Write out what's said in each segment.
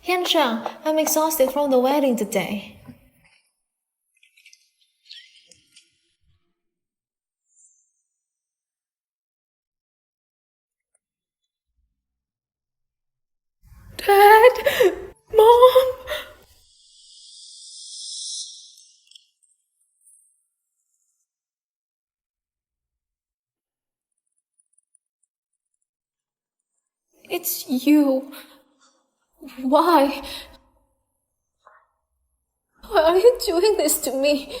Yansheng, I'm exhausted from the wedding today. Dad! Mom! It's you. Why? Why are you doing this to me?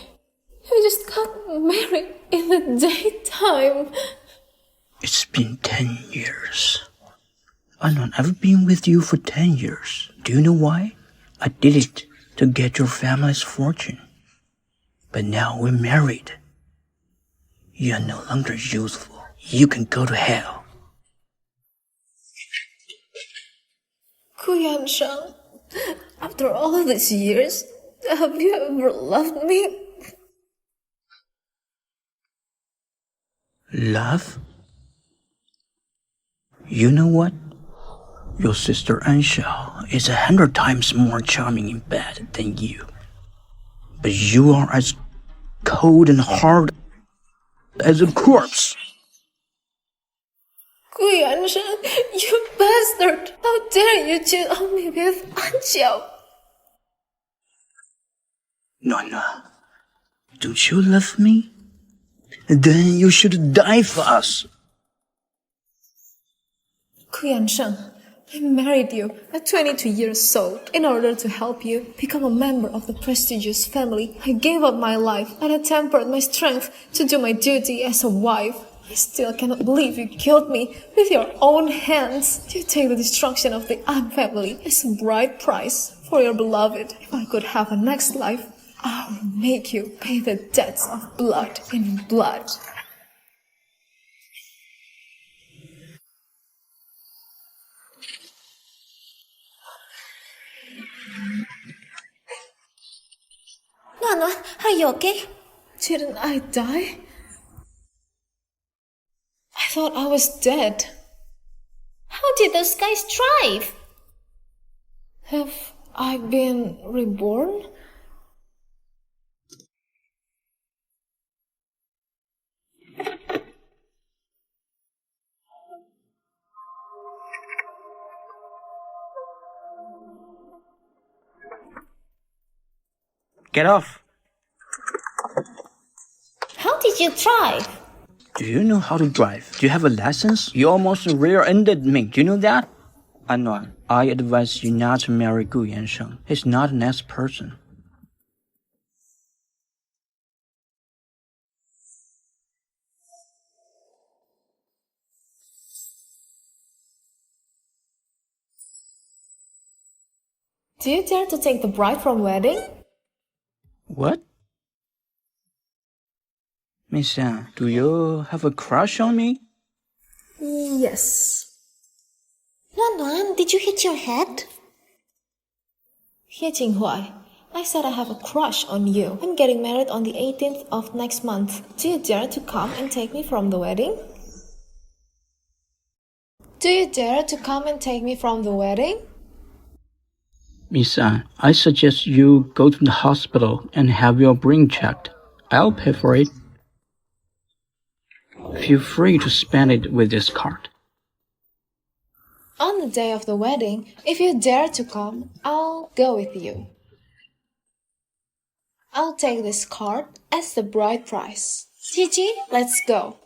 You just got married in the daytime. It's been 10 years. I've been with you for 10 years. Do you know why? I did it to get your family's fortune. But now we're married. You're no longer useful. You can go to hell. Gu Yansheng, after all these years, have you ever loved me? Love? You know what? Your sister An Xiao is 100 times more charming in bed than you. But you are as cold and hard as a corpse. Gu Yansheng, you bastard! How dare you cheat on me with An Xiao? No. Don't you love me? Then you should die for us. Gu Yansheng, I married you at 22 years old in order to help you become a member of the prestigious family. I gave up my life and I tempered my strength to do my duty as a wife. I still cannot believe you killed me with your own hands. You take the destruction of the An family as a bride price for your beloved. If I could have a next life, I will make you pay the debts of blood in blood. Nana, are you okay? Didn't I die? I thought I was dead. How did those guys thrive? Have I been reborn? Get off. How did you thrive? Do you know how to drive? Do you have a license? You almost rear-ended me. Do you know that? Anwan, I advise you not to marry Gu Yansheng. He's not a nice person. Do you dare to take the bride from wedding? What? Miss An, do you have a crush on me? Yes. Nuan, did you hit your head? Here, Jinghuai, I said I have a crush on you. I'm getting married on the 18th of next month. Do you dare to come and take me from the wedding? Do you dare to come and take me from the wedding? Miss An, I suggest you go to the hospital and have your brain checked. I'll pay for it. Feel free to spend it with this card. On the day of the wedding, if you dare to come, I'll go with you. I'll take this card as the bride price. Qiqi, let's go.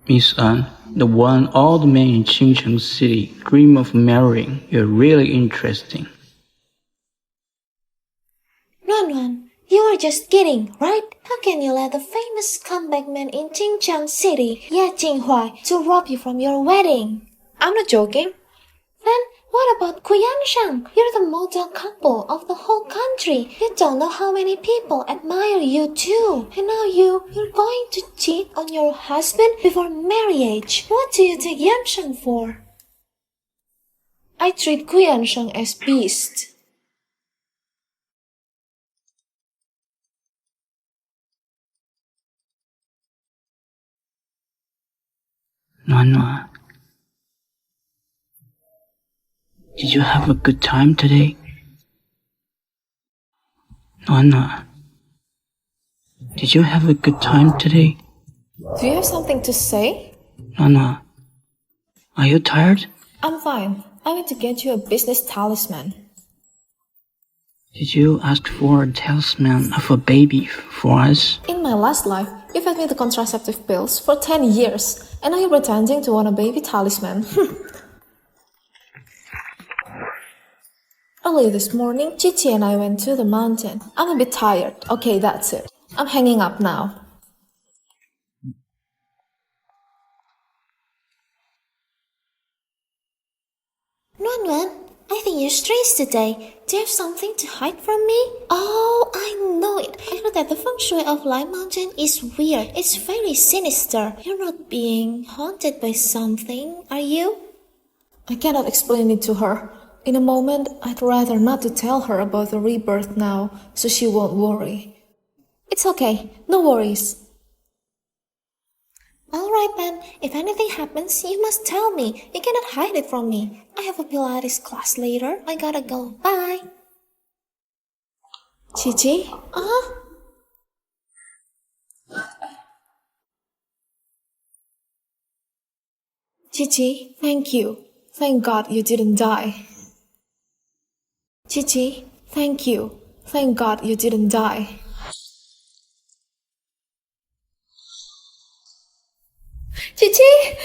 Miss An, the one all the men in Qingcheng City dream of marrying. You're really interesting. Nuan, you are just kidding, right? How can you let the famous scumbag man in Qingcheng City, Jinghuai, to rob you from your wedding? I'm not joking. Then what about Gu Yansheng? You're the model couple of the whole country. You don't know how many people admire you too. And now you're going to cheat on your husband before marriage. What do you take Yansheng for? I treat Gu Yansheng as beast. Nana, did you have a good time today? Nana, did you have a good time today? Do you have something to say? Nana, are you tired? I'm fine. I went to get you a business talisman. Did you ask for a talisman of a baby for us? In my last life, you fed me the contraceptive pills for 10 years, and now you're pretending to want a baby talisman. Early this morning, Qiqi and I went to the mountain. I'm a bit tired. Okay, that's it. I'm hanging up now. Nuan, I think you're strange today. Do you have something to hide from me? Oh, I know it. I heard that the feng shui of Light Mountain is weird. It's very sinister. You're not being haunted by something, are you? I cannot explain it to her. In a moment, I'd rather not to tell her about the rebirth now, so she won't worry. It's okay. No worries. Alright then, if anything happens, you must tell me. You cannot hide it from me. I have a Pilates class later. I gotta go. Bye. Qiqi? Qiqi, thank you. Thank God you didn't die. Qiqi, thank you. Thank God you didn't die. Qiqi!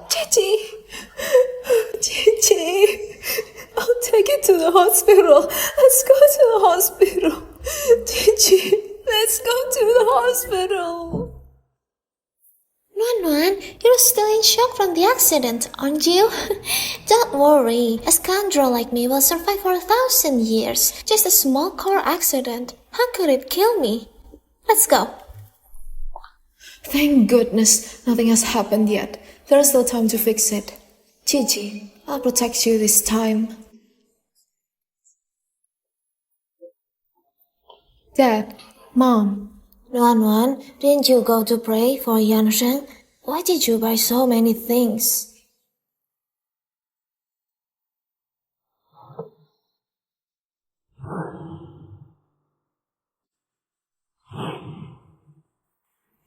Qiqi! Qiqi! I'll take you to the hospital. Let's go to the hospital. Qiqi, let's go to the hospital. Nuan, you're still in shock from the accident, aren't you? Don't worry, a scoundrel like me will survive for 1,000 years. Just a small car accident. How could it kill me? Let's go. Thank goodness nothing has happened yet. There is still time to fix it. Qiqi, I'll protect you this time. Dad, Mom. Nuan, didn't you go to pray for Yansheng? Why did you buy so many things?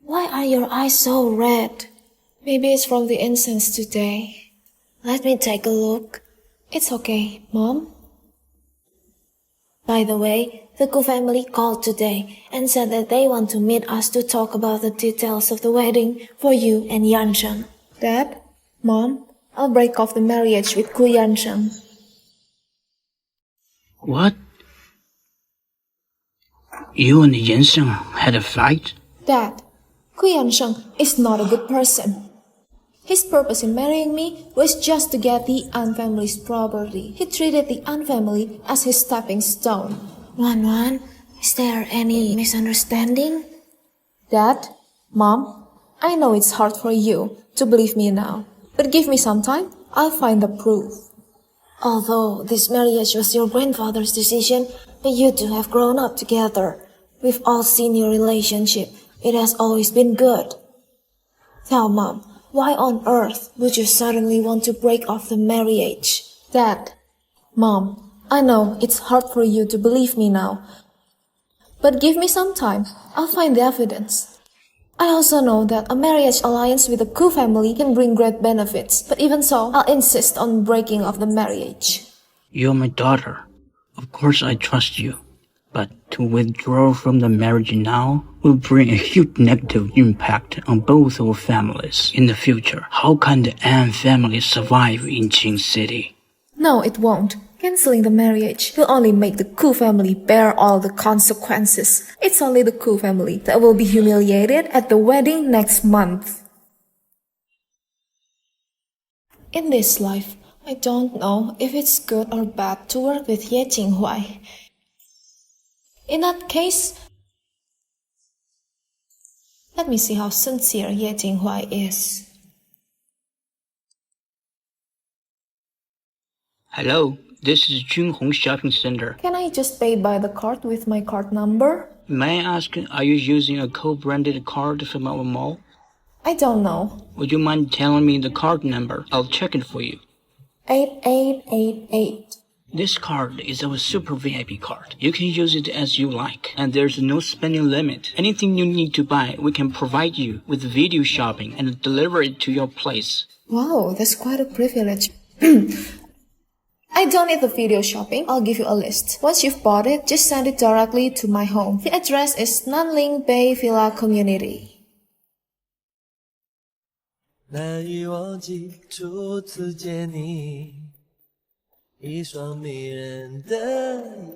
Why are your eyes so red? Maybe it's from the incense today. Let me take a look. It's okay, Mom. By the way, the Gu family called today and said that they want to meet us to talk about the details of the wedding for you and Yansheng. Dad, Mom, I'll break off the marriage with Gu Yansheng. What? You and Yansheng had a fight? Dad, Gu Yansheng is not a good person. His purpose in marrying me was just to get the An family's property. He treated the An family as his stepping stone. Nuan, is there any misunderstanding? Dad, Mom, I know it's hard for you to believe me now, but give me some time, I'll find the proof. Although this marriage was your grandfather's decision, but you two have grown up together. We've all seen your relationship. It has always been good. Now, Mom, why on earth would you suddenly want to break off the marriage? Dad, Mom, I know it's hard for you to believe me now, but give me some time, I'll find the evidence. I also know that a marriage alliance with the Gu family can bring great benefits, but even so, I'll insist on breaking off the marriage. You're my daughter. Of course I trust you. But to withdraw from the marriage now will bring a huge negative impact on both our families in the future. How can the An family survive in Qing City? No, it won't. Canceling the marriage will only make the Gu family bear all the consequences. It's only the Gu family that will be humiliated at the wedding next month. In this life, I don't know if it's good or bad to work with Ye Jinghuai. In that case, let me see how sincere Ye Jinghuai is. Hello, this is Junhong Shopping Center. Can I just pay by the card with my card number? May I ask, are you using a co-branded card from our mall? I don't know. Would you mind telling me the card number? I'll check it for you. 8888. This card is our super VIP card. You can use it as you like, and there's no spending limit. Anything you need to buy, we can provide you with video shopping and deliver it to your place. Wow, that's quite a privilege. I don't need the video shopping. I'll give you a list. Once you've bought it, just send it directly to my home. The address is Nanling Bay Villa Community. 难以忘记初次见你，一双迷人的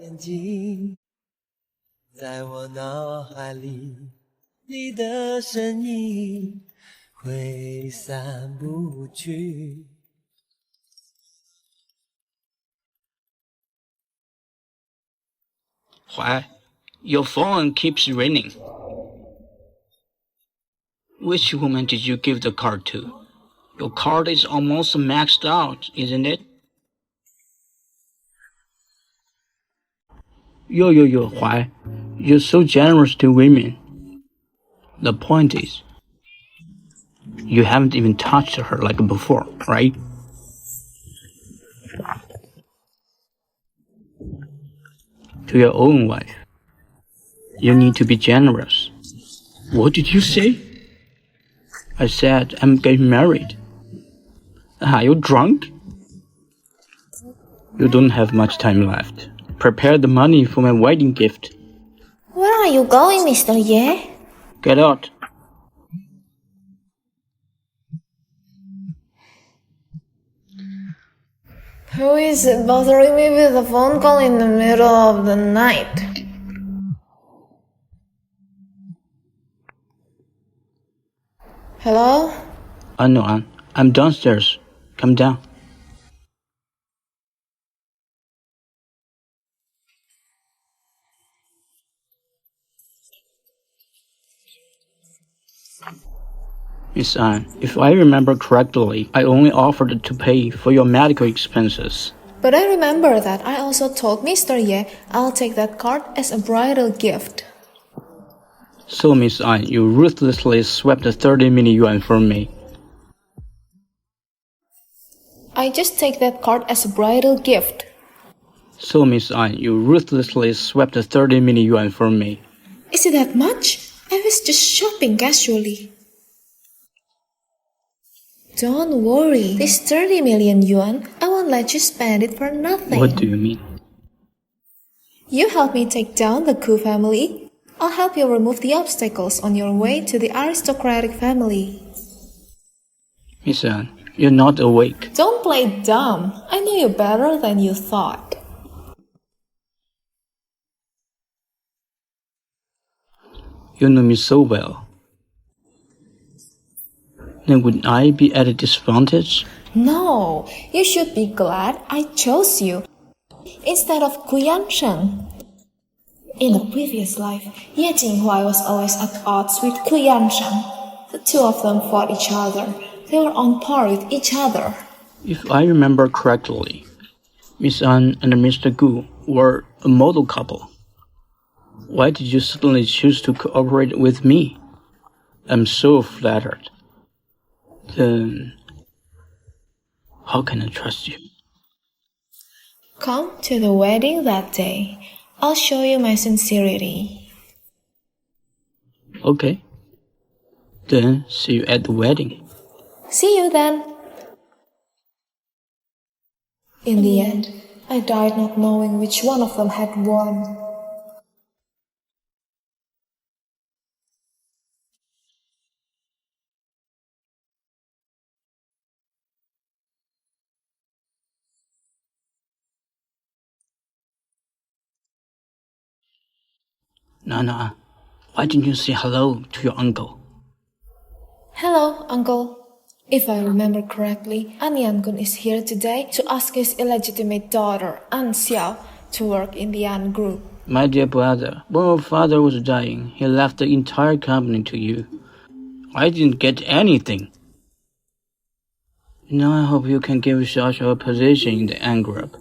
眼睛，在我脑海里，你的身影挥散不去。Why? Your phone keeps ringing. Which woman did you give the card to? Your card is almost maxed out, isn't it? Yo, Huai. You're so generous to women. The point is, you haven't even touched her like before, right? To your own wife. You need to be generous. What did you say? I said I'm getting married. Are you drunk? You don't have much time left. Prepare the money for my wedding gift. Where are you going, Mr. Ye? Get out. Who is it bothering me with a phone call in the middle of the night? Hello? No, I'm downstairs. Come down. Miss An, if I remember correctly, I only offered to pay for your medical expenses. But I remember that I also told Mr. Ye I'll take that card as a bridal gift. So, Miss An, you ruthlessly swept 30 million yuan from me. I just take that card as a bridal gift. So, Miss An, you ruthlessly swept 30 million yuan from me. Is it that much? I was just shopping casually. Don't worry, this 30 million yuan, I won't let you spend it for nothing. What do you mean? You help me take down the Gu family. I'll help you remove the obstacles on your way to the aristocratic family. Miss An, you're not awake. Don't play dumb. I know you better than you thought. You know me so well. Then would I be at a disadvantage? No, you should be glad I chose you instead of Gu Yansheng. In the previous life, Jinghuai was always at odds with Gu Yansheng. The two of them fought each other. They were on par with each other. If I remember correctly, Miss An and Mr. Gu were a model couple. Why did you suddenly choose to cooperate with me? I'm so flattered. Then, how can I trust you? Come to the wedding that day. I'll show you my sincerity. Okay. Then, see you at the wedding. See you then. In the end, I died not knowing which one of them had won. Nana, why didn't you say hello to your uncle? Hello, uncle. If I remember correctly, An Xiao is here today to ask his illegitimate daughter, An Xiao, to work in the An group. My dear brother, when your father was dying, he left the entire company to you. I didn't get anything. Now I hope you can give Xiao a position in the An group.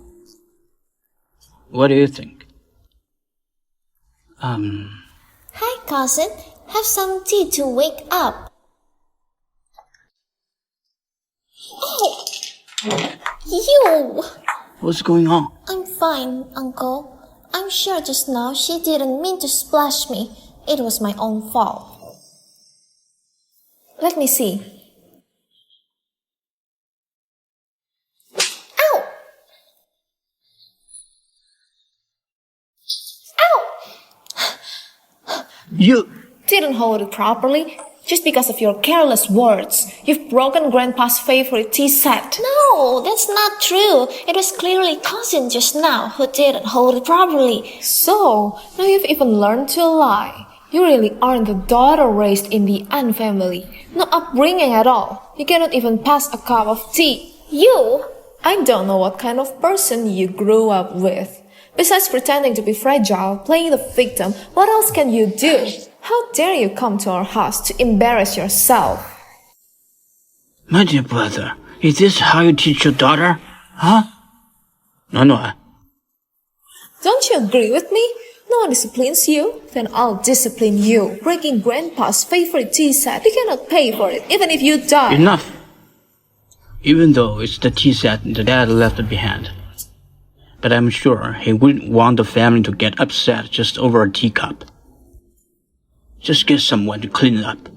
What do you think? Hi, cousin. Have some tea to wake up. You! What's going on? I'm fine, Uncle. I'm sure just now she didn't mean to splash me. It was my own fault. Let me see. Ow! Ow! You... Didn't hold it properly. Just because of your careless words. You've broken Grandpa's favorite tea set. No, that's not true. It was clearly cousin just now who didn't hold it properly. So, now you've even learned to lie. You really aren't the daughter raised in the An family. No upbringing at all. You cannot even pass a cup of tea. You? I don't know what kind of person you grew up with. Besides pretending to be fragile, playing the victim, what else can you do? How dare you come to our house to embarrass yourself? My dear brother, is this how you teach your daughter? Huh? No. Don't you agree with me? No one disciplines you, then I'll discipline you. Breaking Grandpa's favorite tea set, you cannot pay for it, even if you die. Enough! Even though it's the tea set the dad left behind. But I'm sure he wouldn't want the family to get upset just over a teacup. Just get someone to clean it up.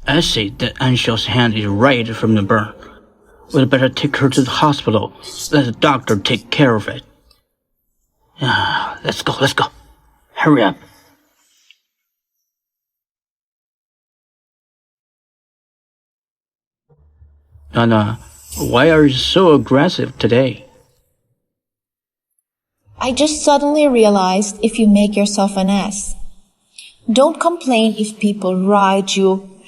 I say that An Xiao's hand is right from the burn. We'd better take her to the hospital. Let the doctor take care of it. Let's go. Hurry up. Anna, why are you so aggressive today? I just suddenly realized if you make yourself an ass. Don't complain if people ride you.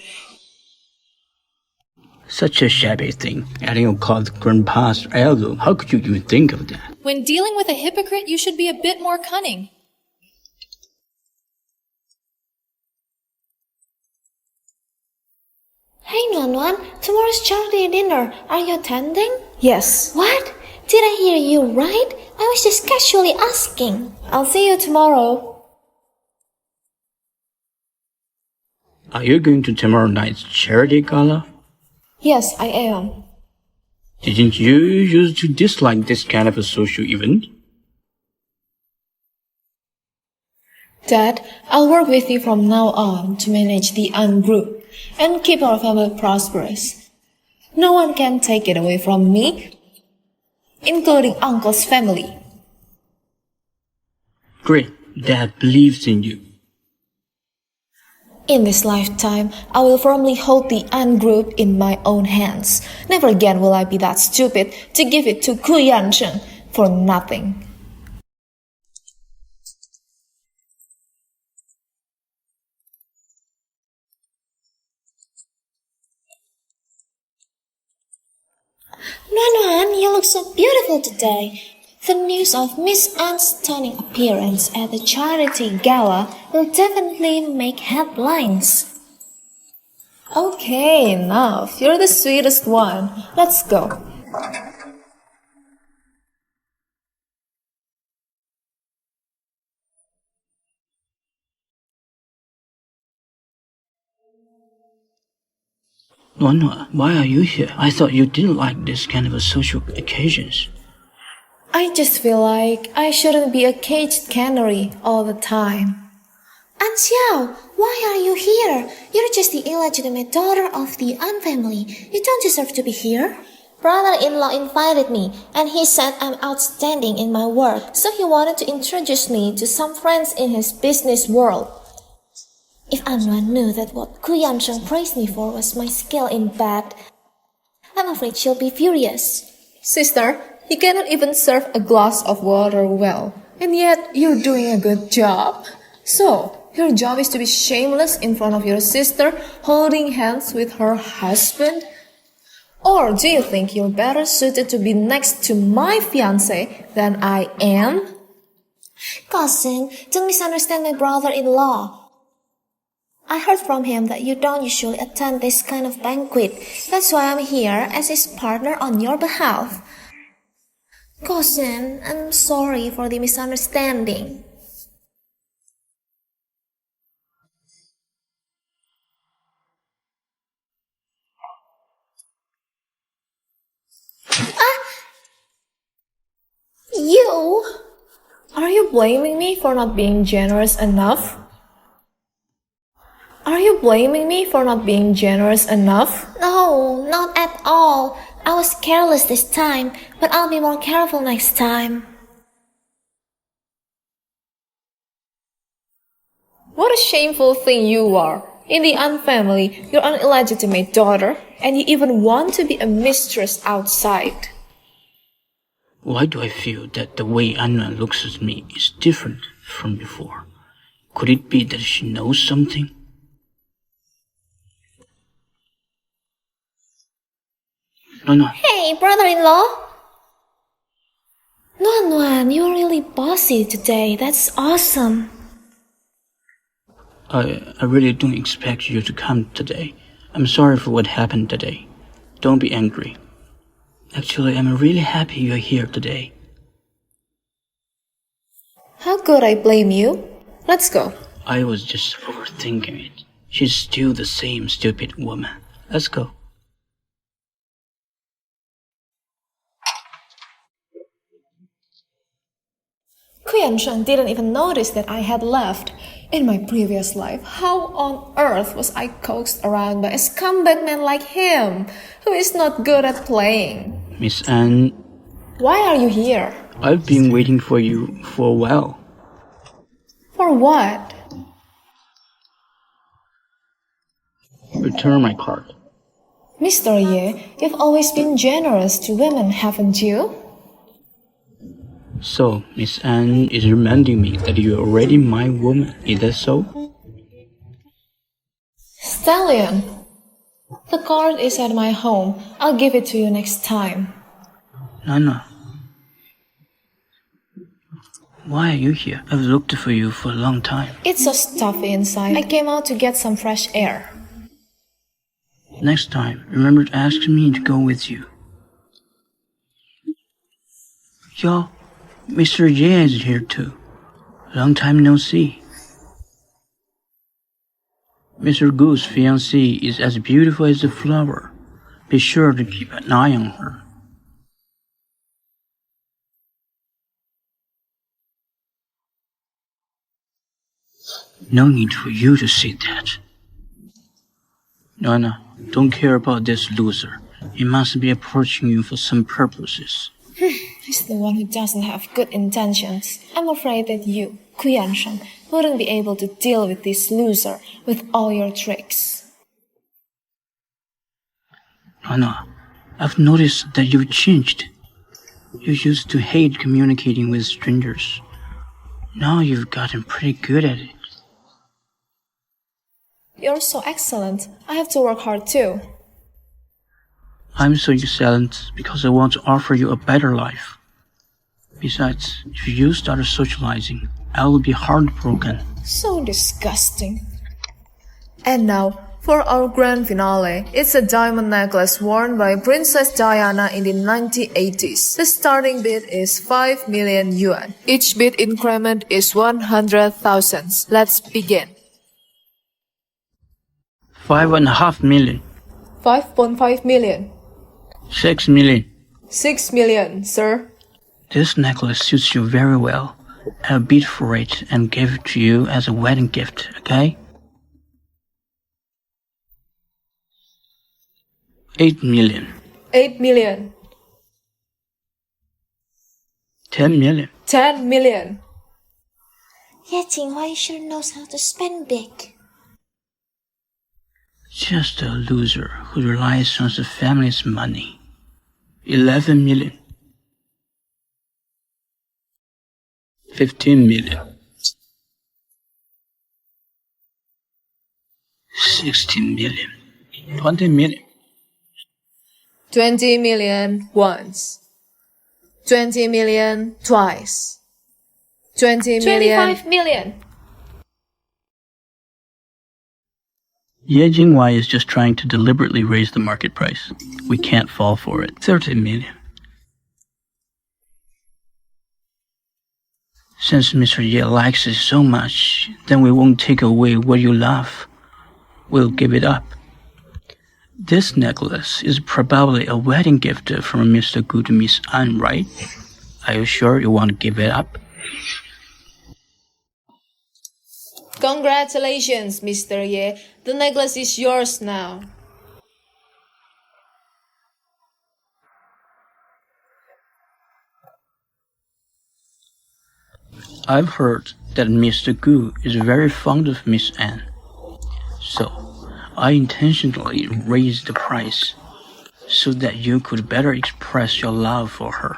Such a shabby thing, adding a called Grandpa's heirloom. How could you even think of that? When dealing with a hypocrite, you should be a bit more cunning. Hey Nuan, tomorrow's charity dinner. Are you attending? Yes. What? Did I hear you right? I was just casually asking. I'll see you tomorrow. Are you going to tomorrow night's charity gala? Yes, I am. Didn't you used to dislike this kind of a social event? Dad, I'll work with you from now on to manage the An group and keep our family prosperous. No one can take it away from me, including Uncle's family. Great, Dad believes in you. In this lifetime, I will firmly hold the An group in my own hands. Never again will I be that stupid to give it to Gu Yansheng for nothing. Nuan, you look so beautiful today. The news of Miss Anne's stunning appearance at the charity gala will definitely make headlines. Okay, enough. You're the sweetest one. Let's go. Nuan, why are you here? I thought you didn't like this kind of a social occasions. I just feel like I shouldn't be a caged canary all the time. An Xiao, why are you here? You're just the illegitimate daughter of the An family. You don't deserve to be here. Brother-in-law invited me, and he said I'm outstanding in my work, so he wanted to introduce me to some friends in his business world. If Anwan knew that what Gu Yansheng praised me for was my skill in bed, I'm afraid she'll be furious. Sister, you cannot even serve a glass of water well, and yet you're doing a good job. So, your job is to be shameless in front of your sister, holding hands with her husband? Or do you think you're better suited to be next to my fiancé than I am? Cousin, don't misunderstand my brother-in-law. I heard from him that you don't usually attend this kind of banquet. That's why I'm here as his partner on your behalf. Cousin, I'm sorry for the misunderstanding. Are you blaming me for not being generous enough? Are you blaming me for not being generous enough? No, not at all. I was careless this time, but I'll be more careful next time. What a shameful thing you are. In the An family, you're an illegitimate daughter, and you even want to be a mistress outside. Why do I feel that the way Anna looks at me is different from before? Could it be that she knows something? No. Hey, brother-in-law! Nuan, you're really bossy today. That's awesome. I really don't expect you to come today. I'm sorry for what happened today. Don't be angry. Actually, I'm really happy you're here today. How could I blame you? Let's go. I was just overthinking it. She's still the same stupid woman. Let's go. Gu Yansheng didn't even notice that I had left. In my previous life, how on earth was I coaxed around by a scumbag man like him, who is not good at playing? Miss Anne, Why are you here? I've been waiting for you for a while. For what? Return my card. Mr. Ye, you've always been generous to women, haven't you? So, Miss Anne is reminding me that you're already my woman. Is that so? Stallion, the card is at my home. I'll give it to you next time. Nana. Why are you here? I've looked for you for a long time. It's so stuffy inside. I came out to get some fresh air. Next time, remember to ask me to go with you. Yo, Mr. J is here too. Long time no see. Mr. Gu's fiancée is as beautiful as a flower. Be sure to keep an eye on her. No need for you to see that. Nana, don't care about this loser. He must be approaching you for some purposes. He's the one who doesn't have good intentions. I'm afraid that you, Gu Yansheng, wouldn't be able to deal with this loser with all your tricks. Nana, I've noticed that you've changed. You used to hate communicating with strangers. Now you've gotten pretty good at it. You're so excellent. I have to work hard too. I'm so excellent because I want to offer you a better life. Besides, if you start socializing, I will be heartbroken. So disgusting. And now, for our grand finale, it's a diamond necklace worn by Princess Diana in the 1980s. The starting bid is 5 million yuan. Each bid increment is 100,000. Let's begin. 5.5 million. 5.5 million. 6 million. 6 million, sir. This necklace suits you very well. I'll bid for it and give it to you as a wedding gift, okay? 8 million. 8 million. 10 million. 10 million. Yeah, Jinghuai sure knows how to spend big. Just a loser who relies on the family's money. 11 million. 15 million. 16 million. 20 million. 20 million once. 20 million twice. 20 million. 25 million. Jinghuai is just trying to deliberately raise the market price. We can't fall for it. 30 million. Since Mr. Ye likes it so much, then we won't take away what you love. We'll give it up. This necklace is probably a wedding gift from Mr. Gu to Miss An, right? Are you sure you want to give it up? Congratulations, Mr. Ye. The necklace is yours now. I've heard that Mr. Gu is very fond of Miss Anne, so I intentionally raised the price so that you could better express your love for her.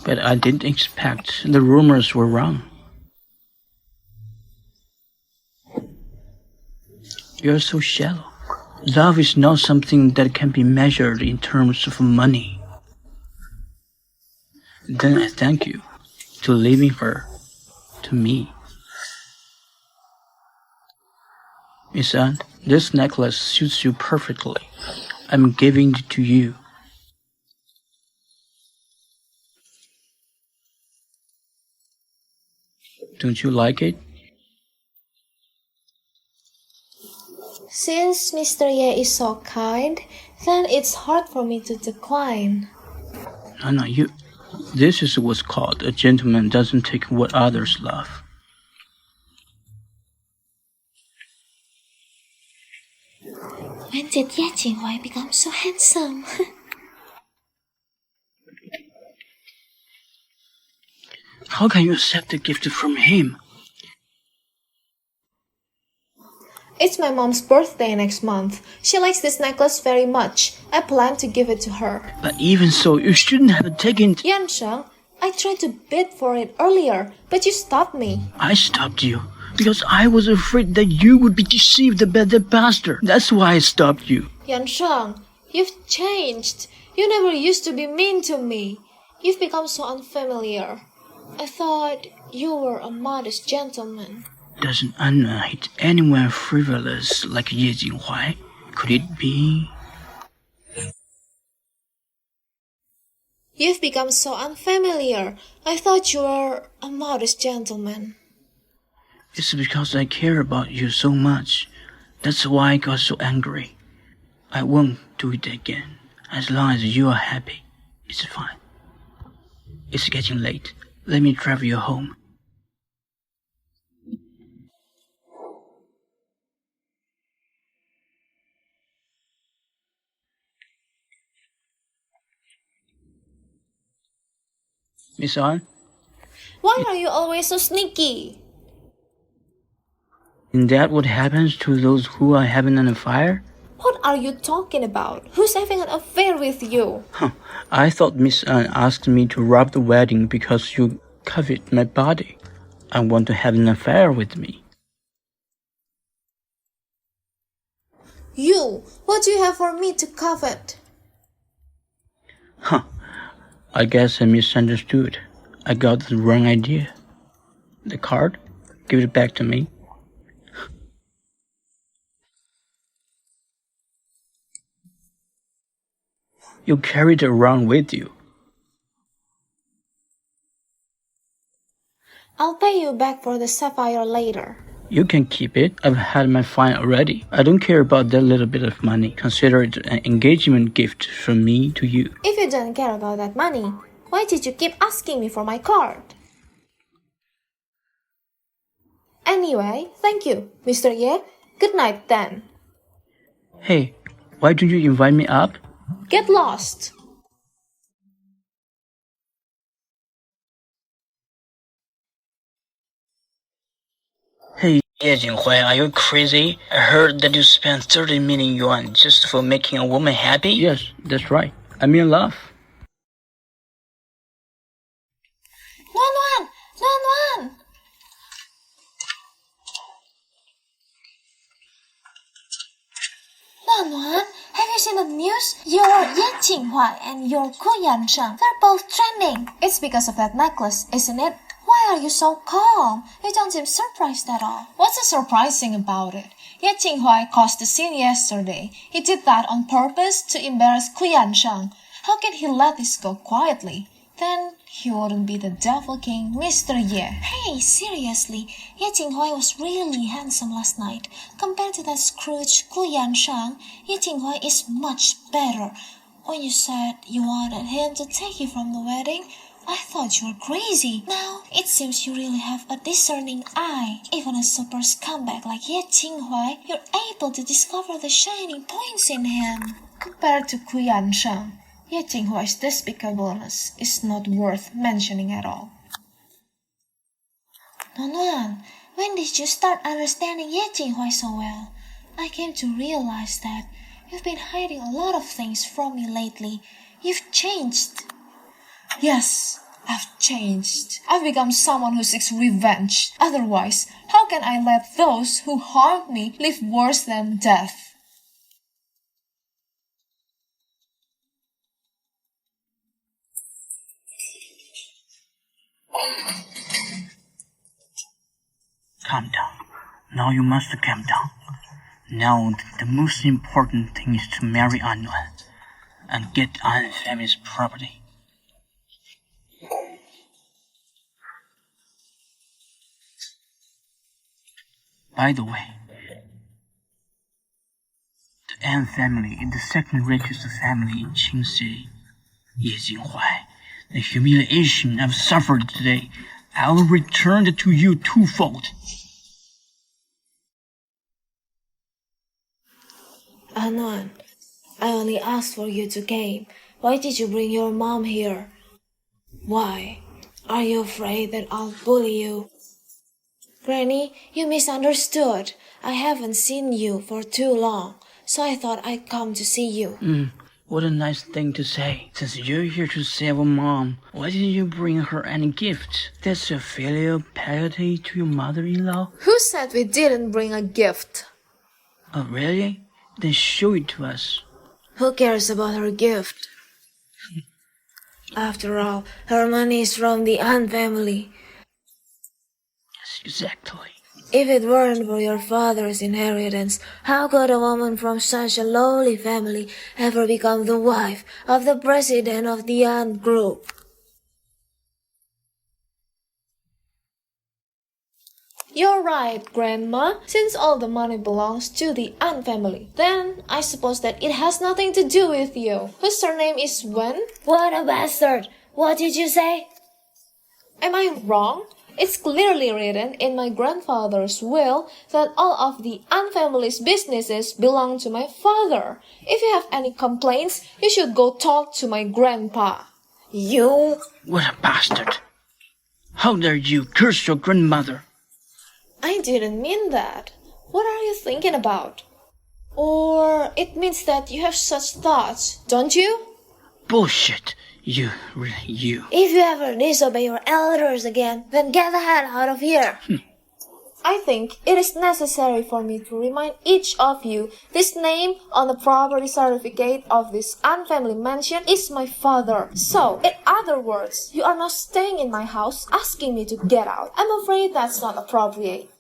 But I didn't expect the rumors were wrong. You're so shallow. Love is not something that can be measured in terms of money. Then I thank you to leaving her to me. Miss Anne, this necklace suits you perfectly. I'm giving it to you. Don't you like it? Since Mr. Ye is so kind, then it's hard for me to decline. No, you. This is what's called a gentleman doesn't take what others love. When did Ye Jinghuai become so handsome? How can you accept a gift from him? It's my mom's birthday next month. She likes this necklace very much. I plan to give it to her. But even so, you shouldn't have taken it. Yansheng, I tried to bid for it earlier, but you stopped me. I stopped you because I was afraid that you would be deceived by that bastard. That's why I stopped you. Yansheng, you've changed. You never used to be mean to me. You've become so unfamiliar. I thought you were a modest gentleman. Doesn't Anna hate anyone frivolous like Ye Jinghuai? Could it be? You've become so unfamiliar. I thought you were a modest gentleman. It's because I care about you so much. That's why I got so angry. I won't do it again. As long as you are happy, it's fine. It's getting late. Let me drive you home. Miss An? Why are you always so sneaky? Isn't that what happens to those who are having an affair? What are you talking about? Who's having an affair with you? I thought Miss An asked me to rob the wedding because you covet my body and want to have an affair with me. You? What do you have for me to covet? I guess I misunderstood. I got the wrong idea. The card? Give it back to me. You carry it around with you. I'll pay you back for the sapphire later. You can keep it. I've had my fine already. I don't care about that little bit of money. Consider it an engagement gift from me to you. If you don't care about that money, why did you keep asking me for my card? Anyway, thank you, Mr. Ye. Good night then. Hey, why don't you invite me up? Get lost. Hey, Ye Jinghuai, are you crazy? I heard that you spent 30 million yuan just for making a woman happy? Yes, that's right. I'm in love. Luan! Luan, have you seen the news? Your Ye Jinghuai and your Gu Yansheng, they're both trending. It's because of that necklace, isn't it? Why are you so calm? You don't seem surprised at all. What's so surprising about it? Ye Jinghuai caused the scene yesterday. He did that on purpose to embarrass Gu Yansheng. How can he let this go quietly? Then he wouldn't be the devil king, Mr. Ye. Hey, seriously, Ye Jinghuai was really handsome last night. Compared to that Scrooge Gu Yansheng, Ye Jinghuai is much better. When you said you wanted him to take you from the wedding, I thought you were crazy. Now, it seems you really have a discerning eye. Even a super scumbag like Ye Jinghuai, you're able to discover the shining points in him. Compared to Gu Yansheng, Ye Jinghuai's despicableness is not worth mentioning at all. Nonan, when did you start understanding Ye Jinghuai so well? I came to realize that you've been hiding a lot of things from me lately. You've changed. Yes, I've changed. I've become someone who seeks revenge. Otherwise, how can I let those who harmed me live worse than death? Calm down. Now you must calm down. Now the most important thing is to marry An and get An family's property. By the way, the An family is the second richest family in Qing City. Ye Jinghuai, the humiliation I've suffered today, I will return it to you twofold. Anon, I only asked for you to game. Why did you bring your mom here? Why? Are you afraid that I'll bully you? Granny, you misunderstood. I haven't seen you for too long, so I thought I'd come to see you. What a nice thing to say. Since you're here to save a mom, why didn't you bring her any gift? That's a filial piety to your mother-in-law? Who said we didn't bring a gift? Oh, really? Then show it to us. Who cares about her gift? After all, her money is from the An family. Yes, exactly. If it weren't for your father's inheritance, how could a woman from such a lowly family ever become the wife of the president of the An group? You're right, Grandma. Since all the money belongs to the An family, then I suppose that it has nothing to do with you. Whose surname is Wen? What a bastard! What did you say? Am I wrong? It's clearly written in my grandfather's will that all of the An family's businesses belong to my father. If you have any complaints, you should go talk to my grandpa. You? What a bastard! How dare you curse your grandmother? I didn't mean that. What are you thinking about? Or it means that you have such thoughts, don't you? Bullshit. You. If you ever disobey your elders again, then get the hell out of here. I think it is necessary for me to remind each of you this name on the property certificate of this An family mansion is my father. So, in other words, you are not staying in my house asking me to get out. I'm afraid that's not appropriate.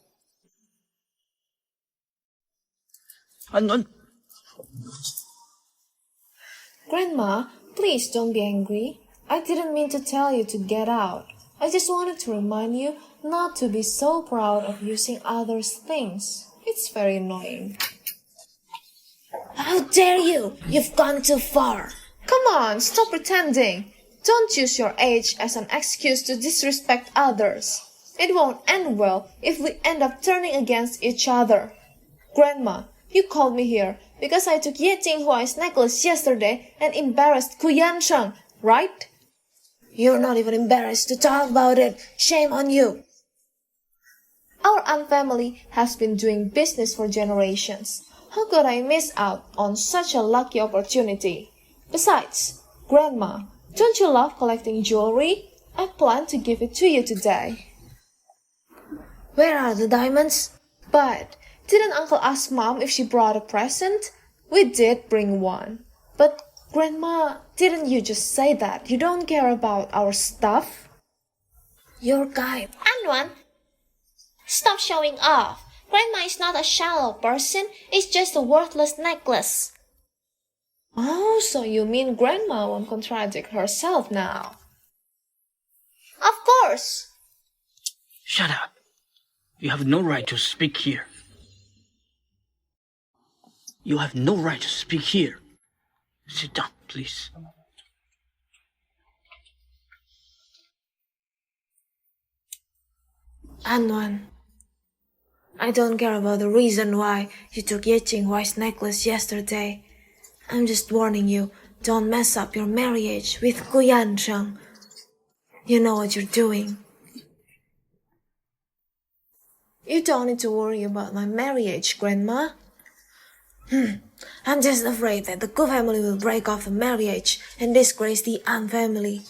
Grandma, please don't be angry. I didn't mean to tell you to get out. I just wanted to remind you not to be so proud of using others' things. It's very annoying. How dare you! You've gone too far. Come on, stop pretending. Don't use your age as an excuse to disrespect others. It won't end well if we end up turning against each other. Grandma, you called me here because I took Ye Jinghuai's necklace yesterday and embarrassed Gu Yansheng, right? You're not even embarrassed to talk about it. Shame on you. Our An family has been doing business for generations. How could I miss out on such a lucky opportunity? Besides, Grandma, don't you love collecting jewelry? I plan to give it to you today. Where are the diamonds? But didn't Uncle ask Mom if she brought a present? We did bring one. But Grandma, didn't you just say that you don't care about our stuff? You're kind. Anwan, stop showing off. Grandma is not a shallow person. It's just a worthless necklace. Oh, so you mean Grandma won't contradict herself now? Of course. Shut up. You have no right to speak here. You have no right to speak here. Sit down, please. Anwan, I don't care about the reason why you took Jinghuai's necklace yesterday. I'm just warning you, don't mess up your marriage with Gu Yansheng. You know what you're doing. You don't need to worry about my marriage, Grandma. I'm just afraid that the Gu family will break off the marriage and disgrace the An family.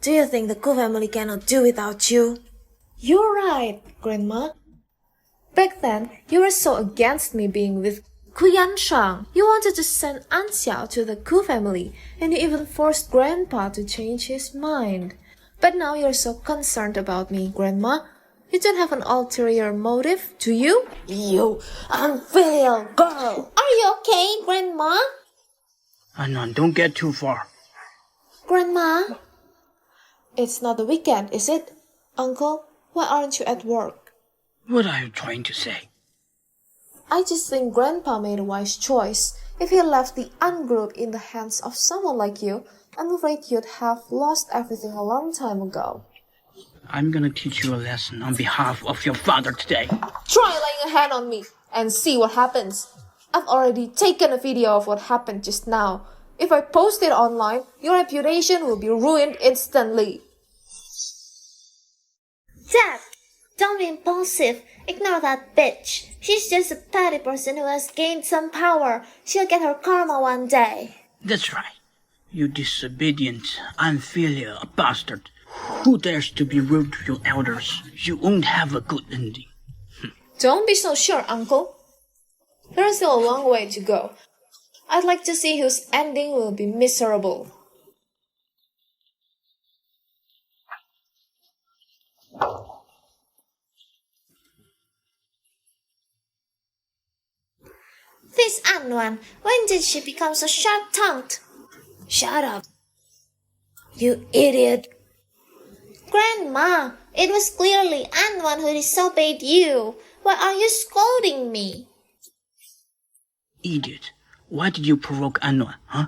Do you think the Gu family cannot do without you? You're right, Grandma. Back then, you were so against me being with Gu Yansheng. You wanted to send An Xiao to the Gu family, and you even forced Grandpa to change his mind. But now you're so concerned about me, Grandma. You don't have an ulterior motive, do you? You unfilial girl! Are you okay, Grandma? Anwan, don't get too far. Grandma? It's not the weekend, is it? Uncle, why aren't you at work? What are you trying to say? I just think Grandpa made a wise choice. If he left the An group in the hands of someone like you, I'm afraid you'd have lost everything a long time ago. I'm gonna teach you a lesson on behalf of your father today. Try laying a hand on me and see what happens. I've already taken a video of what happened just now. If I post it online, your reputation will be ruined instantly. Dad, don't be impulsive. Ignore that bitch. She's just a petty person who has gained some power. She'll get her karma one day. That's right. You disobedient, unfilial bastard. Who dares to be rude to your elders? You won't have a good ending. Don't be so sure, Uncle. There's still a long way to go. I'd like to see whose ending will be miserable. This Anwan, when did she become so sharp-tongued? Shut up. You idiot. Grandma, it was clearly Anwan who disobeyed you. Why are you scolding me? Idiot. Why did you provoke Anwan, huh?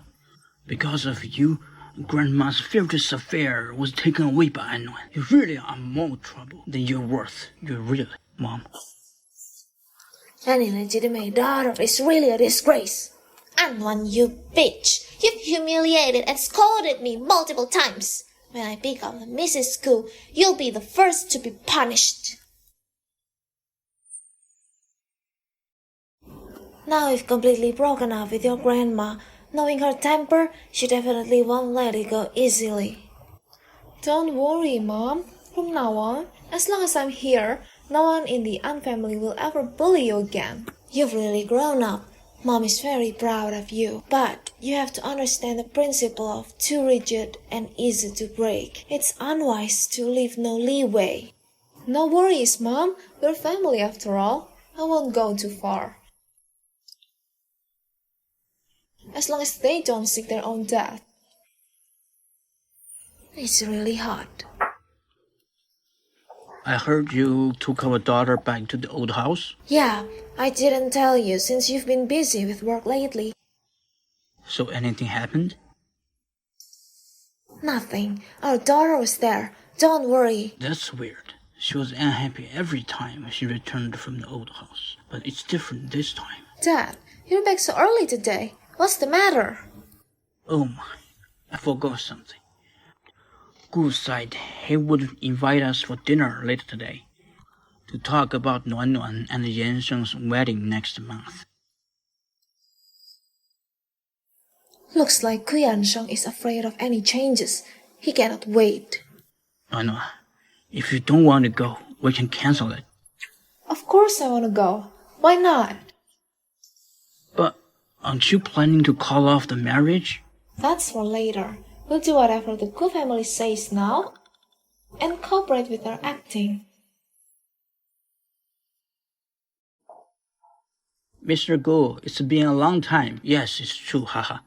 Because of you, Grandma's fiercest affair was taken away by Anwan. You really are more trouble than you're worth. You really, Mom. Any legitimate daughter is really a disgrace. Anwan, you bitch. You've humiliated and scolded me multiple times. When I become the Mrs. Gu, you'll be the first to be punished. Now you've completely broken up with your grandma. Knowing her temper, she definitely won't let it go easily. Don't worry, Mom. From now on, as long as I'm here, no one in the An family will ever bully you again. You've really grown up. Mom is very proud of you. But you have to understand the principle of too rigid and easy to break. It's unwise to leave no leeway. No worries, Mom. We're family after all. I won't go too far. As long as they don't seek their own death. It's really hot. I heard you took our daughter back to the old house. Yeah, I didn't tell you since you've been busy with work lately. So anything happened? Nothing. Our daughter was there. Don't worry. That's weird. She was unhappy every time she returned from the old house. But it's different this time. Dad, you're back so early today. What's the matter? Oh my, I forgot something. Gu said he would invite us for dinner later today to talk about Nuan and Yansheng's wedding next month. Looks like Gu Yansheng is afraid of any changes. He cannot wait. Nuan, if you don't want to go, we can cancel it. Of course I want to go. Why not? But aren't you planning to call off the marriage? That's for later. We'll do whatever the Gu family says now and cooperate with their acting. Mr. Gu, it's been a long time. Yes, it's true, haha.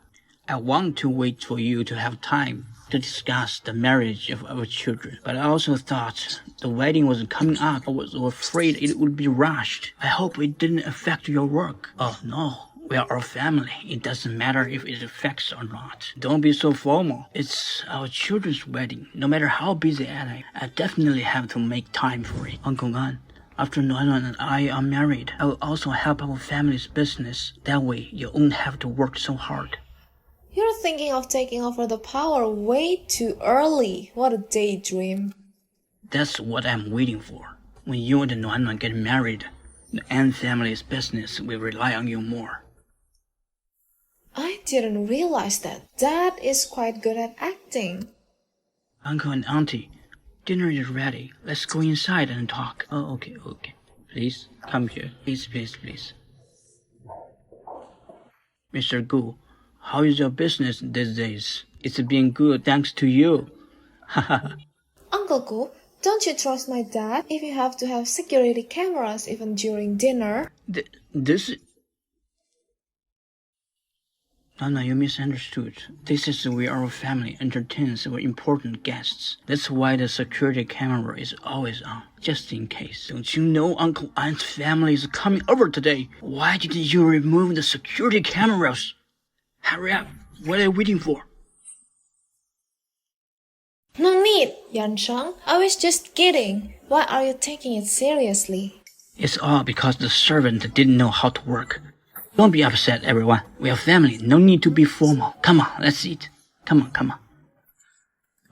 I want to wait for you to have time to discuss the marriage of our children. But I also thought the wedding was coming up. I was afraid it would be rushed. I hope it didn't affect your work. Oh no, We are our family. It doesn't matter if it affects or not. Don't be so formal. It's our children's wedding. No matter how busy I definitely have to make time for it. Uncle Gan, after Nuan and I are married, I will also help our family's business. That way, you won't have to work so hard. You're thinking of taking over the power way too early. What a daydream. That's what I'm waiting for. When you and Nuan get married, the An family's business will rely on you more. I didn't realize that. Dad is quite good at acting. Uncle and Auntie, dinner is ready. Let's go inside and talk. Oh, okay. Please, come here. Please. Mr. Gu, how is your business these days? It's been good thanks to you. Uncle Gu, don't you trust my dad if you have to have security cameras even during dinner? No, you misunderstood. This is where our family entertains our important guests. That's why the security camera is always on, just in case. Don't you know Uncle An's family is coming over today? Why didn't you remove the security cameras? Hurry up. What are you waiting for? No need, Yansheng. I was just kidding. Why are you taking it seriously? It's all because the servant didn't know how to work. Don't be upset, everyone. We are family. No need to be formal. Come on, let's eat. Come on.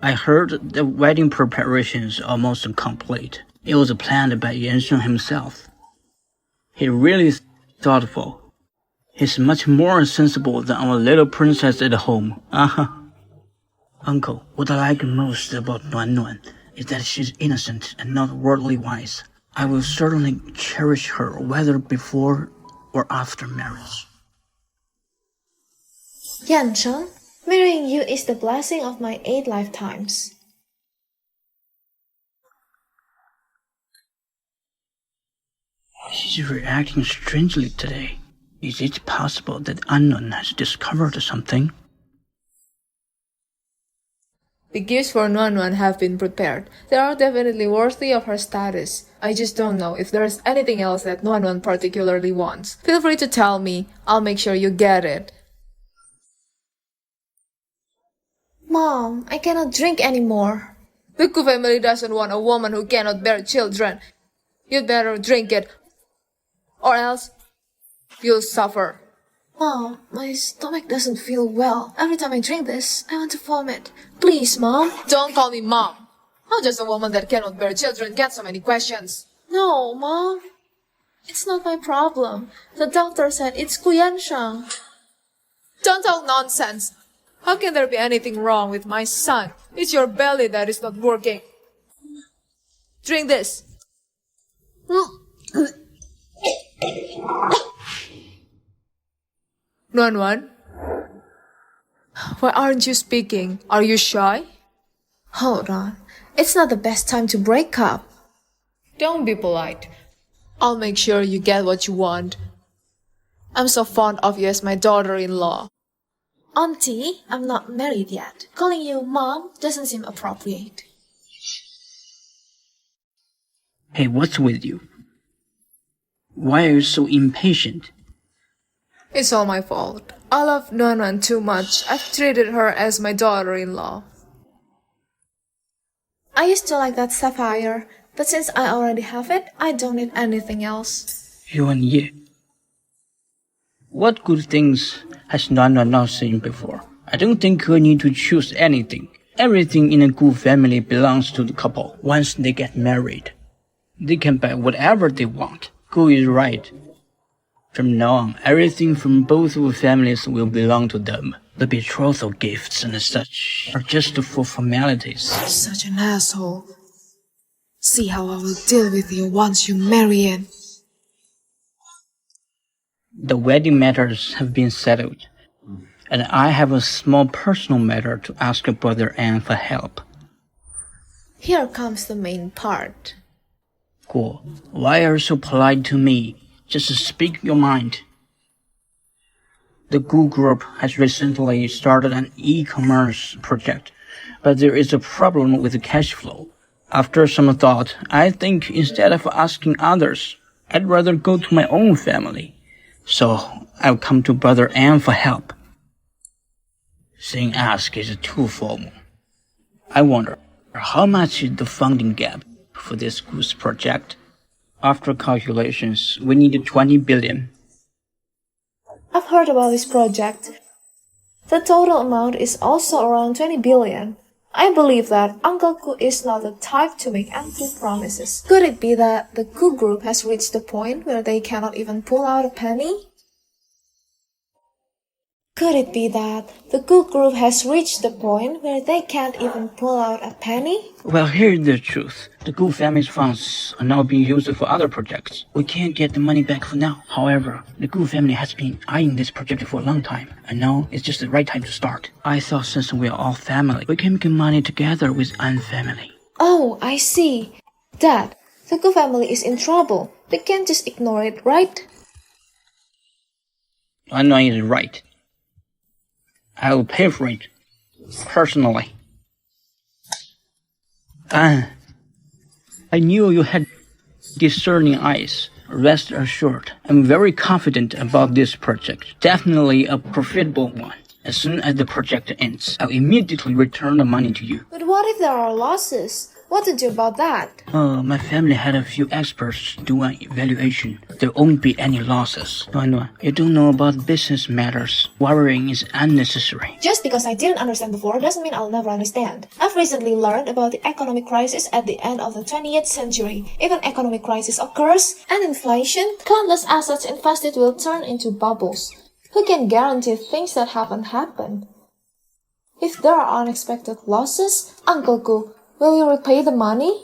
I heard the wedding preparations are almost complete. It was planned by Yansheng himself. He really thoughtful. He's much more sensible than our little princess at home. Uncle, what I like most about Nuan is that she's innocent and not worldly wise. I will certainly cherish her whether before or after marriage. Yansheng, marrying you is the blessing of my 8 lifetimes. She's reacting strangely today. Is it possible that Unknown has discovered something? The gifts for Nuan have been prepared. They are definitely worthy of her status. I just don't know if there's anything else that Nuan particularly wants. Feel free to tell me. I'll make sure you get it. Mom, I cannot drink anymore. The Gu family doesn't want a woman who cannot bear children. You'd better drink it, or else you'll suffer. Mom, my stomach doesn't feel well. Every time I drink this, I want to vomit. Please, Mom. Don't call me Mom. How does a woman that cannot bear children get so many questions? No, Mom. It's not my problem. The doctor said it's Gu Yansheng. Don't talk nonsense. How can there be anything wrong with my son? It's your belly that is not working. Drink this. Nuan, why aren't you speaking? Are you shy? Hold on. It's not the best time to break up. Don't be polite. I'll make sure you get what you want. I'm so fond of you as my daughter-in-law. Auntie, I'm not married yet. Calling you Mom doesn't seem appropriate. Hey, what's with you? Why are you so impatient? It's all my fault. I love Nuan too much. I've treated her as my daughter-in-law. I used to like that sapphire, but since I already have it, I don't need anything else. Yuan Ye. What good things has Nuan not seen before? I don't think we need to choose anything. Everything in a Gu family belongs to the couple. Once they get married, they can buy whatever they want. Gu is right. From now on, everything from both families will belong to them. The betrothal gifts and such are just for formalities. Such an asshole. See how I will deal with you once you marry him. The wedding matters have been settled, and I have a small personal matter to ask your brother An for help. Here comes the main part. Gu, why are you so polite to me? Just speak your mind. The Gu group has recently started an e-commerce project, but there is a problem with the cash flow. After some thought, I think instead of asking others, I'd rather go to my own family. So I've come to Brother An for help. Saying ask is too formal. I wonder, how much is the funding gap for this goose project? After calculations, we need 20 billion. I've heard about this project. The total amount is also around 20 billion. I believe that Uncle Gu is not the type to make empty promises. Could it be that the Gu group has reached the point where they cannot even pull out a penny? Could it be that the Gu group has reached the point where they can't even pull out a penny? Well, here's the truth. The Gu family's funds are now being used for other projects. We can't get the money back for now. However, the Gu family has been eyeing this project for a long time, and now it's just the right time to start. I thought since we're all family, we can make money together with An family. Oh, I see. Dad, the Gu family is in trouble. We can't just ignore it, right? An is right. I will pay for it, personally. I knew you had discerning eyes. Rest assured, I'm very confident about this project. Definitely a profitable one. As soon as the project ends, I'll immediately return the money to you. But what if there are losses? What to do about that? My family had a few experts do an evaluation. There won't be any losses. No, you don't know about business matters. Worrying is unnecessary. Just because I didn't understand before doesn't mean I'll never understand. I've recently learned about the economic crisis at the end of the 20th century. If an economic crisis occurs and inflation, countless assets invested will turn into bubbles. Who can guarantee things that haven't happened? If there are unexpected losses, Uncle Gu, will you repay the money?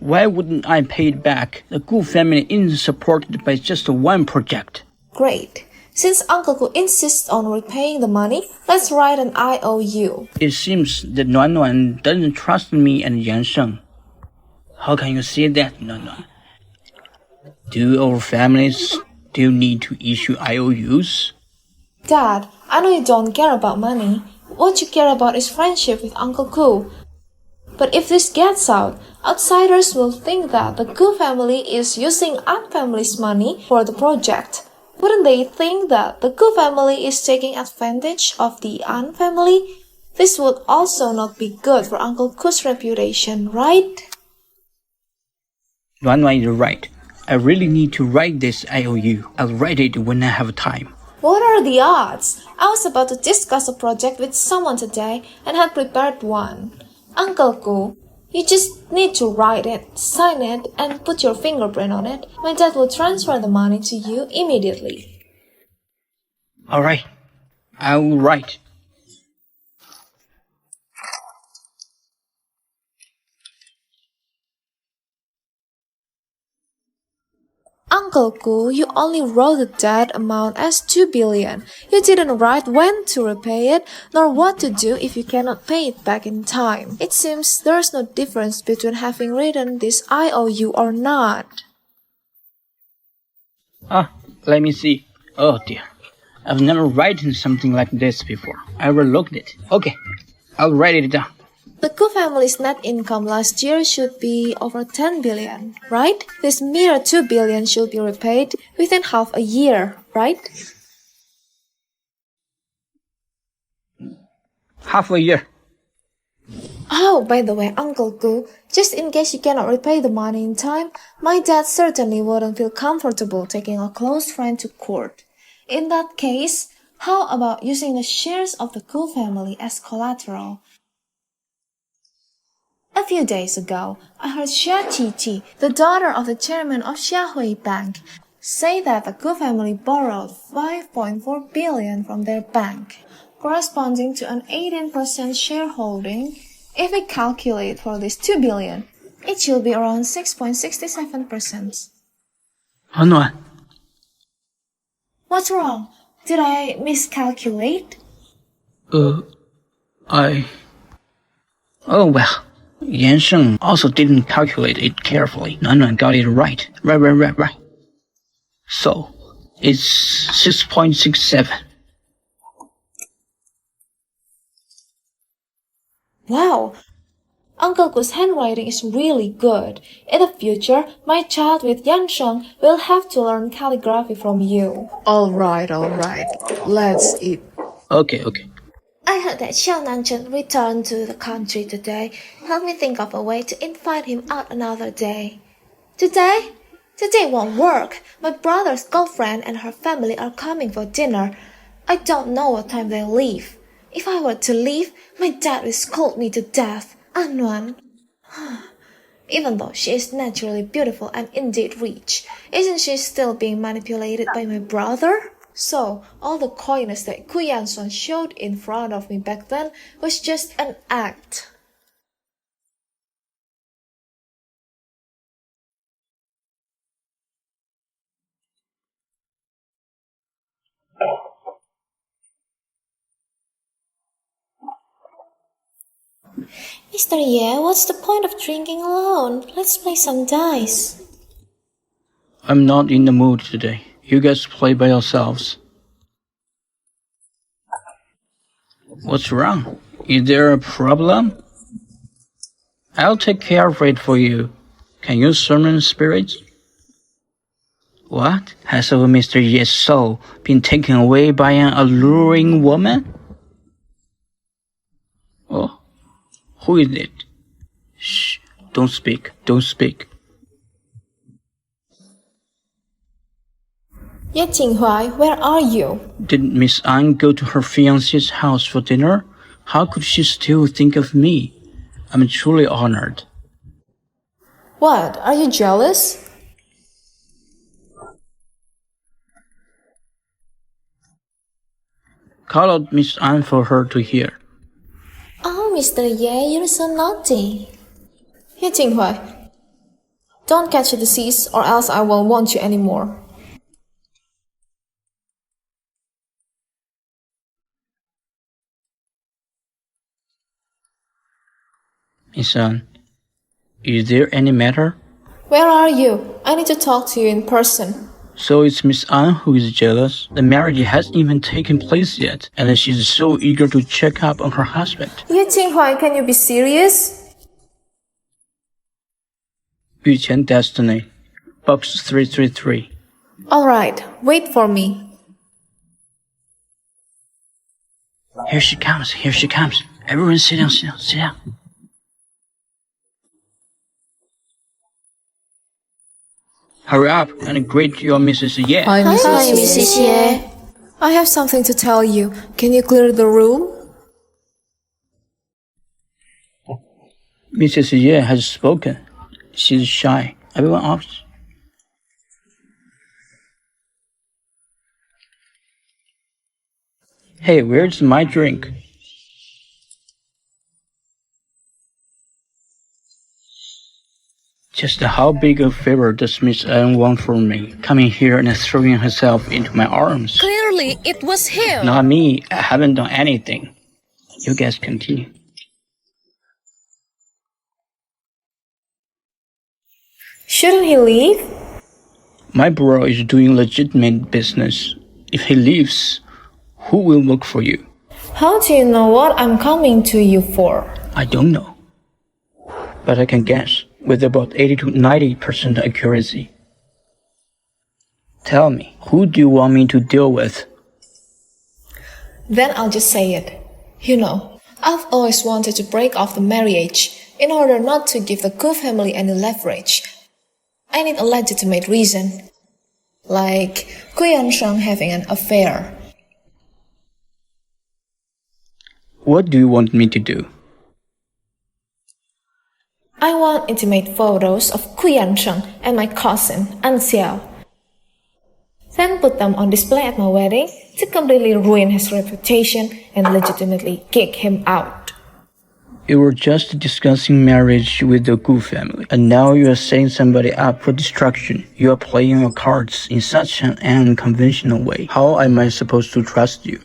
Why wouldn't I pay it back? The Gu family isn't supported by just one project. Great. Since Uncle Gu insists on repaying the money, let's write an IOU. It seems that Nuan doesn't trust me and Yansheng. How can you say that, Nuan? Do our families still need to issue IOUs? Dad, I know you don't care about money. What you care about is friendship with Uncle Gu. But if this gets out, outsiders will think that the Gu family is using An family's money for the project. Wouldn't they think that the Gu family is taking advantage of the An family? This would also not be good for Uncle Gu's reputation, right? Nuan is right. I really need to write this IOU. I'll write it when I have time. What are the odds? I was about to discuss a project with someone today and had prepared one. Uncle Gu, you just need to write it, sign it, and put your fingerprint on it. My dad will transfer the money to you immediately. Alright, I will write. Uncle Gu, you only wrote the debt amount as 2 billion. You didn't write when to repay it, nor what to do if you cannot pay it back in time. It seems there's no difference between having written this IOU or not. Let me see. Oh dear. I've never written something like this before. I overlooked it. Okay, I'll write it down. The Gu family's net income last year should be over 10 billion, right? This mere 2 billion should be repaid within half a year, right? Half a year. Oh, by the way, Uncle Gu, just in case you cannot repay the money in time, my dad certainly wouldn't feel comfortable taking a close friend to court. In that case, how about using the shares of the Gu family as collateral? A few days ago, I heard Qiqi, the daughter of the chairman of Jinghuai Bank, say that the Gu family borrowed 5.4 billion from their bank, corresponding to an 18% shareholding. If we calculate for this 2 billion, it should be around 6.67%. Nuan. What's wrong? Did I miscalculate? Oh well. Yansheng also didn't calculate it carefully. Nuan got it right. Right. So, it's 6.67. Wow! Uncle Gu's handwriting is really good. In the future, my child with Yansheng will have to learn calligraphy from you. All right. Let's eat. Okay. I heard that Xiao returned to the country today. Help me think of a way to invite him out another day. Today? Today won't work. My brother's girlfriend and her family are coming for dinner. I don't know what time they'll leave. If I were to leave, my dad will scold me to death. Anwan. Even though she is naturally beautiful and indeed rich, isn't she still being manipulated by my brother? So, all the coyness that Gu Yansheng showed in front of me back then was just an act. Mr. Ye, what's the point of drinking alone? Let's play some dice. I'm not in the mood today. You guys play by yourselves. What's wrong? Is there a problem? I'll take care of it for you. Can you summon spirits? What? Has our Mr. Ye's soul been taken away by an alluring woman? Oh, who is it? Shh, don't speak. Yeah, Jinghuai, where are you? Did Miss An go to her fiancé's house for dinner? How could she still think of me? I'm truly honored. What, are you jealous? Call out Miss An for her to hear. Oh, Mr. Ye, you're so naughty. Yeah, Jinghuai. Don't catch a disease or else I won't want you anymore. Miss An, is there any matter? Where are you? I need to talk to you in person. So it's Miss An who is jealous. The marriage hasn't even taken place yet, and she's so eager to check up on her husband. Yeah, Jinghuai, can you be serious? 御前 Destiny, Box 333. Alright, wait for me. Here she comes. Everyone sit down. Hurry up and greet your Mrs. Ye. Hi, Mrs. Ye. I have something to tell you. Can you clear the room? Mrs. Ye has spoken. She's shy. Everyone else. Hey, where's my drink? Just how big a favor does Miss An want from me? Coming here and throwing herself into my arms. Clearly, it was him. Not me. I haven't done anything. You guys continue. Shouldn't he leave? My bro is doing legitimate business. If he leaves, who will work for you? How do you know what I'm coming to you for? I don't know. But I can guess with about 80 to 90% accuracy. Tell me, who do you want me to deal with? Then I'll just say it. You know, I've always wanted to break off the marriage in order not to give the Gu family any leverage. I need a legitimate reason. Like Gu Yansheng having an affair. What do you want me to do? I want intimate photos of Gu Yansheng and my cousin, An Xiao. Then put them on display at my wedding to completely ruin his reputation and legitimately kick him out. You were just discussing marriage with the Gu family, and now you are setting somebody up for destruction. You are playing your cards in such an unconventional way. How am I supposed to trust you?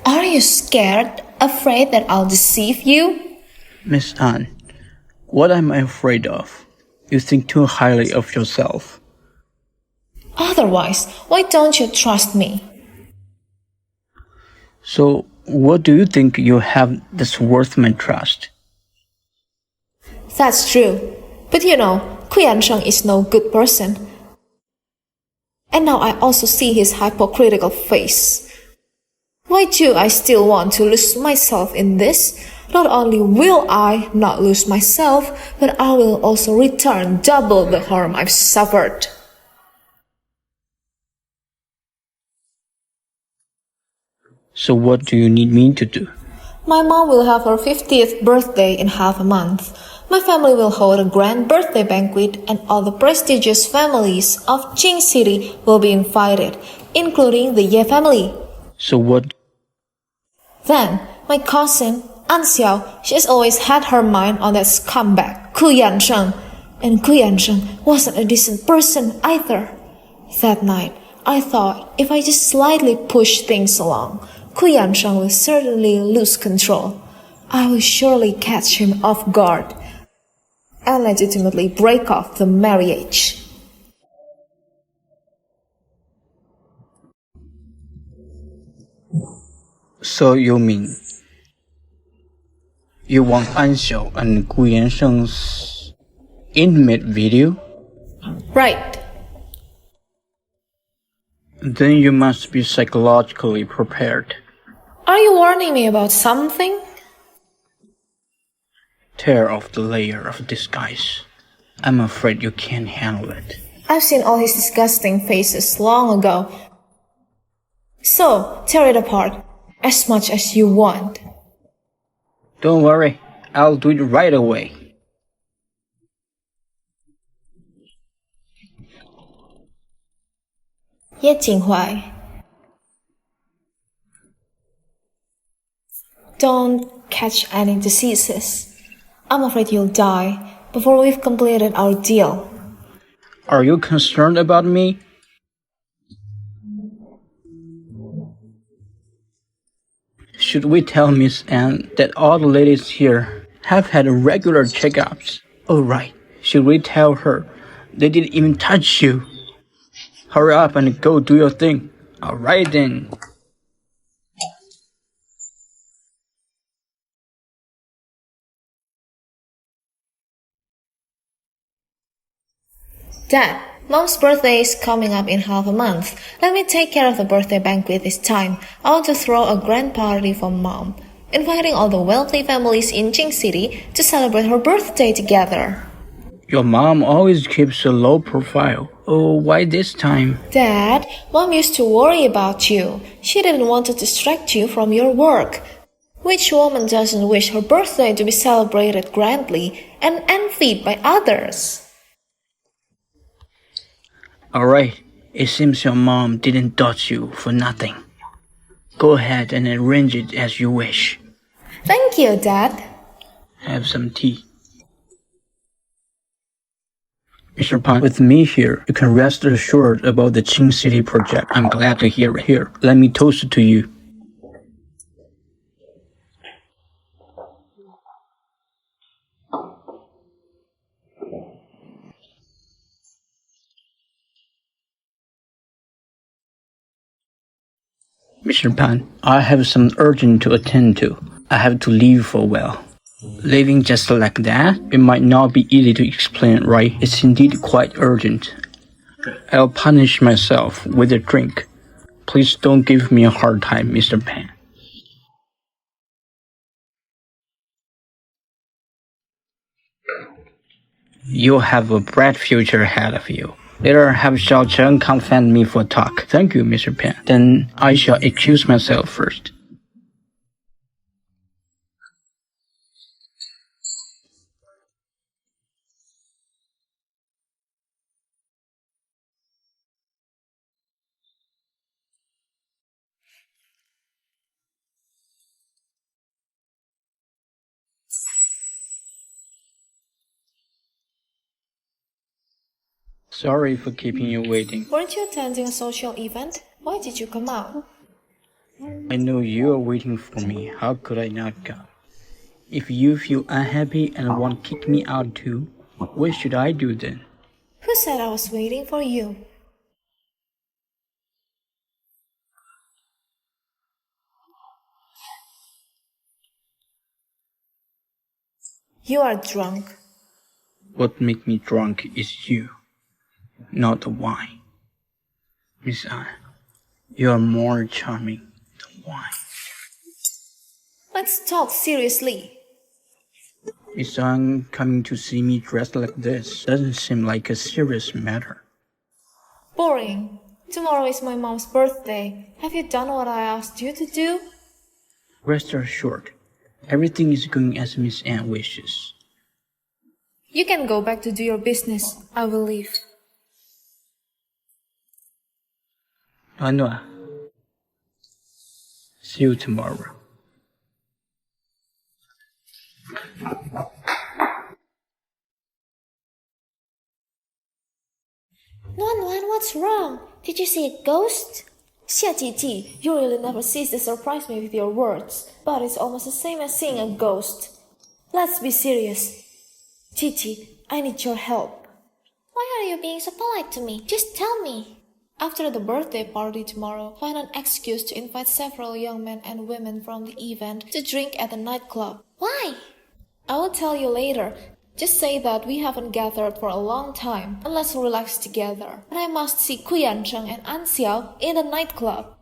Are you scared? Afraid that I'll deceive you? Miss An, what am I afraid of? You think too highly of yourself. Otherwise, why don't you trust me? So, What do you think you have that's worth my trust? That's true. But you know, Gu Yansheng is no good person. And now I also see his hypocritical face. Why do I still want to lose myself in this? Not only will I not lose myself, but I will also return double the harm I've suffered. So what do you need me to do? My mom will have her 50th birthday in half a month. My family will hold a grand birthday banquet and all the prestigious families of Qing City will be invited, including the Ye family. So what? Then, my cousin, An Xiao, she's always had her mind on that scumbag, Gu Yansheng. And Gu Yansheng wasn't a decent person either. That night, I thought if I just slightly push things along, Gu Yansheng will certainly lose control. I will surely catch him off guard and legitimately break off the marriage. So you mean you want An Xiao and Gu Yansheng's intimate video? Right. Then you must be psychologically prepared. Are you warning me about something? Tear off the layer of disguise. I'm afraid you can't handle it. I've seen all his disgusting faces long ago. So, tear it apart as much as you want. Don't worry, I'll do it right away. Ye Jinghuai. Don't catch any diseases. I'm afraid you'll die before we've completed our deal. Are you concerned about me? Should we tell Miss Anne that all the ladies here have had regular checkups? Oh right, should we tell her they didn't even touch you? Hurry up and go do your thing. Alright then. Dad, Mom's birthday is coming up in half a month. Let me take care of the birthday banquet this time. I want to throw a grand party for Mom, inviting all the wealthy families in Qing City to celebrate her birthday together. Your mom always keeps a low profile. Oh, why this time? Dad, Mom used to worry about you. She didn't want to distract you from your work. Which woman doesn't wish her birthday to be celebrated grandly and envied by others? Alright, it seems your mom didn't dodge you for nothing. Go ahead and arrange it as you wish. Thank you, Dad. Have some tea. Mr. Pan, with me here, you can rest assured about the Qing City project. I'm glad to hear it here. Let me toast it to you. Mr. Pan, I have some urgent to attend to. I have to leave for a while. Leaving just like that? It might not be easy to explain, right? It's indeed quite urgent. I'll punish myself with a drink. Please don't give me a hard time, Mr. Pan. You'll have a bright future ahead of you. Later, have Xiao Chen confront me for talk. Thank you, Mr. Pan. Then I shall excuse myself first. Sorry for keeping you waiting. Weren't you attending a social event? Why did you come out? I know you are waiting for me. How could I not come? If you feel unhappy and want to kick me out too, what should I do then? Who said I was waiting for you? You are drunk. What makes me drunk is you, not the wine. Miss An, you are more charming than wine. Let's talk seriously. Miss An, coming to see me dressed like this doesn't seem like a serious matter. Boring. Tomorrow is my mom's birthday. Have you done what I asked you to do? Rest assured, everything is going as Miss An wishes. You can go back to do your business. I will leave. Anua, see you tomorrow. Nuan, what's wrong? Did you see a ghost? Xia Qiqi, you really never cease to surprise me with your words, but it's almost the same as seeing a ghost. Let's be serious. Qiqi, I need your help. Why are you being so polite to me? Just tell me. After the birthday party tomorrow, find an excuse to invite several young men and women from the event to drink at the nightclub. Why? I will tell you later. Just say that we haven't gathered for a long time, and let's relax together. And I must see Gu Yansheng and An Xiao in the nightclub.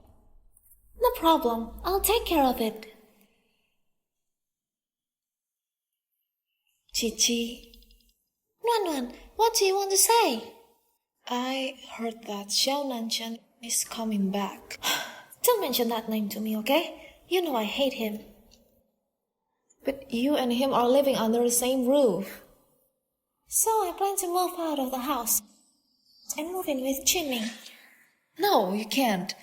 No problem. I'll take care of it. Qiqi. Nuan, what do you want to say? I heard that Xiao Nanchen is coming back. Don't mention that name to me, okay? You know I hate him. But you and him are living under the same roof. So I plan to move out of the house and move in with Qiming. No, you can't.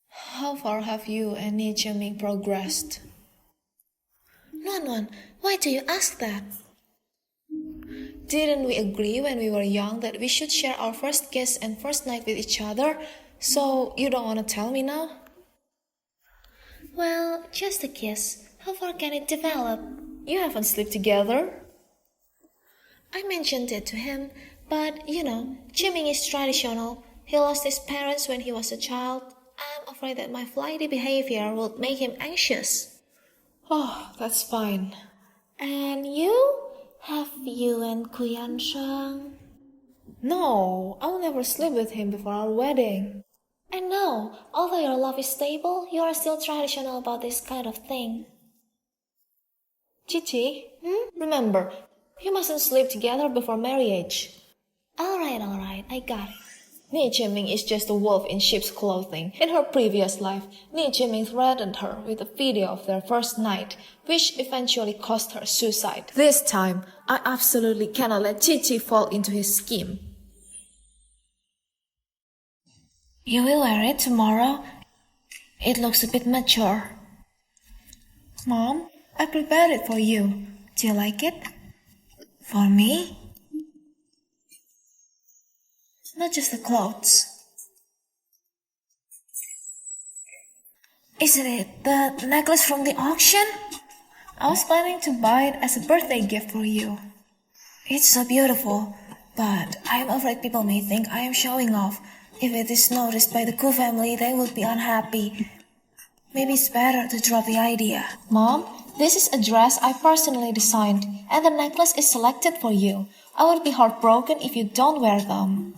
How far have you and Ni Qiming progressed? Nuan, why do you ask that? Didn't we agree when we were young that we should share our first kiss and first night with each other? So you don't want to tell me now? Well, just a kiss. How far can it develop? You haven't slept together. I mentioned it to him, but you know, Qiming is traditional. He lost his parents when he was a child. I'm afraid that my flighty behavior would make him anxious. Oh, that's fine. And you? Have you and Gu Yansheng? No, I'll never sleep with him before our wedding. I know, although your love is stable, you are still traditional about this kind of thing. Qiqi, remember, you mustn't sleep together before marriage. Alright, I got it. Ni Qiming is just a wolf in sheep's clothing. In her previous life, Ni Qiming threatened her with a video of their first night, which eventually caused her suicide. This time, I absolutely cannot let Qiqi fall into his scheme. You will wear it tomorrow? It looks a bit mature. Mom, I prepared it for you. Do you like it? For me? Not just the clothes. Isn't it the necklace from the auction? I was planning to buy it as a birthday gift for you. It's so beautiful, but I am afraid people may think I am showing off. If it is noticed by the Gu family, they will be unhappy. Maybe it's better to drop the idea. Mom, this is a dress I personally designed, and the necklace is selected for you. I would be heartbroken if you don't wear them.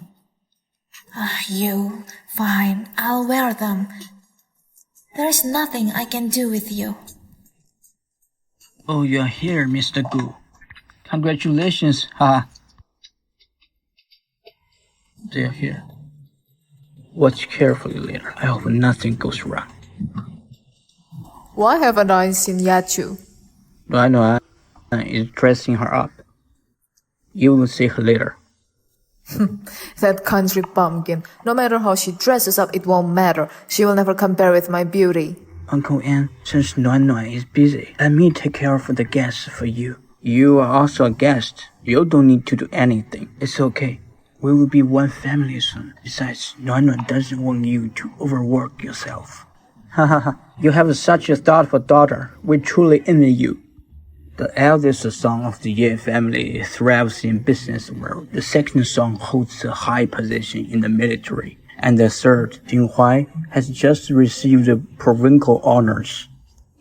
You. Fine, I'll wear them. There is nothing I can do with you. Oh, you're here, Mr. Gu. Congratulations, ha. They're here. Watch carefully later. I hope nothing goes wrong. Why haven't I seen Yachu? Noa is dressing her up. You will see her later. That country bumpkin. No matter how she dresses up, it won't matter. She will never compare with my beauty. Uncle An, since Noa is busy, let me take care of the guests for you. You are also a guest. You don't need to do anything. It's okay. We will be one family soon. Besides, Noa doesn't want you to overwork yourself. Hahaha, you have such a thoughtful daughter. We truly envy you. The eldest son of the Ye family thrives in business world. The second son holds a high position in the military. And the third, Jinghuai, has just received provincial honors.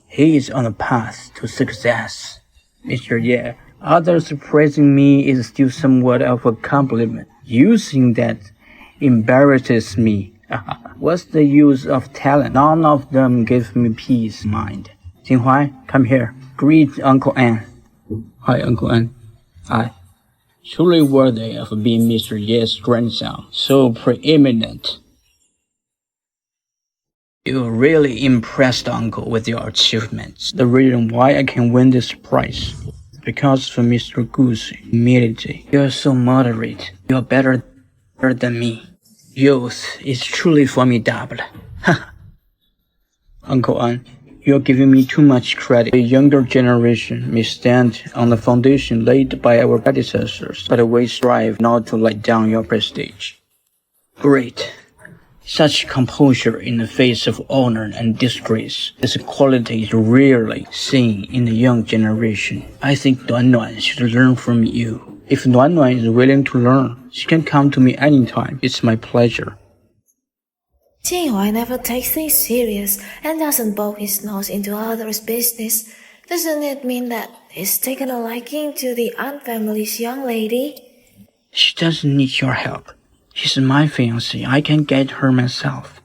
He is on a path to success. Mr. Ye, others praising me is still somewhat of a compliment. Using that embarrasses me. What's the use of talent? None of them give me peace of mind. Jinghuai, come here. Greet Uncle An. Hi, Uncle An. Hi. Truly worthy of being Mr. Ye's grandson. So preeminent. You really impressed Uncle with your achievements. The reason why I can win this prize is because of Mr. Gu's humility. You're so moderate. You're better than me. Youth is truly formidable. Uncle An, you're giving me too much credit. The younger generation may stand on the foundation laid by our predecessors, but we strive not to let down your prestige. Great. Such composure in the face of honor and disgrace is a quality rarely seen in the young generation. I think Nuan should learn from you. If Nuan is willing to learn, she can come to me anytime. It's my pleasure. Jinghuai never takes things serious and doesn't poke his nose into others' business. Doesn't it mean that he's taken a liking to the An family's young lady? She doesn't need your help. She's my fiancée. I can get her myself.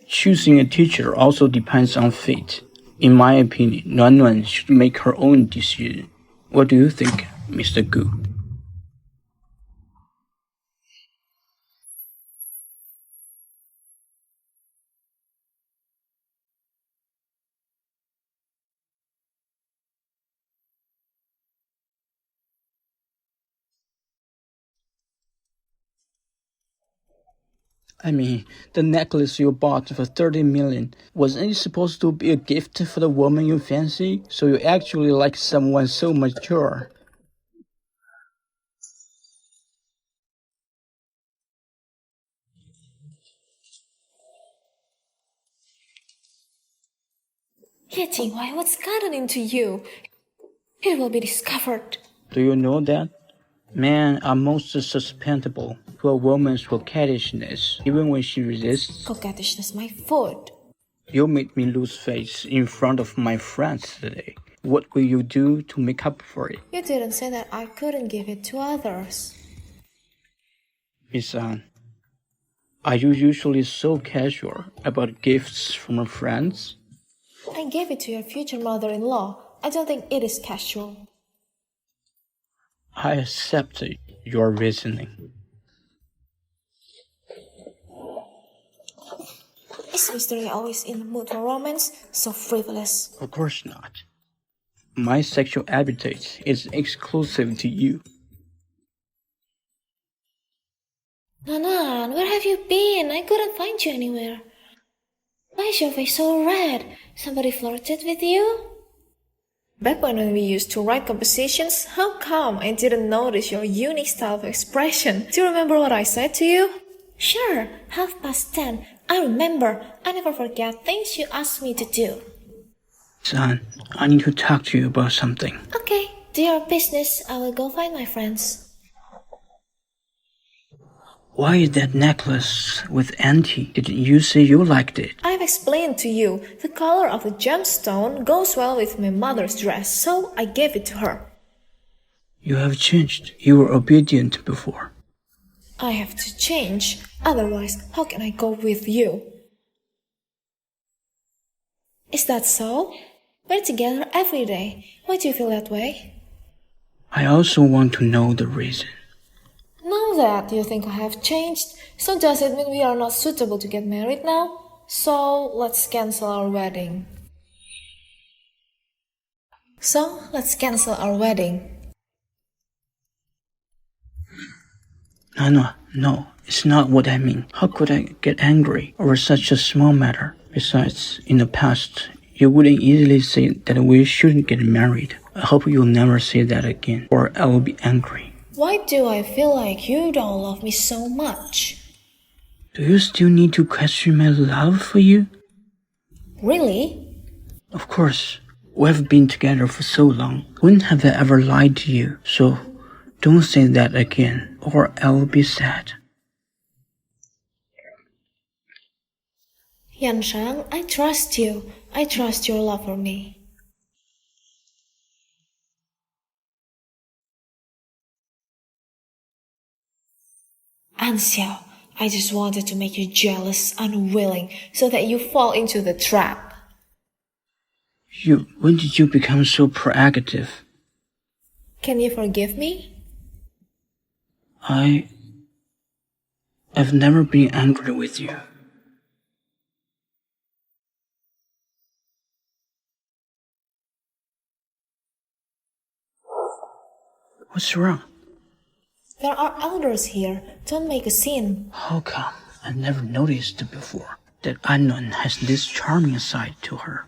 Choosing a teacher also depends on fate. In my opinion, Nuan should make her own decision. What do you think, Mr. Gu? I mean, the necklace you bought for 30 million, wasn't it supposed to be a gift for the woman you fancy? So you actually like someone so mature. Yeah, Jinghuai, what's gotten into you? It will be discovered. Do you know that? Men are most susceptible to a woman's coquettishness, even when she resists. Coquettishness, my foot. You made me lose face in front of my friends today. What will you do to make up for it? You didn't say that I couldn't give it to others. Miss An, are you usually so casual about gifts from friends? I gave it to your future mother-in-law. I don't think it is casual. I accept your reasoning. Is Mr. Ye always in the mood for romance? So frivolous. Of course not. My sexual appetite is exclusive to you. Nanan, where have you been? I couldn't find you anywhere. Why is your face so red? Somebody flirted with you? Back when we used to write compositions, how come I didn't notice your unique style of expression? Do you remember what I said to you? Sure, 10:30. I remember. I never forget things you asked me to do. Son, I need to talk to you about something. Okay, do your business. I will go find my friends. Why is that necklace with Auntie? Didn't you say you liked it? I've explained to you. The color of the gemstone goes well with my mother's dress, so I gave it to her. You have changed. You were obedient before. I have to change. Otherwise, how can I go with you? Is that so? We're together every day. Why do you feel that way? I also want to know the reason. Now that you think I have changed, so does it mean we are not suitable to get married now? So let's cancel our wedding. No, it's not what I mean. How could I get angry over such a small matter? Besides, in the past, you wouldn't easily say that we shouldn't get married. I hope you'll never say that again, or I will be angry. Why do I feel like you don't love me so much? Do you still need to question my love for you? Really? Of course. We have been together for so long. When have I ever lied to you? So, don't say that again, or I will be sad. Yansheng, I trust you. I trust your love for me. An Xiao, I just wanted to make you jealous, unwilling, so that you fall into the trap. When did you become so proactive? Can you forgive me? I've never been angry with you. What's wrong? There are elders here. Don't make a scene. How come? I never noticed before that Anon has this charming side to her.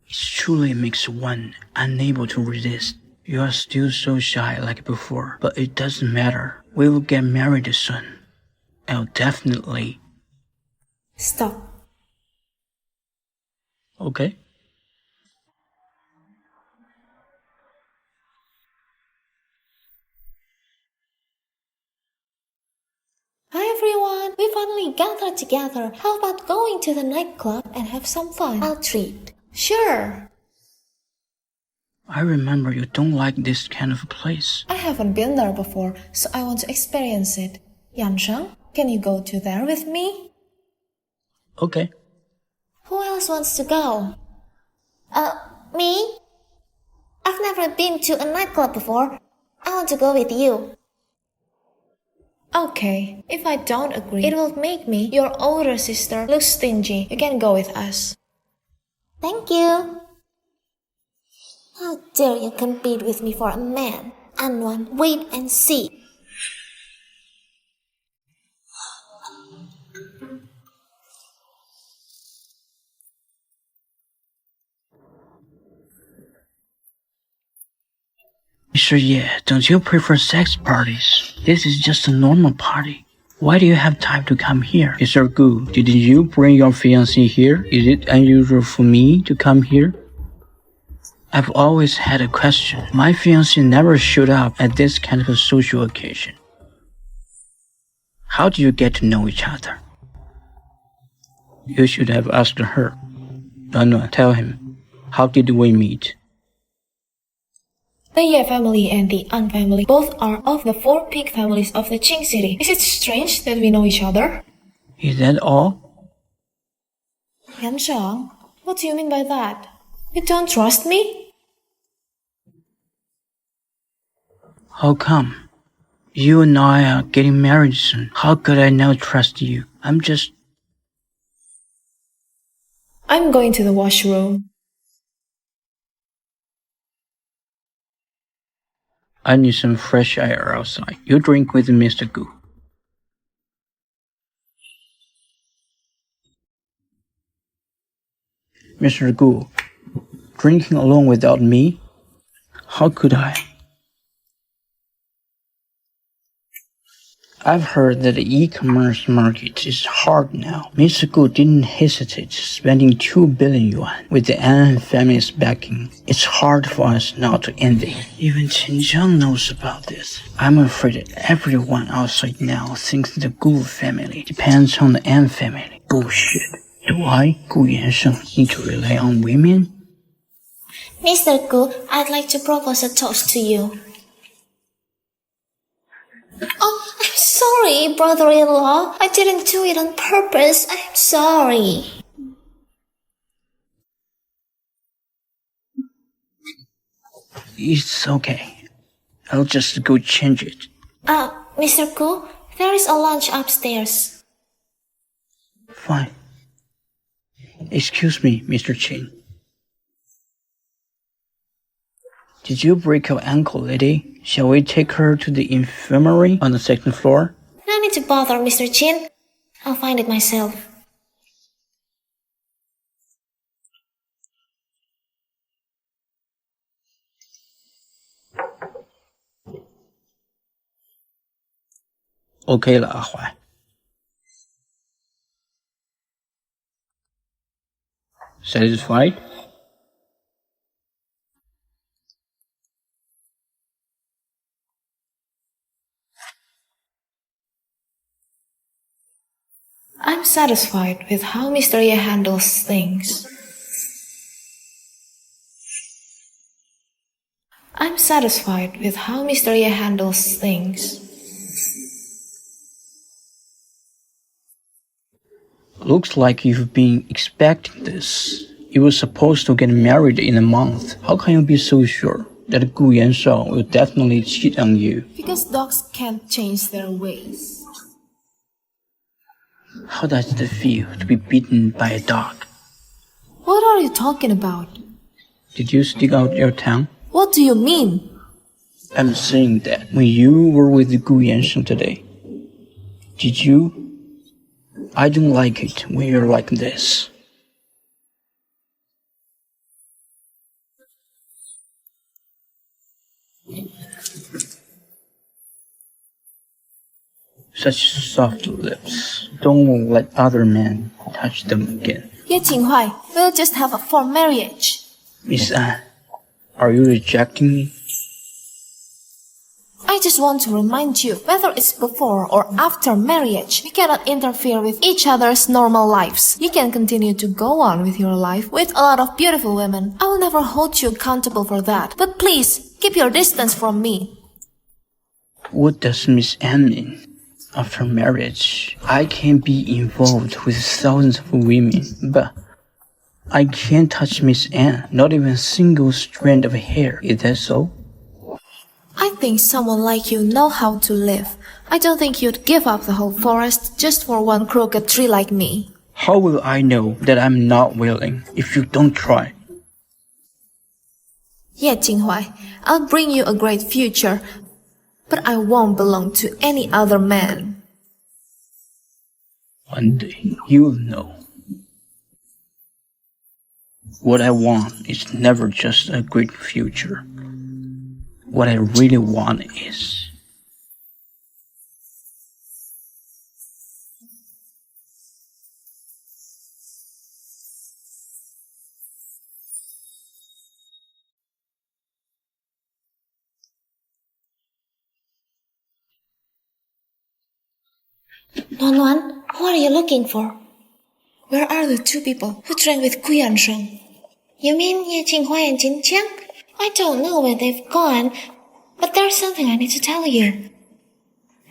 It truly makes one unable to resist. You are still so shy like before, but it doesn't matter. We will get married soon. I'll definitely... Stop. Okay. Hi everyone, we finally gathered together. How about going to the nightclub and have some fun? I'll treat. Sure. I remember you don't like this kind of place. I haven't been there before, so I want to experience it. Yansheng, can you go to there with me? Okay. Who else wants to go? Me? I've never been to a nightclub before. I want to go with you. Okay, if I don't agree, it will make me, your older sister, look stingy. You can go with us. Thank you. How dare you compete with me for a man? Anwan, wait and see. Mr. Ye, don't you prefer sex parties? This is just a normal party. Why do you have time to come here? Mr. Gu, did you bring your fiancé here? Is it unusual for me to come here? I've always had a question. My fiancé never showed up at this kind of a social occasion. How do you get to know each other? You should have asked her. No, tell him. How did we meet? The Ye family and the An family both are of the 4 peak families of the Qing city. Is it strange that we know each other? Is that all? Yansheng, what do you mean by that? You don't trust me? How come? You and I are getting married soon. How could I not trust you? I'm going to the washroom. I need some fresh air outside. You drink with Mr. Gu. Mr. Gu, drinking alone without me? How could I? I've heard that the e-commerce market is hard now. Mr. Gu didn't hesitate spending 2 billion yuan with the An family's backing. It's hard for us not to envy. Even Qingzhang knows about this. I'm afraid that everyone outside now thinks the Gu family depends on the An family. Bullshit. Do I, Gu Yansheng, need to rely on women? Mr. Gu, I'd like to propose a toast to you. Oh, I'm sorry, brother-in-law. I didn't do it on purpose. I'm sorry. It's okay. I'll just go change it. Mr. Gu, there is a lunch upstairs. Fine. Excuse me, Mr. Qin. Did you break your ankle, lady? Shall we take her to the infirmary on the 2nd floor? No need to bother, Mr. Qin. I'll find it myself. Okay 了，阿怀。Satisfied? I'm satisfied with how Mr. Ye handles things. I'm satisfied with how Mr. Ye handles things. Looks like you've been expecting this. You were supposed to get married in a month. How can you be so sure that Gu Yansheng will definitely cheat on you? Because dogs can't change their ways. How does it feel to be beaten by a dog? What are you talking about? Did you stick out your tongue? What do you mean? I'm saying that when you were with Gu Yansheng today, did you? I don't like it when you're like this. Such soft lips. Don't let other men touch them again. Jinghuai, we'll just have a formal marriage. Miss An, are you rejecting me? I just want to remind you, whether it's before or after marriage, we cannot interfere with each other's normal lives. You can continue to go on with your life with a lot of beautiful women. I will never hold you accountable for that. But please, keep your distance from me. What does Miss An mean? After marriage, I can be involved with thousands of women, but I can't touch Miss An, not even a single strand of hair. Is that so? I think someone like you know how to live. I don't think you'd give up the whole forest just for one crooked tree like me. How will I know that I'm not willing if you don't try? Yeah, Jinghuai, I'll bring you a great future, but I won't belong to any other man. One day, you'll know. What I want is never just a great future. What I really want is... Nuan, who are you looking for? Where are the two people who drank with Gu Yansheng? You mean Ye Jinghuai and Jingqiang? I don't know where they've gone, but there's something I need to tell you.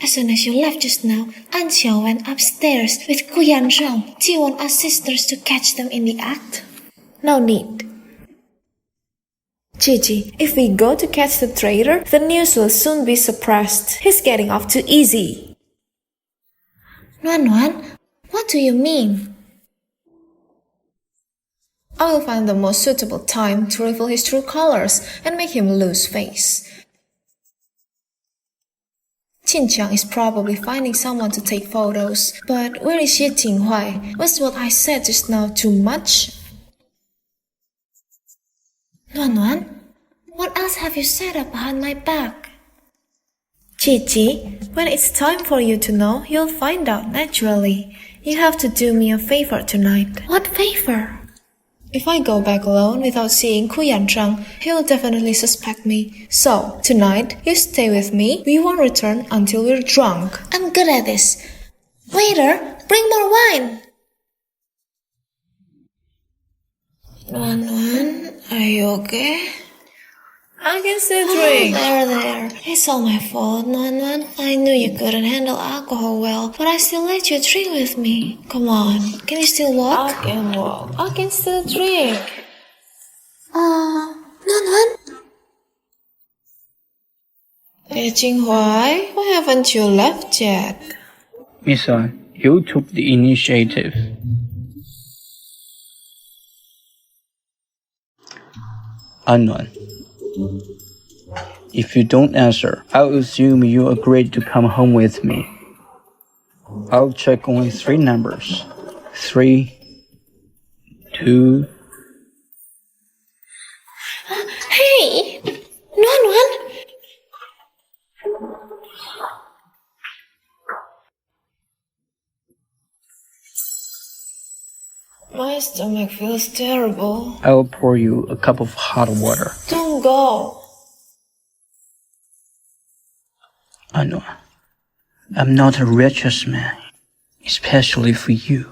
As soon as you left just now, An Xiao went upstairs with Gu Yansheng. Do you want us sisters to catch them in the act? No need. Qiqi, if we go to catch the traitor, the news will soon be suppressed. He's getting off too easy. Nuan, what do you mean? I will find the most suitable time to reveal his true colors and make him lose face. Qinqiang is probably finding someone to take photos, but where is Ye Jinghuai? Was what I said just now too much? Nuan, what else have you said up behind my back? Qiqi, when it's time for you to know, you'll find out naturally. You have to do me a favor tonight. What favor? If I go back alone without seeing Gu Yansheng, he will definitely suspect me. So, tonight, you stay with me. We won't return until we're drunk. I'm good at this. Waiter, bring more wine. Nuan, are you okay? I can still drink. There. It's all my fault, Nuan. I knew you couldn't handle alcohol well, but I still let you drink with me. Come on, can you still walk? I can walk. I can still drink. Nuan. Hey, Jinghuai, why haven't you left yet? Miss An, you took the initiative. An, if you don't answer, I'll assume you agreed to come home with me. I'll check only 3 numbers. 3, 2... Hey! Nuan. My stomach feels terrible. I'll pour you a cup of hot water. Don't go. I know. I'm not a righteous man, especially for you.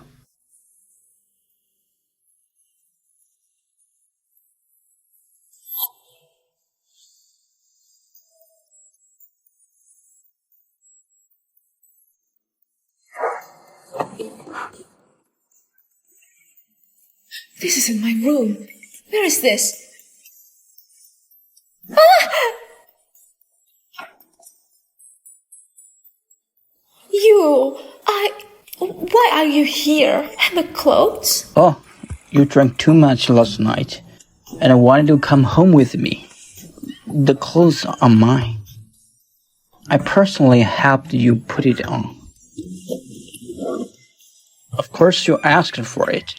This isn't my room. Where is this? Why are you here? And the clothes? Oh, you drank too much last night, and I wanted to come home with me. The clothes are mine. I personally helped you put it on. Of course you asked for it.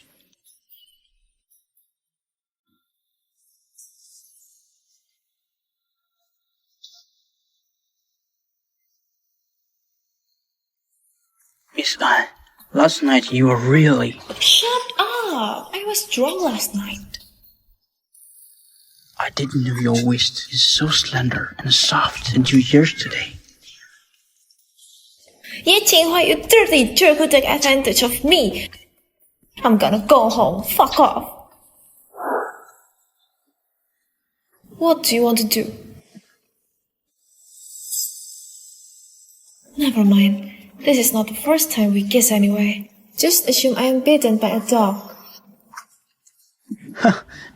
Miss An, last night you were really... Shut up! I was drunk last night. I didn't know your waist is so slender and soft until yesterday. You Jinghuai, you dirty jerk who took advantage of me. I'm gonna go home. Fuck off. What do you want to do? Never mind. This is not the first time we kiss anyway. Just assume I am bitten by a dog.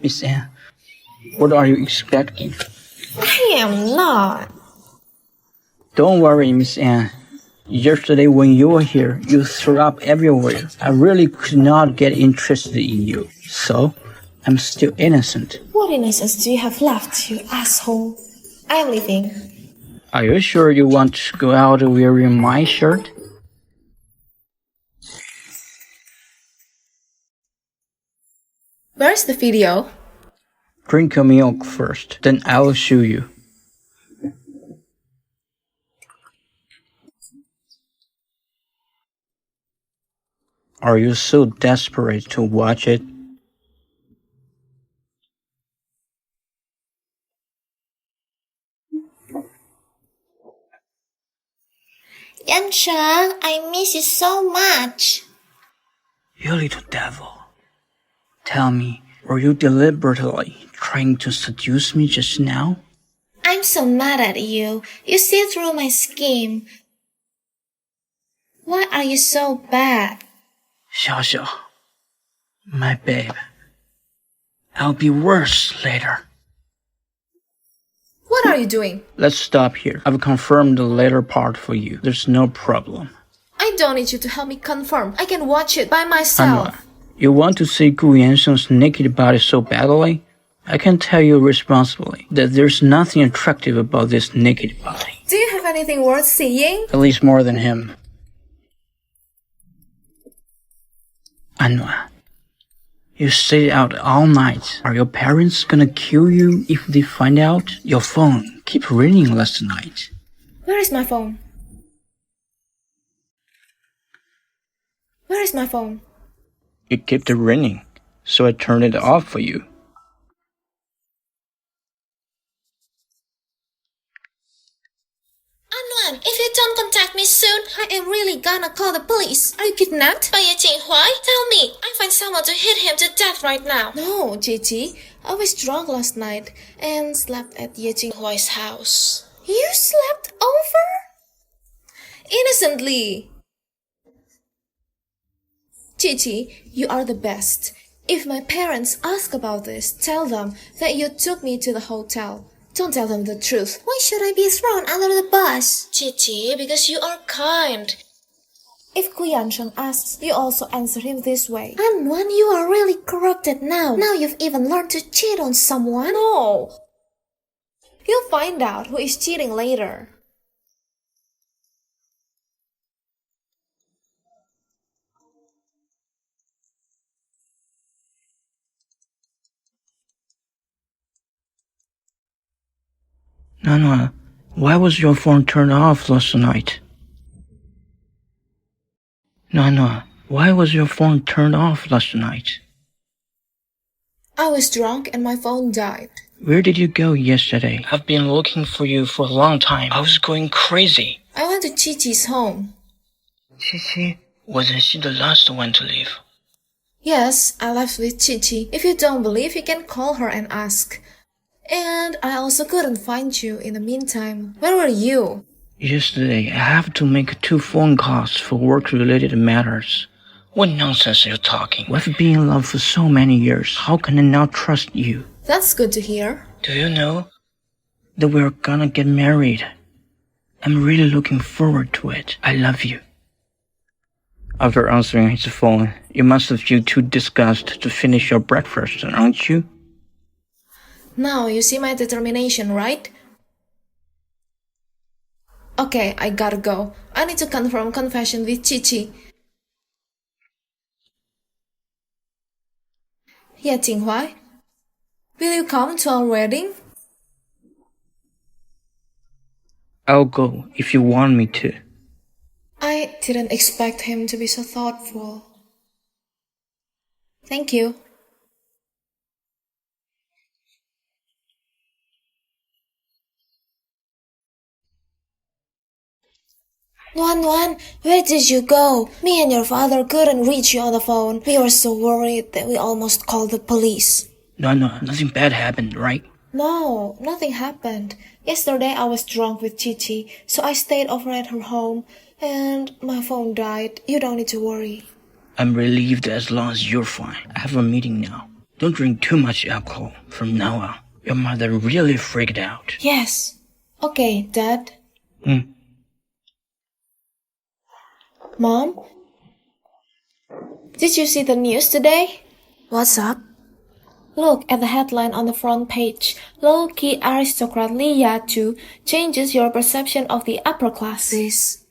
Miss An, what are you expecting? I am not. Don't worry, Miss An. Yesterday when you were here, you threw up everywhere. I really could not get interested in you. So, I'm still innocent. What innocence do you have left, you asshole? I am leaving. Are you sure you want to go out wearing my shirt? Where's the video? Drink your milk first, then I will show you. Are you so desperate to watch it? Yansheng, I miss you so much. You little devil. Tell me, were you deliberately trying to seduce me just now? I'm so mad at you. You see through my scheme. Why are you so bad? Xiao, my babe. I'll be worse later. What are you doing? Let's stop here. I've confirmed the later part for you. There's no problem. I don't need you to help me confirm. I can watch it by myself. Anwar, you want to see Gu Yansheng's naked body so badly? I can tell you responsibly that there's nothing attractive about this naked body. Do you have anything worth seeing? At least more than him. Anwar, you stayed out all night. Are your parents gonna kill you if they find out? Your phone kept ringing last night. Where is my phone? Where is my phone? It kept ringing, so I turned it off for you. Anwan, if you don't contact me soon, I am really gonna call the police. Are you kidnapped? By Jinghuai? Tell me, I find someone to hit him to death right now. No, Qiqi. I was drunk last night and slept at Jinghuai's house. You slept over? Innocently. Qiqi, you are the best. If my parents ask about this, tell them that you took me to the hotel. Don't tell them the truth. Why should I be thrown under the bus? Qiqi, because you are kind. If Gu Yansheng asks, you also answer him this way. Anwan, you are really corrupted now. Now you've even learned to cheat on someone. No. You'll find out who is cheating later. Nana, why was your phone turned off last night? Nana, why was your phone turned off last night? I was drunk and my phone died. Where did you go yesterday? I've been looking for you for a long time. I was going crazy. I went to Qiqi's home. Qiqi, wasn't she the last one to leave? Yes, I left with Qiqi. If you don't believe, you can call her and ask. And I also couldn't find you in the meantime. Where were you? Yesterday, I have to make 2 phone calls for work-related matters. What nonsense are you talking? We've been in love for so many years. How can I now trust you? That's good to hear. Do you know that we're gonna get married? I'm really looking forward to it. I love you. After answering his phone, you must have felt too disgusted to finish your breakfast, aren't you? Now you see my determination, right? Okay, I gotta go. I need to confirm confession with Qiqi. Yeah, Jinghuai? Will you come to our wedding? I'll go if you want me to. I didn't expect him to be so thoughtful. Thank you. Nuan, where did you go? Me and your father couldn't reach you on the phone. We were so worried that we almost called the police. No, nothing bad happened, right? No, nothing happened. Yesterday I was drunk with Qiqi, so I stayed over at her home, and my phone died. You don't need to worry. I'm relieved as long as you're fine. I have a meeting now. Don't drink too much alcohol from now on. Your mother really freaked out. Yes. Okay, Dad. Mom? Did you see the news today? What's up? Look at the headline on the front page. Low-key aristocrat Li Ya-chu changes your perception of the upper classes.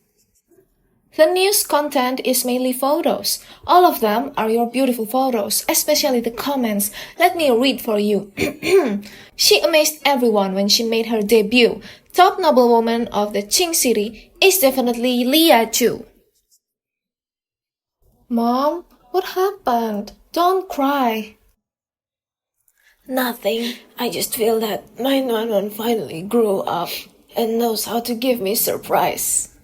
The news content is mainly photos. All of them are your beautiful photos, especially the comments. Let me read for you. She amazed everyone when she made her debut. Top noblewoman of the Qing city is definitely Li Ya-chu. Mom, what happened? Don't cry. Nothing. I just feel that my Nuan finally grew up and knows how to give me surprise.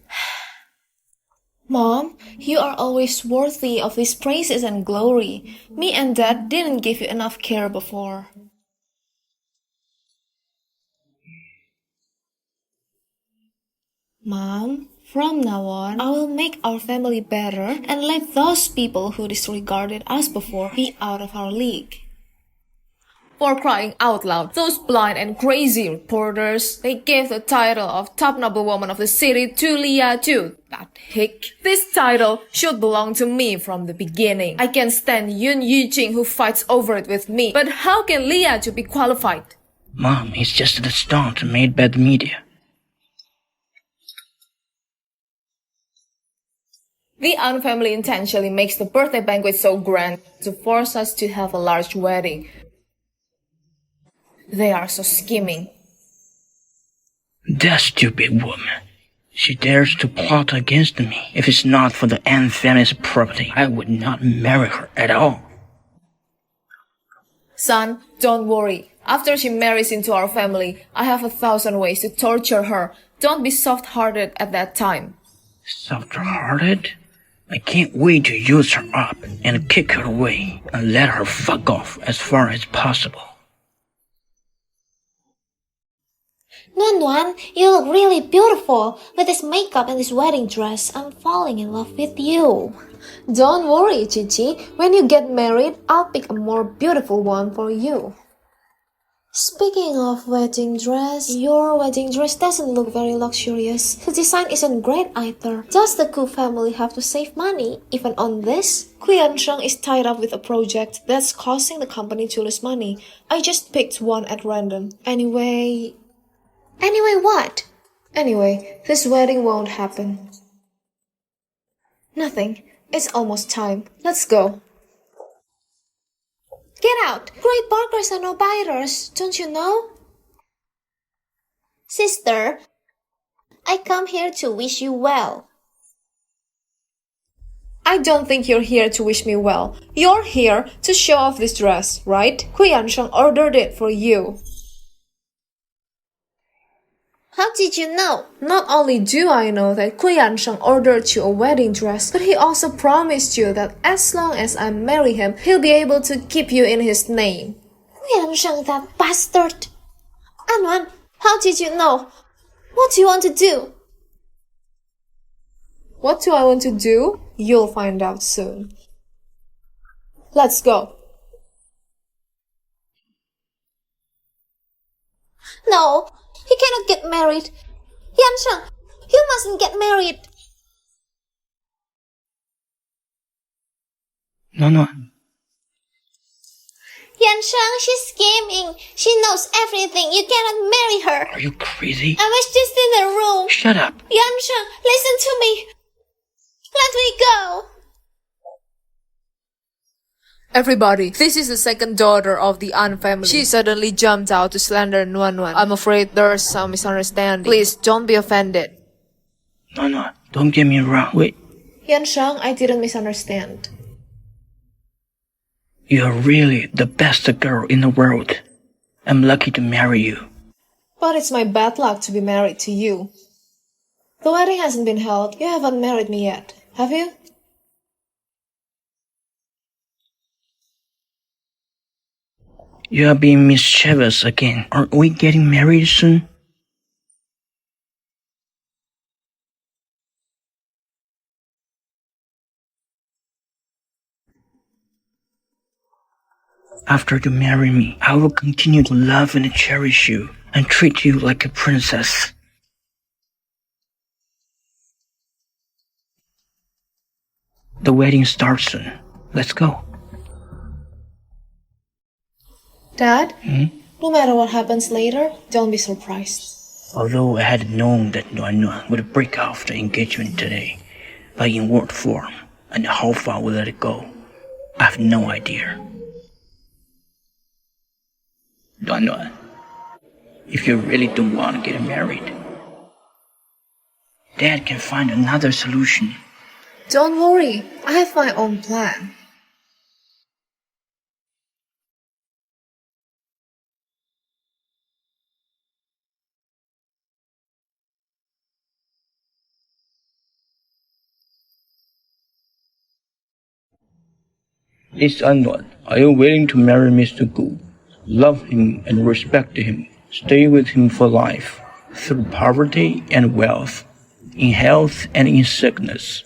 Mom, you are always worthy of these praises and glory. Me and Dad didn't give you enough care before. Mom, from now on, I will make our family better and let those people who disregarded us before be out of our league. For crying out loud, those blind and crazy reporters, they gave the title of top noblewoman of the city to Li Ya-chu. That hick. This title should belong to me from the beginning. I can't stand Yun Yujing who fights over it with me. But how can Li Ya-chu be qualified? Mom, it's just a stunt made by the media. The An family intentionally makes the birthday banquet so grand to force us to have a large wedding. They are so scheming. That stupid woman. She dares to plot against me. If it's not for the An family's property, I would not marry her at all. Son, don't worry. After she marries into our family, I have 1,000 ways to torture her. Don't be soft-hearted at that time. Soft-hearted? I can't wait to use her up and kick her away and let her fuck off as far as possible. Nuan, you look really beautiful. With this makeup and this wedding dress, I'm falling in love with you. Don't worry, Qiqi. When you get married, I'll pick a more beautiful one for you. Speaking of wedding dress, your wedding dress doesn't look very luxurious. The design isn't great either. Does the Gu family have to save money even on this? Gu Yansheng is tied up with a project that's causing the company to lose money. I just picked one at random. Anyway, what? Anyway, this wedding won't happen. Nothing. It's almost time. Let's go. Get out! Great barkers are no biters, don't you know? Sister, I come here to wish you well. I don't think you're here to wish me well. You're here to show off this dress, right? Gu Yansheng ordered it for you. How did you know? Not only do I know that Gu Yansheng ordered you a wedding dress, but he also promised you that as long as I marry him, he'll be able to keep you in his name. Gu Yansheng, that bastard! Anwan, how did you know? What do you want to do? What do I want to do? You'll find out soon. Let's go. No, he cannot get married. Yansheng, you mustn't get married. No. Yansheng, she's scheming. She knows everything. You cannot marry her. Are you crazy? I was just in the room. Shut up. Yansheng, listen to me. Let me go. Everybody, this is the second daughter of the An family. She suddenly jumped out to slander Nuan. I'm afraid there's some misunderstanding. Please don't be offended. No, don't get me wrong. Wait, Yansheng, I didn't misunderstand. you're really the best girl in the world. I'm lucky to marry you. But it's my bad luck to be married to you. The wedding hasn't been held. You haven't married me yet, have you? You are being mischievous again. Aren't we getting married soon? After you marry me, I will continue to love and cherish you and treat you like a princess. The wedding starts soon. Let's go. Dad, no matter what happens later, don't be surprised. Although I had known that Nuan would break off the engagement today, but in what form and how far will let it go, I have no idea. Nuan, if you really don't want to get married, Dad can find another solution. Don't worry, I have my own plan. This Nuan, are you willing to marry Mr. Gu? Love him and respect him. Stay with him for life, through poverty and wealth, in health and in sickness.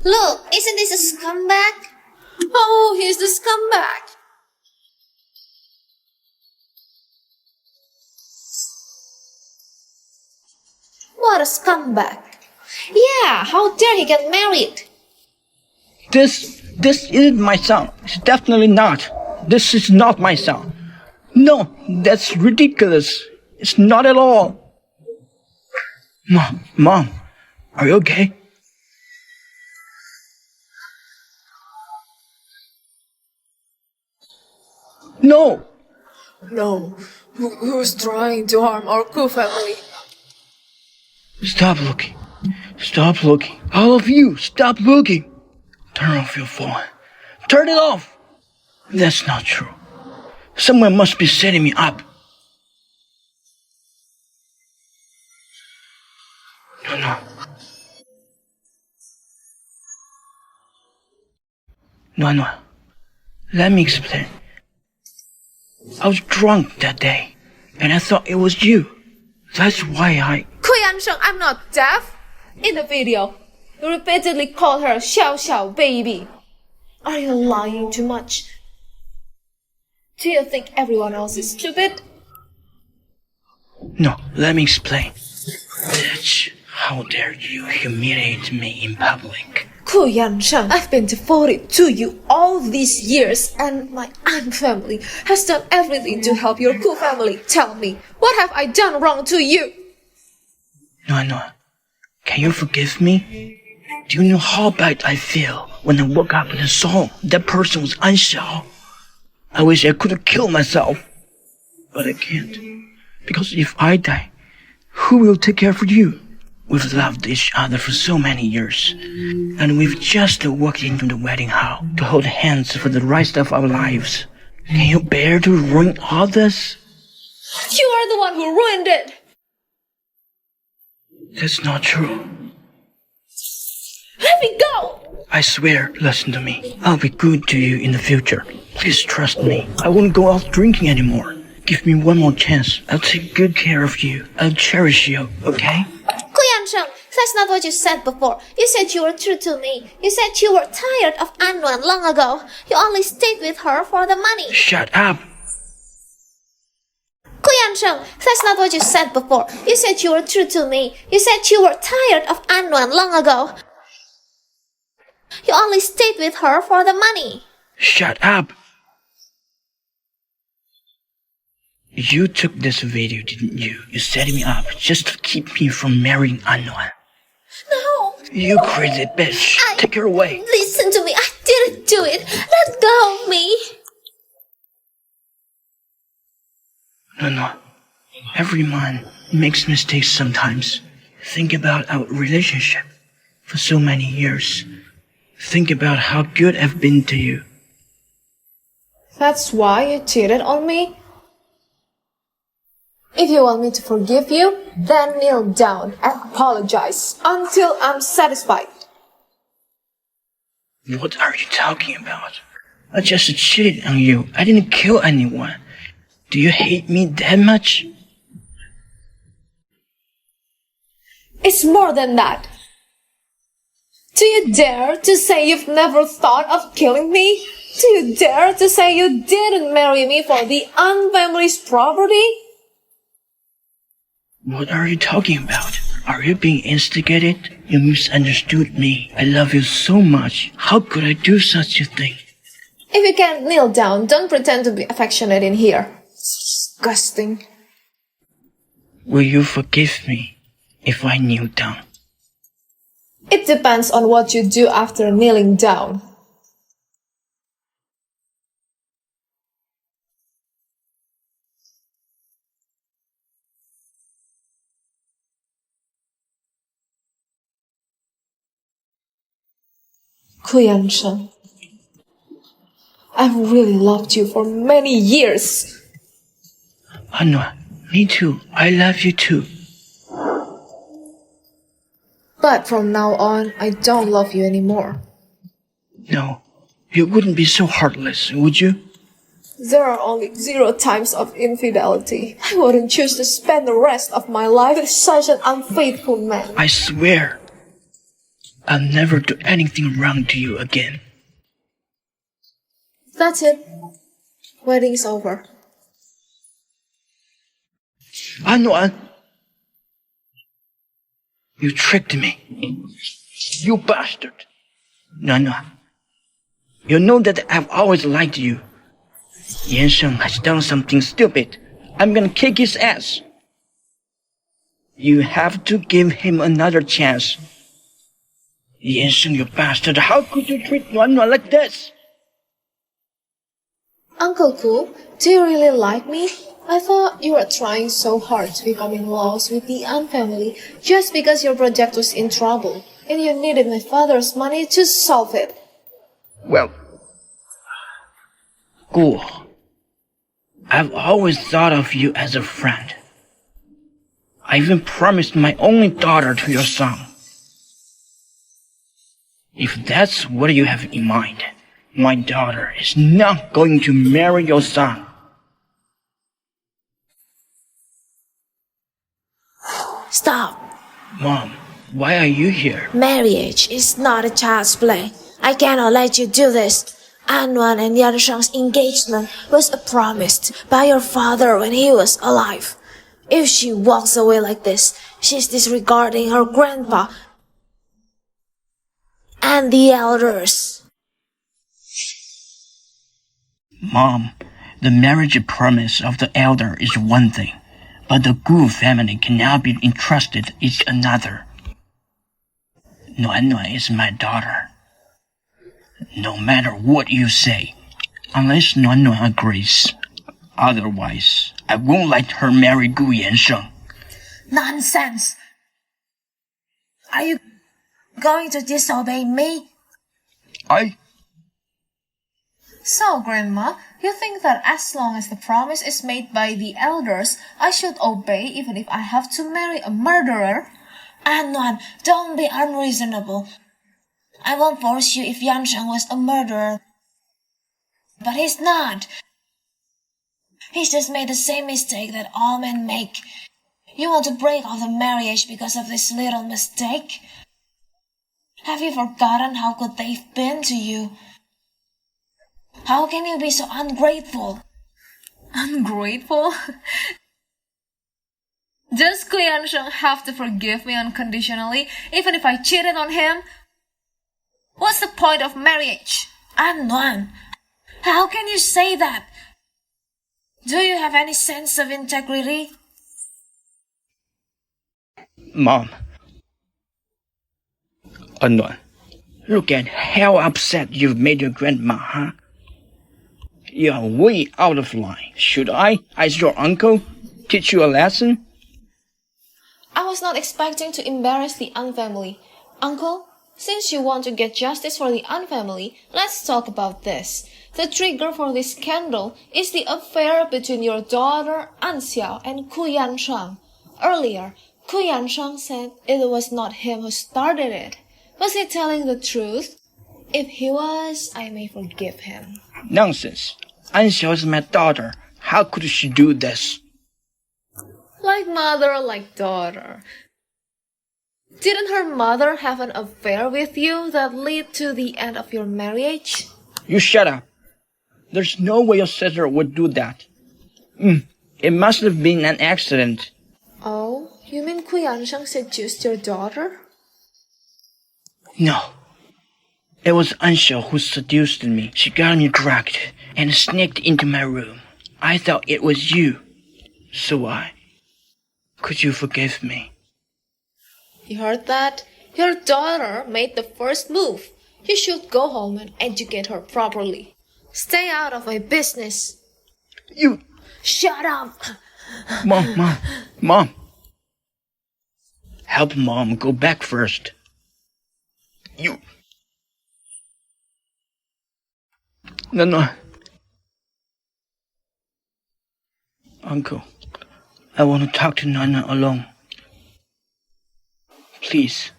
Look, isn't this a scumbag? Oh, he's the scumbag. What a scumbag. Yeah, how dare he get married? This isn't my son. It's definitely not. This is not my son. No, that's ridiculous. It's not at all. Mom, are you okay? No! No, who's trying to harm our Gu family? Stop looking. Stop looking. All of you, stop looking. Turn off your phone. Turn it off. That's not true. Someone must be setting me up. No. No. Let me explain. I was drunk that day, and I thought it was you. That's why Gu Yansheng, I'm not deaf. In the video, you repeatedly called her Xiao baby. Are you lying too much? Do you think everyone else is stupid? No, let me explain. Bitch, how dare you humiliate me in public? Gu Yansheng, I've been devoted to you all these years, and my An family has done everything to help your Gu family. Tell me, what have I done wrong to you? No. Can you forgive me? Do you know how bad I feel when I woke up and saw that person was An Xiao? I wish I could have killed myself. But I can't. Because if I die, who will take care of you? We've loved each other for so many years. And we've just walked into the wedding hall to hold hands for the rest of our lives. Can you bear to ruin all this? You are the one who ruined it. That's not true. Let me go! I swear, listen to me. I'll be good to you in the future. Please trust me. I won't go out drinking anymore. Give me one more chance. I'll take good care of you. I'll cherish you, okay? Gu Yansheng, that's not what you said before. You said you were true to me. You said you were tired of An long ago. You only stayed with her for the money. Shut up! Gu Yansheng, that's not what you said before. You said you were true to me. You said you were tired of An long ago. You only stayed with her for the money. Shut up! You took this video, didn't you? You set me up just to keep me from marrying An. No. You crazy bitch. Take her away. Listen to me. I didn't do it. Let go of me. No. Every man makes mistakes sometimes. Think about our relationship for so many years. Think about how good I've been to you. That's why you cheated on me? If you want me to forgive you, then kneel down and apologize until I'm satisfied. What are you talking about? I just cheated on you. I didn't kill anyone. Do you hate me that much? It's more than that. Do you dare to say you've never thought of killing me? Do you dare to say you didn't marry me for the An family's property? What are you talking about? Are you being instigated? You misunderstood me. I love you so much. How could I do such a thing? If you can't kneel down, don't pretend to be affectionate in here. Disgusting. Will you forgive me if I kneel down? It depends on what you do after kneeling down. Gu Yansheng, I've really loved you for many years. An, me too. I love you too. But from now on, I don't love you anymore. No, you wouldn't be so heartless, would you? There are only 0 times of infidelity. I wouldn't choose to spend the rest of my life with such an unfaithful man. I swear, I'll never do anything wrong to you again. That's it. Wedding's over. An, you tricked me. You bastard. No. You know that I've always liked you. Yansheng has done something stupid. I'm gonna kick his ass. You have to give him another chance. Yansheng, you bastard. How could you treat An like this? Uncle Gu, do you really like me? I thought you were trying so hard to become in laws with the An family just because your project was in trouble and you needed my father's money to solve it. Well, Gu, I've always thought of you as a friend. I even promised my only daughter to your son. If that's what you have in mind, my daughter is not going to marry your son. Stop. Mom, why are you here? Marriage is not a child's play. I cannot let you do this. An and Yansheng's engagement was promised by your father when he was alive. If she walks away like this, she's disregarding her grandpa and the elders. Mom, the marriage promise of the elder is one thing, but the Gu family cannot be entrusted each another. An is my daughter. No matter what you say, unless An agrees. Otherwise, I won't let her marry Gu Yansheng. Nonsense! Are you going to disobey me? So, Grandma, you think that as long as the promise is made by the elders, I should obey even if I have to marry a murderer? An, don't be unreasonable. I won't force you if Yansheng was a murderer. But he's not. He's just made the same mistake that all men make. You want to break off the marriage because of this little mistake? Have you forgotten how good they've been to you? How can you be so ungrateful? Ungrateful? Does Gu Yansheng have to forgive me unconditionally, even if I cheated on him? What's the point of marriage? I'm Nuan. How can you say that? Do you have any sense of integrity? Mom. Anuan, look at how upset you've made your grandma, huh? You're way out of line. Should I, as your uncle, teach you a lesson? I was not expecting to embarrass the An family. Uncle, since you want to get justice for the An family, let's talk about this. The trigger for this scandal is the affair between your daughter An Xiao and Gu Yansheng. Earlier, Gu Yansheng said it was not him who started it. Was he telling the truth? If he was, I may forgive him. Nonsense. An Xiao is my daughter. How could she do this? Like mother, like daughter. Didn't her mother have an affair with you that led to the end of your marriage? You shut up. There's no way your sister would do that. It must have been an accident. Oh, you mean Gu Yansheng seduced your daughter? No. It was An Xiao who seduced me. She got me drugged and sneaked into my room. I thought it was you. So could you forgive me? You heard that? Your daughter made the first move. You should go home and educate her properly. Stay out of my business. You... Shut up! Mom. Help Mom go back first. You... No. Uncle, I want to talk to Nana alone. Please.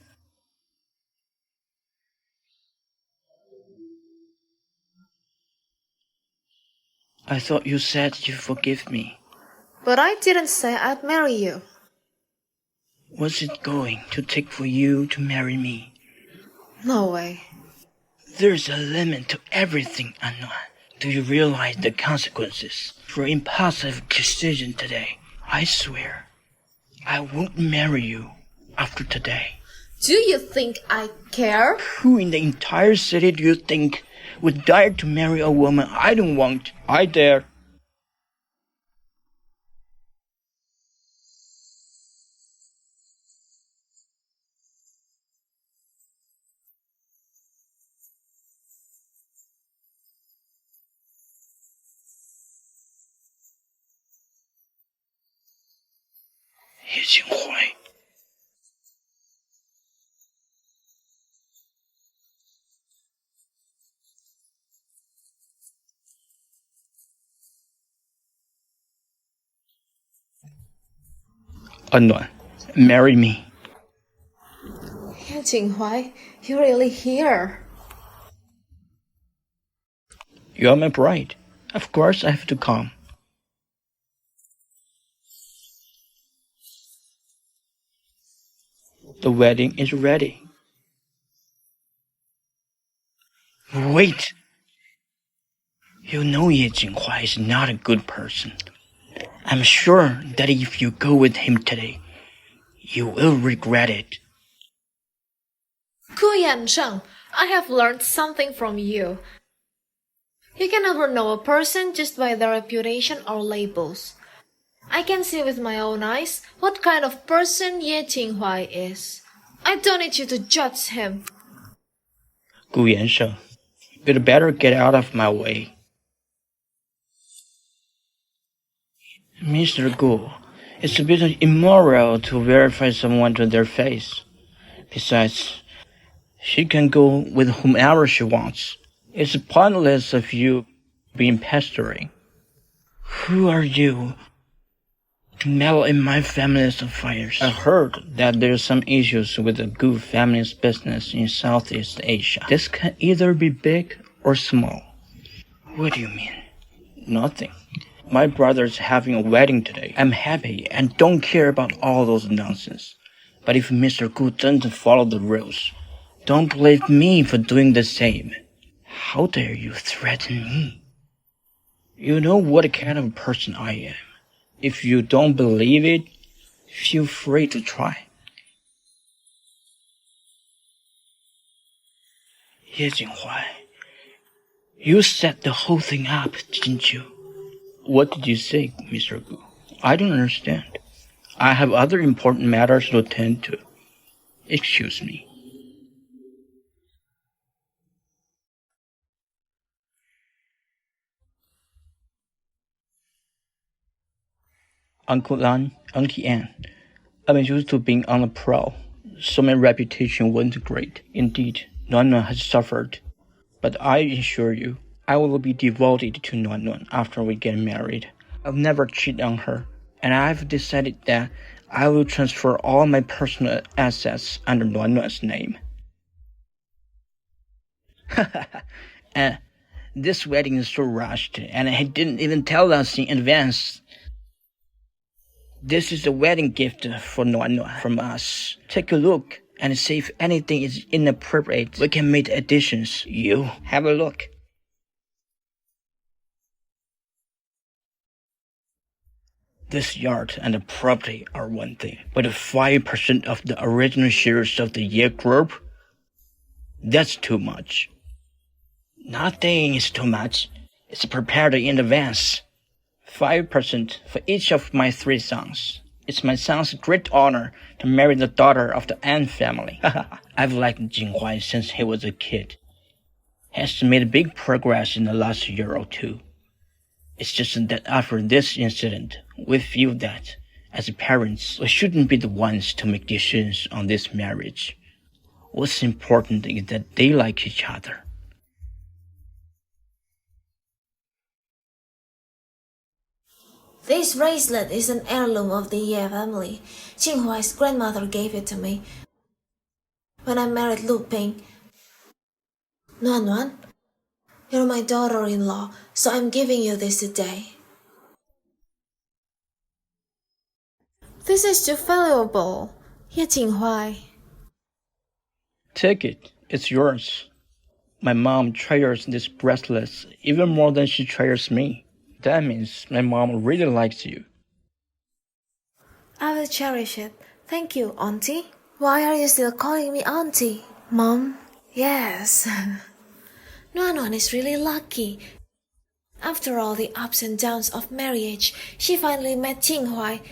I thought you said you forgive me. But I didn't say I'd marry you. What's it going to take for you to marry me? No way. There's a limit to everything, Anna. Do you realize the consequences for impulsive decision today? I swear, I won't marry you after today. Do you think I care? Who in the entire city do you think would dare to marry a woman I don't want? I dare. Jinghuai. Anuan, marry me. Jinghuai, you're really here. You're my bride. Of course I have to come. The wedding is ready. Wait! You know Ye Jinghuai is not a good person. I'm sure that if you go with him today, you will regret it. Gu Yansheng, I have learned something from you. You can never know a person just by their reputation or labels. I can see with my own eyes what kind of person Ye Jinghuai is. I don't need you to judge him. Gu Yansheng, you'd better get out of my way. Mr. Gu, it's a bit immoral to verify someone to their face. Besides, she can go with whomever she wants. It's pointless of you being pestering. Who are you? to meddle in my family's affairs. I heard that there's some issues with the Gu family's business in Southeast Asia. This can either be big or small. What do you mean? Nothing. My brother's having a wedding today. I'm happy and don't care about all those nonsense. But if Mr. Gu doesn't follow the rules, don't blame me for doing the same. How dare you threaten me? You know what kind of person I am. If you don't believe it, feel free to try. Jinghuai, you set the whole thing up, didn't you? What did you say, Mr. Gu? I don't understand. I have other important matters to attend to. Excuse me. Uncle Lan, Auntie Anne, I'm used to being on the prowl, so my reputation wasn't great. Indeed, Nuan has suffered. But I assure you, I will be devoted to Nuan after we get married. I'll never cheat on her, and I've decided that I will transfer all my personal assets under Nuan's name. And this wedding is so rushed, and I didn't even tell us in advance. This is a wedding gift for Nuan from us. Take a look and see if anything is inappropriate. We can make additions. You have a look. This yacht and the property are one thing, but 5% of the original shares of the Ye group? That's too much. Nothing is too much. It's prepared in advance. 5% for each of my 3 sons. It's my son's great honor to marry the daughter of the An family. I've liked Jinghuai since he was a kid. He has made big progress in the last year or two. It's just that after this incident, we feel that, as parents, we shouldn't be the ones to make decisions on this marriage. What's important is that they like each other. This bracelet is an heirloom of the Ye family. Jinghuai's grandmother gave it to me when I married Lu Ping. Nuan, you're my daughter-in-law, so I'm giving you this today. This is too valuable. Ye Jinghuai. Take it. It's yours. My mom treasures this bracelet even more than she treasures me. That means my mom really likes you. I will cherish it. Thank you, Auntie. Why are you still calling me Auntie? Mom? Yes. Nuan is really lucky. After all the ups and downs of marriage, she finally met Jinghuai.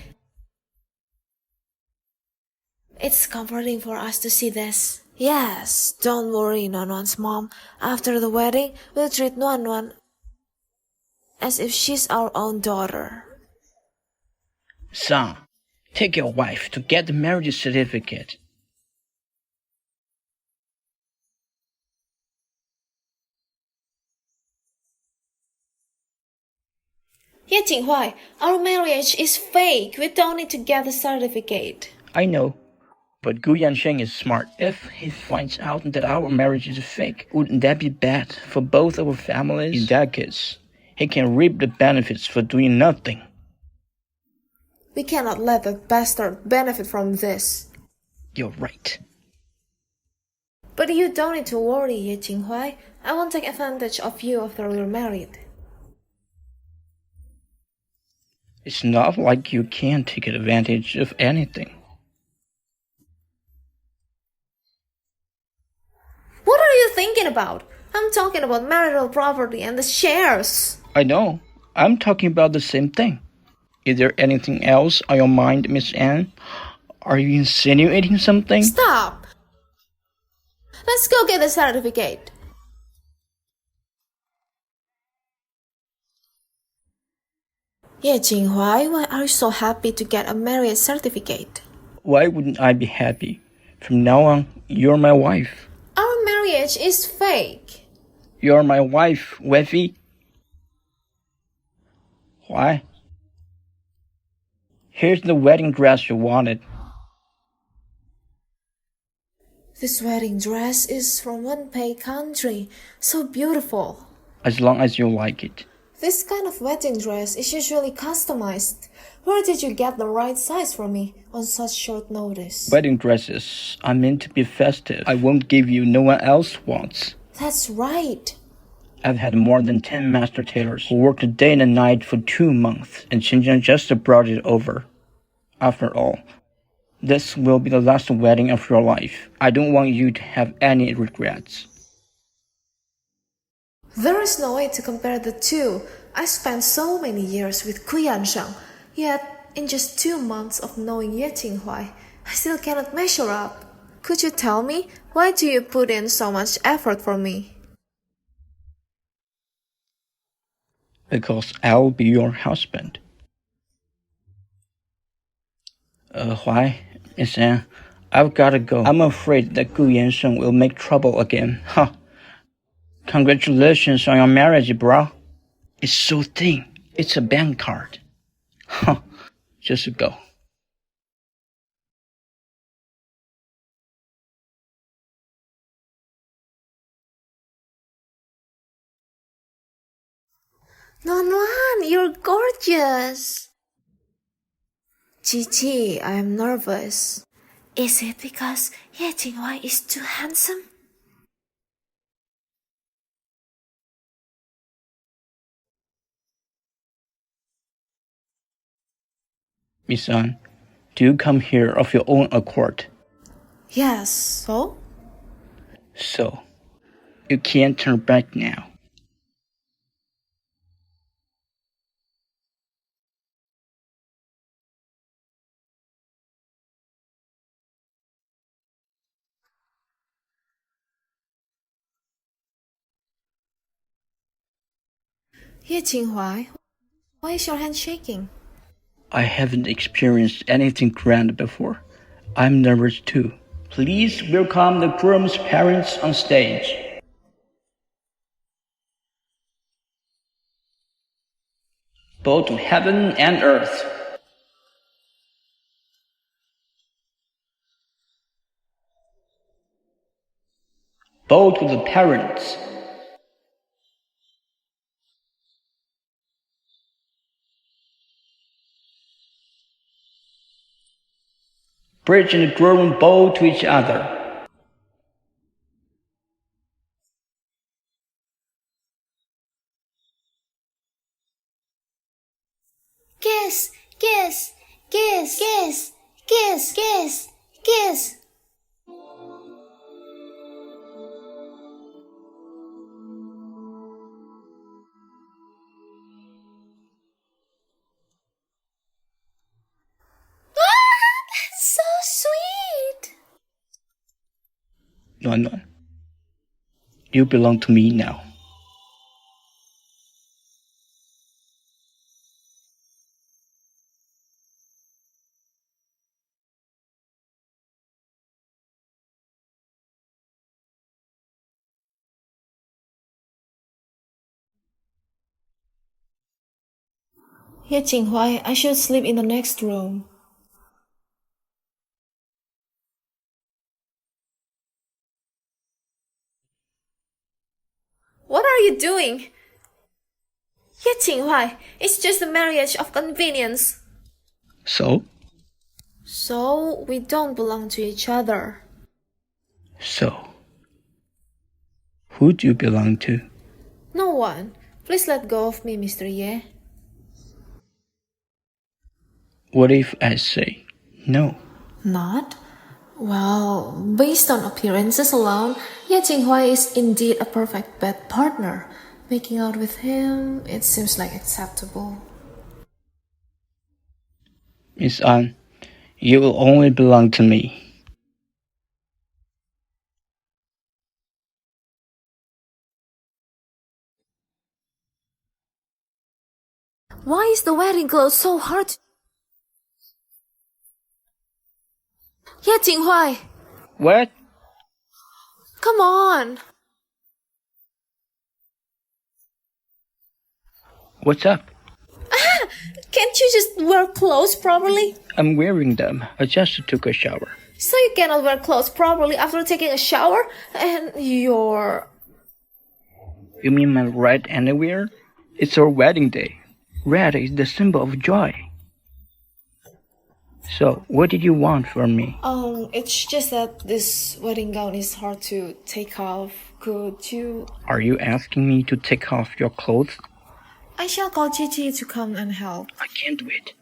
It's comforting for us to see this. Yes, don't worry, Nuan's mom. After the wedding, we'll treat Nuan as if she's our own daughter. Son, take your wife to get the marriage certificate. Ye Jinghuai, our marriage is fake. We don't need to get the certificate. I know, but Gu Yansheng is smart. If he finds out that our marriage is fake, wouldn't that be bad for both our families? In that case, he can reap the benefits for doing nothing. We cannot let the bastard benefit from this. You're right. But you don't need to worry, Ye Jinghuai. I won't take advantage of you after we're married. It's not like you can't take advantage of anything. What are you thinking about? I'm talking about marital property and the shares. I know. I'm talking about the same thing. Is there anything else on your mind, Miss Anne? Are you insinuating something? Stop! Let's go get the certificate. Ye Jinghuai, why are you so happy to get a marriage certificate? Why wouldn't I be happy? From now on, you're my wife. Our marriage is fake. You're my wife, wifey. Why? Here's the wedding dress you wanted. This wedding dress is from one paid country. So beautiful. As long as you like it. This kind of wedding dress is usually customized. Where did you get the right size for me on such short notice? Wedding dresses are meant to be festive. I won't give you no one else wants. That's right. I've had more than 10 master tailors who worked day and night for 2 months, and Xinjiang just brought it over. After all, this will be the last wedding of your life. I don't want you to have any regrets. There is no way to compare the two. I spent so many years with Gu Yansheng, yet in just 2 months of knowing Ye Jinghuai, I still cannot measure up. Could you tell me, why do you put in so much effort for me? Because I'll be your husband. Huai, Miss Anne, I've gotta go. I'm afraid that Gu Yansheng will make trouble again. Huh. Congratulations on your marriage, bro. It's so thin. It's a bank card. Huh. Just go. Nonwan, you're gorgeous. Qiqi, I am nervous. Is it because Ye Jinghuai is too handsome? Miss An, do you come here of your own accord? Yes, so? So, you can't turn back now. Ye Jinghuai, why is your hand shaking? I haven't experienced anything grand before. I'm nervous too. Please welcome the groom's parents on stage. Both heaven and earth. Both the parents. Bridge and groom bow to each other. Kiss, kiss, kiss, kiss, kiss, kiss, kiss. That's so sweet. Nuan, you belong to me now. Ye Jinghuai, I should sleep in the next room. What are you doing? Ye Jinghuai, it's just a marriage of convenience. So? So, we don't belong to each other. So, who do you belong to? No one. Please let go of me, Mr. Ye. What if I say no? Not? Well, based on appearances alone, Ye Jinghuai is indeed a perfect bed partner. Making out with him, it seems like acceptable. Miss An, you will only belong to me. Why is the wedding clothes so hard? Ye Jinghuai, What? come on. What's up? Can't you just wear clothes properly? I'm wearing them. I just took a shower. So you cannot wear clothes properly after taking a shower? And you're... You mean my red underwear? It's our wedding day. Red is the symbol of joy. So, what did you want from me? It's just that this wedding gown is hard to take off. Could you... Are you asking me to take off your clothes? I shall call Qiqi to come and help. I can't do it.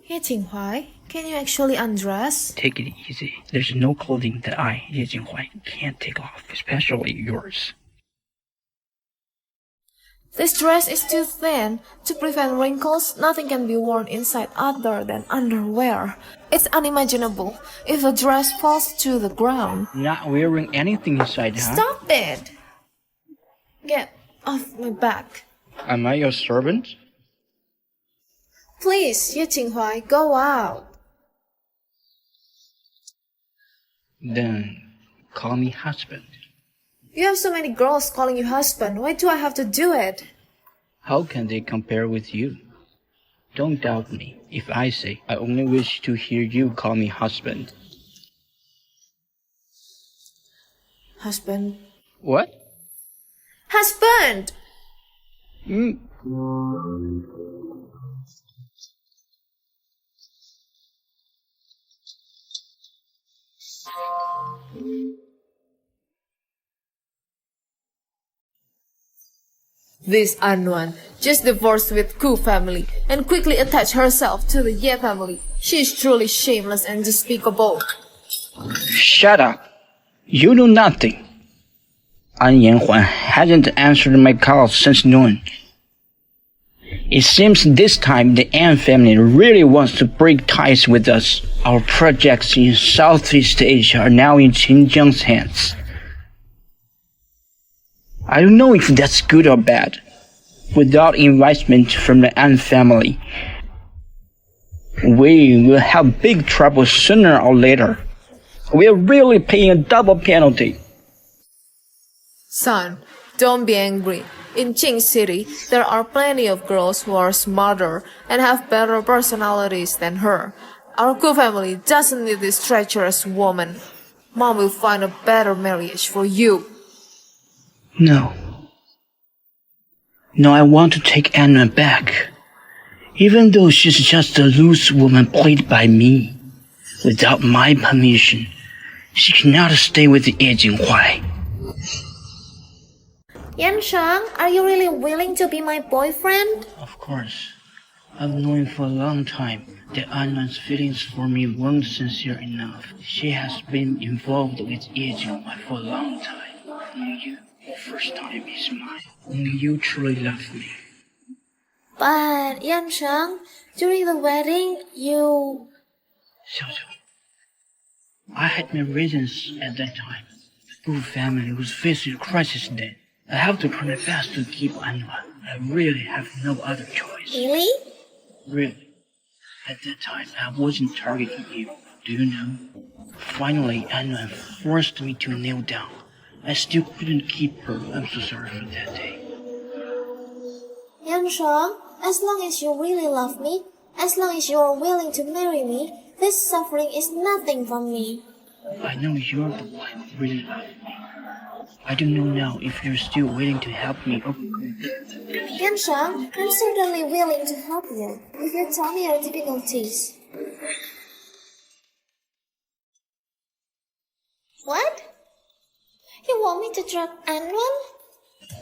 Ye Jinghuai, can you actually undress? Take it easy. There's no clothing that I, Ye Jinghuai, can't take off, especially yours. This dress is too thin. To prevent wrinkles, nothing can be worn inside other than underwear. It's unimaginable if a dress falls to the ground. Not wearing anything inside, huh? Stop it! Get off my back. Am I your servant? Please, Ye Jinghuai, go out. Then, call me husband. You have so many girls calling you husband. Why do I have to do it? How can they compare with you? Don't doubt me if I say I only wish to hear you call me husband. Husband. What? Husband! This An just divorced with Gu family and quickly attached herself to the Ye family. She is truly shameless and despicable. Shut up! You know nothing. An Yanhuan hasn't answered my call since noon. It seems this time the An family really wants to break ties with us. Our projects in Southeast Asia are now in Xinjiang's hands. I don't know if that's good or bad. Without investment from the An family, we will have big trouble sooner or later. We are really paying a double penalty. Son, don't be angry. In Qing City, there are plenty of girls who are smarter and have better personalities than her. Our Gu family doesn't need this treacherous woman. Mom will find a better marriage for you. No, I want to take Anna back. Even though she's just a loose woman played by me. Without my permission, she cannot stay with Ye Jinghuai. Yansheng, are you really willing to be my boyfriend? Of course. I've known for a long time that Anna's feelings for me weren't sincere enough. She has been involved with Ye Jinghuai for a long time. Only you, the first time is mine. Only you truly love me. But, Yansheng, during the wedding, you... Xiao, I had my reasons at that time. The Gu family was facing a crisis then. I have to try my best to keep Anna. I really have no other choice. Really? Really. At that time, I wasn't targeting you. Do you know? Finally, Anna forced me to kneel down. I still couldn't keep her. I'm so sorry for that day. Yansheng, as long as you really love me, as long as you are willing to marry me, this suffering is nothing for me. I know you're the one who really loves me. I don't know now if you're still willing to help me or... Yansheng, I'm certainly willing to help you if you tell me your difficulties. What? You want me to drug Anwan?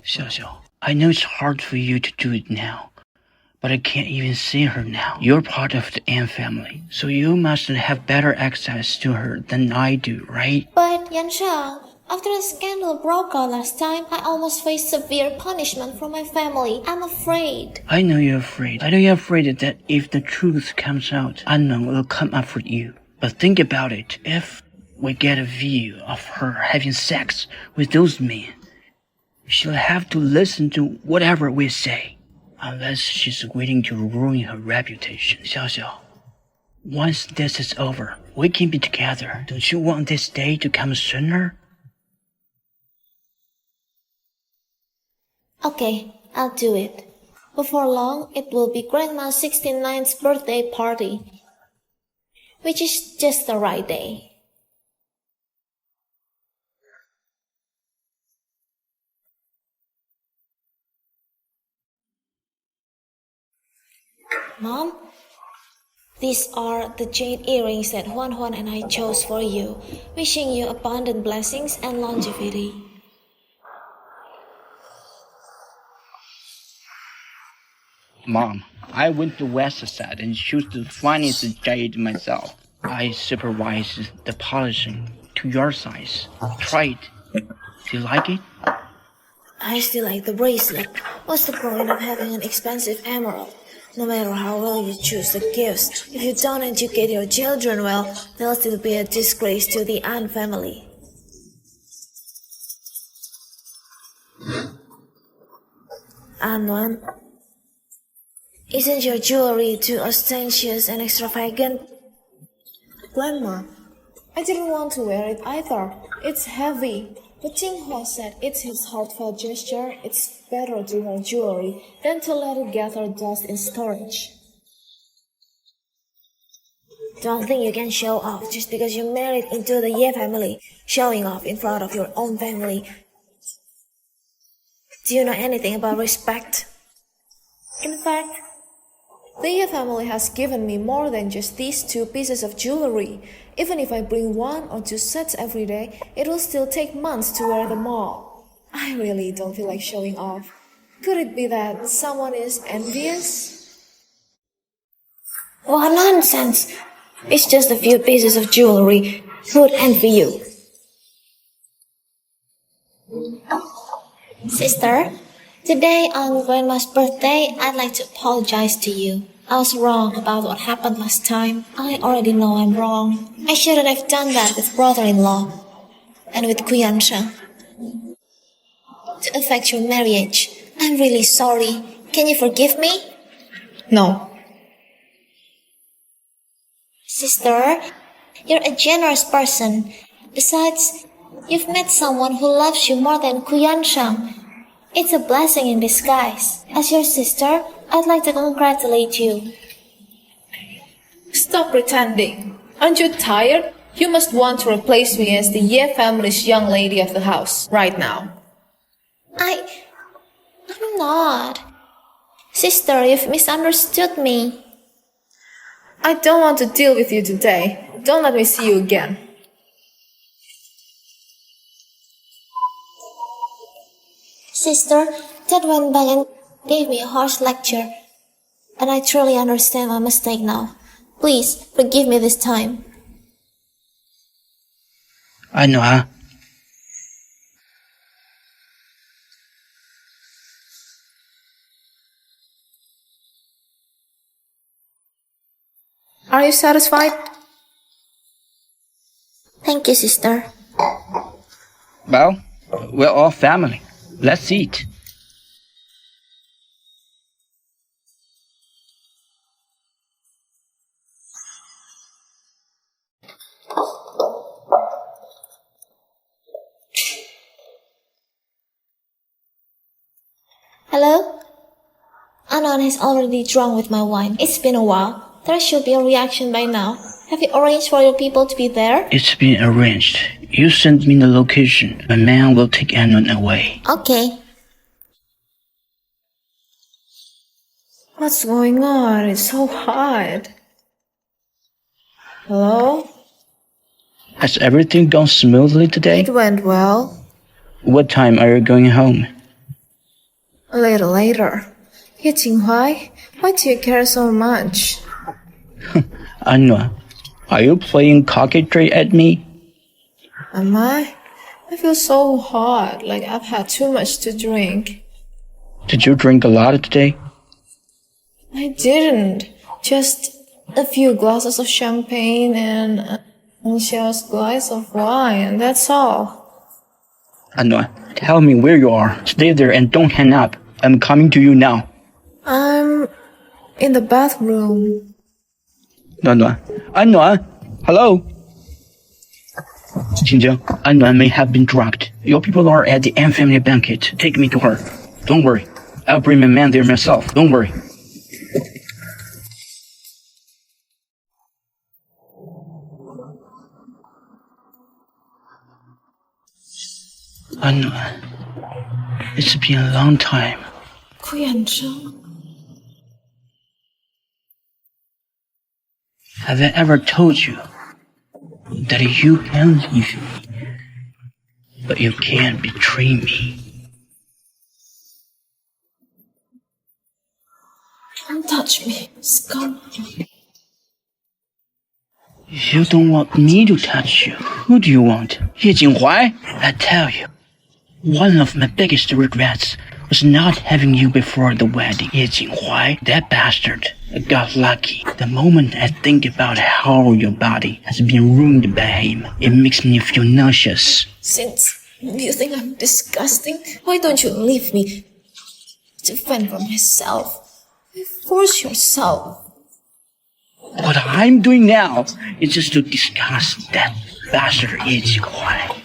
Xiao, I know it's hard for you to do it now, but I can't even see her now. You're part of the An family, so you must have better access to her than I do, right? But, Yansheng, after the scandal broke out last time, I almost faced severe punishment from my family. I'm afraid. I know you're afraid. I know you're afraid that if the truth comes out, Anna will come after you. But think about it. If we get a view of her having sex with those men, she'll have to listen to whatever we say. Unless she's waiting to ruin her reputation. Xiao, once this is over, we can be together. Don't you want this day to come sooner? Okay, I'll do it. Before long, it will be Grandma's 69th birthday party, which is just the right day. Mom, these are the jade earrings that Huan Huan and I chose for you, wishing you abundant blessings and longevity. Mom, I went to West Side and chose the finest jade myself. I supervised the polishing to your size. Try it. Do you like it? I still like the bracelet. What's the point of having an expensive emerald? No matter how well you choose the gifts, if you don't educate your children well, they'll still be a disgrace to the An family. An, isn't your jewelry too ostentatious and extravagant? Grandma, I didn't want to wear it either. It's heavy. But Jinghuai said it's his heartfelt gesture. It's better to wear jewelry than to let it gather dust in storage. Don't think you can show off just because you married into the Ye family, showing off in front of your own family. Do you know anything about respect? In fact, the Ye family has given me more than just these 2 pieces of jewelry. Even if I bring 1 or 2 sets every day, it will still take months to wear them all. I really don't feel like showing off. Could it be that someone is envious? What nonsense! It's just a few pieces of jewelry. Who would envy you? Sister, today on Grandma's birthday, I'd like to apologize to you. I was wrong about what happened last time. I already know I'm wrong. I shouldn't have done that with brother-in-law and with Gu Yansheng to affect your marriage. I'm really sorry. Can you forgive me? No. Sister, you're a generous person. Besides, you've met someone who loves you more than Gu Yansheng. It's a blessing in disguise. As your sister, I'd like to congratulate you. Stop pretending. Aren't you tired? You must want to replace me as the Ye family's young lady of the house right now. I'm not. Sister, you've misunderstood me. I don't want to deal with you today. Don't let me see you again. Sister, Dad went back and gave me a harsh lecture, and I truly understand my mistake now. Please, forgive me this time. I know, huh? Are you satisfied? Thank you, sister. Well, we're all family. Let's eat. Hello? Anon has already drunk with my wine. It's been a while. There should be a reaction by now. Have you arranged for your people to be there? It's been arranged. You send me the location. A man will take Anon away. Okay. What's going on? It's so hot. Hello? Has everything gone smoothly today? It went well. What time are you going home? A little later. Hey, Jinghuai, why do you care so much? Anua, are you playing coquetry at me? Am I? I feel so hot, like I've had too much to drink. Did you drink a lot today? I didn't. Just a few glasses of champagne and An Xiao's glass of wine, that's all. Anua, tell me where you are. Stay there and don't hang up. I'm coming to you now. I'm in the bathroom. Anua, hello? Xinjiang, Anua may have been drugged. Your people are at the An family banquet. Take me to her. Don't worry. I'll bring my man there myself. Don't worry. An, it's been a long time. Gu Yansheng. Have I ever told you that you can leave me, but you can't betray me? Don't touch me, Scum. You don't want me to touch you. Who do you want? Jinghuai? I tell you, one of my biggest regrets was not having you before the wedding. Jinghuai, that bastard, got lucky. The moment I think about how your body has been ruined by him, it makes me feel nauseous. Since you think I'm disgusting, why don't you leave me to fend for myself? Force yourself. What I'm doing now is just to discuss that bastard Jinghuai.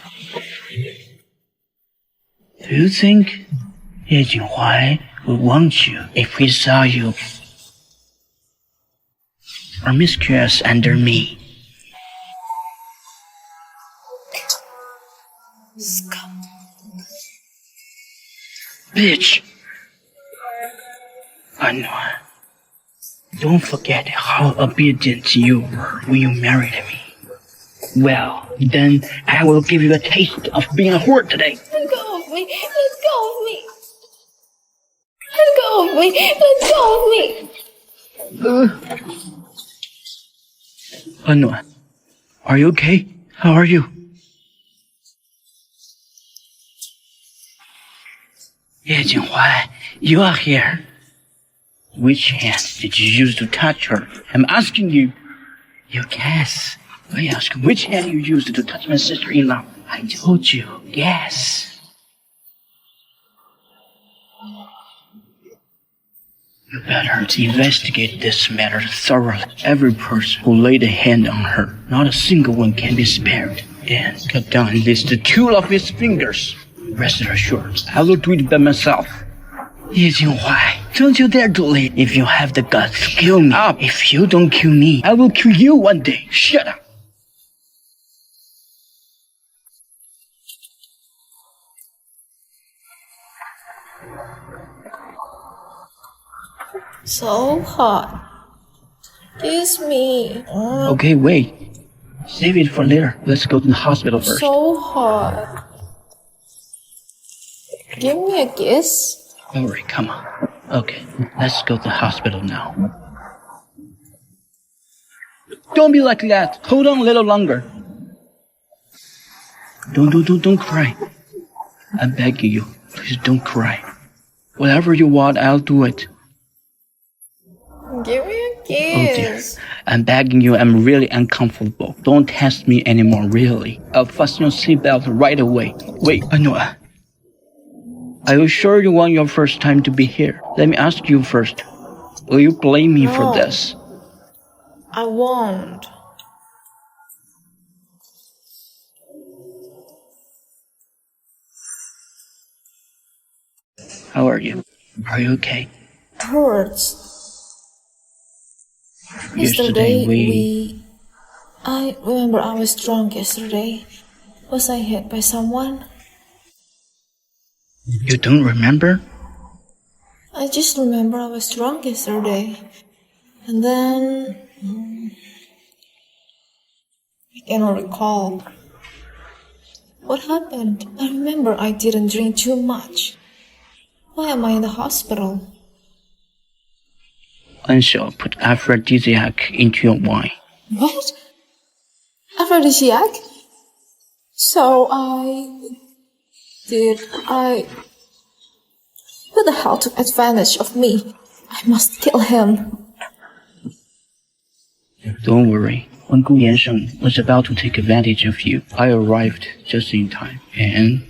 Do you think Jinghuai would want you if he saw you promiscuous under me? Scum. Bitch! I know. Don't forget how obedient you were when you married me. Well, then I will give you a taste of being a whore today. Let go of me. Let go of me. Let go of me. Let go of me. An, are you okay? How are you? Jinghuai, you are here. Which hand did you use to touch her? I'm asking you. You guess. I ask which hand you used to touch my sister-in-law. I told you. Yes. You better investigate this matter thoroughly. Every person who laid a hand on her, not a single one can be spared. And cut down at least 2 of his fingers. Rest assured, I will do it by myself. Jinghuai, don't you dare to leave. If you have the guts to kill me, if you don't kill me, I will kill you one day. Shut up. So hot. Kiss me. Okay, wait. Save it for later. Let's go to the hospital first. So hot. Give me a kiss. Don't worry, come on. Okay, let's go to the hospital now. Don't be like that. Hold on a little longer. Don't cry. I'm begging you. Please don't cry. Whatever you want, I'll do it. Give me a Oh dear. kiss. I'm begging you, I'm really uncomfortable. Don't test me anymore, really. I'll fasten your seatbelt right away. Wait, An, are you sure you want your first time to be here? Let me ask you first. Will you blame me for this? I won't. How are you? Are you okay? Hurts. Yesterday I remember I was drunk yesterday. Was I hit by someone? You don't remember? I just remember I was drunk yesterday. And then I cannot recall. What happened? I remember I didn't drink too much. Why am I in the hospital? An Xiao put aphrodisiac into your wine. What? Aphrodisiac? So who the hell took advantage of me? I must kill him. Don't worry. When Gu Yansheng was about to take advantage of you, I arrived just in time, and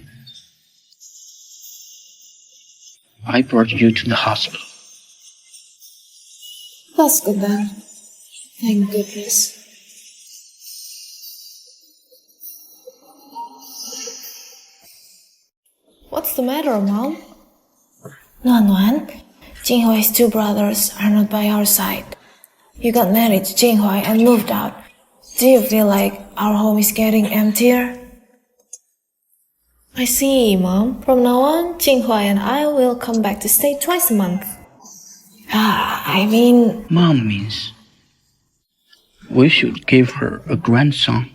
I brought you to the hospital. That's good then. Thank goodness. What's the matter, Mom? Nuan, Jinghuai's two brothers are not by our side. You got married to Jinghuai and moved out. Do you feel like our home is getting emptier? I see, Mom. From now on, Jinghuai and I will come back to stay twice a month. I mean... Mom means we should give her a grandson.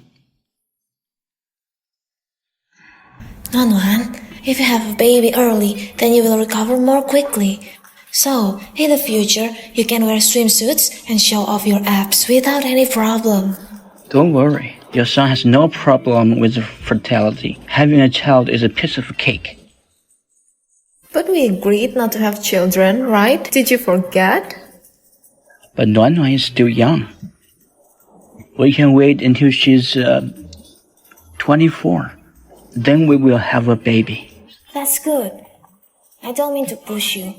Nuan, if you have a baby early, then you will recover more quickly. So, in the future, you can wear swimsuits and show off your abs without any problem. Don't worry, your son has no problem with fertility. Having a child is a piece of cake. But we agreed not to have children, right? Did you forget? But Nuan is still young. We can wait until she's 24. Then we will have a baby. That's good. I don't mean to push you.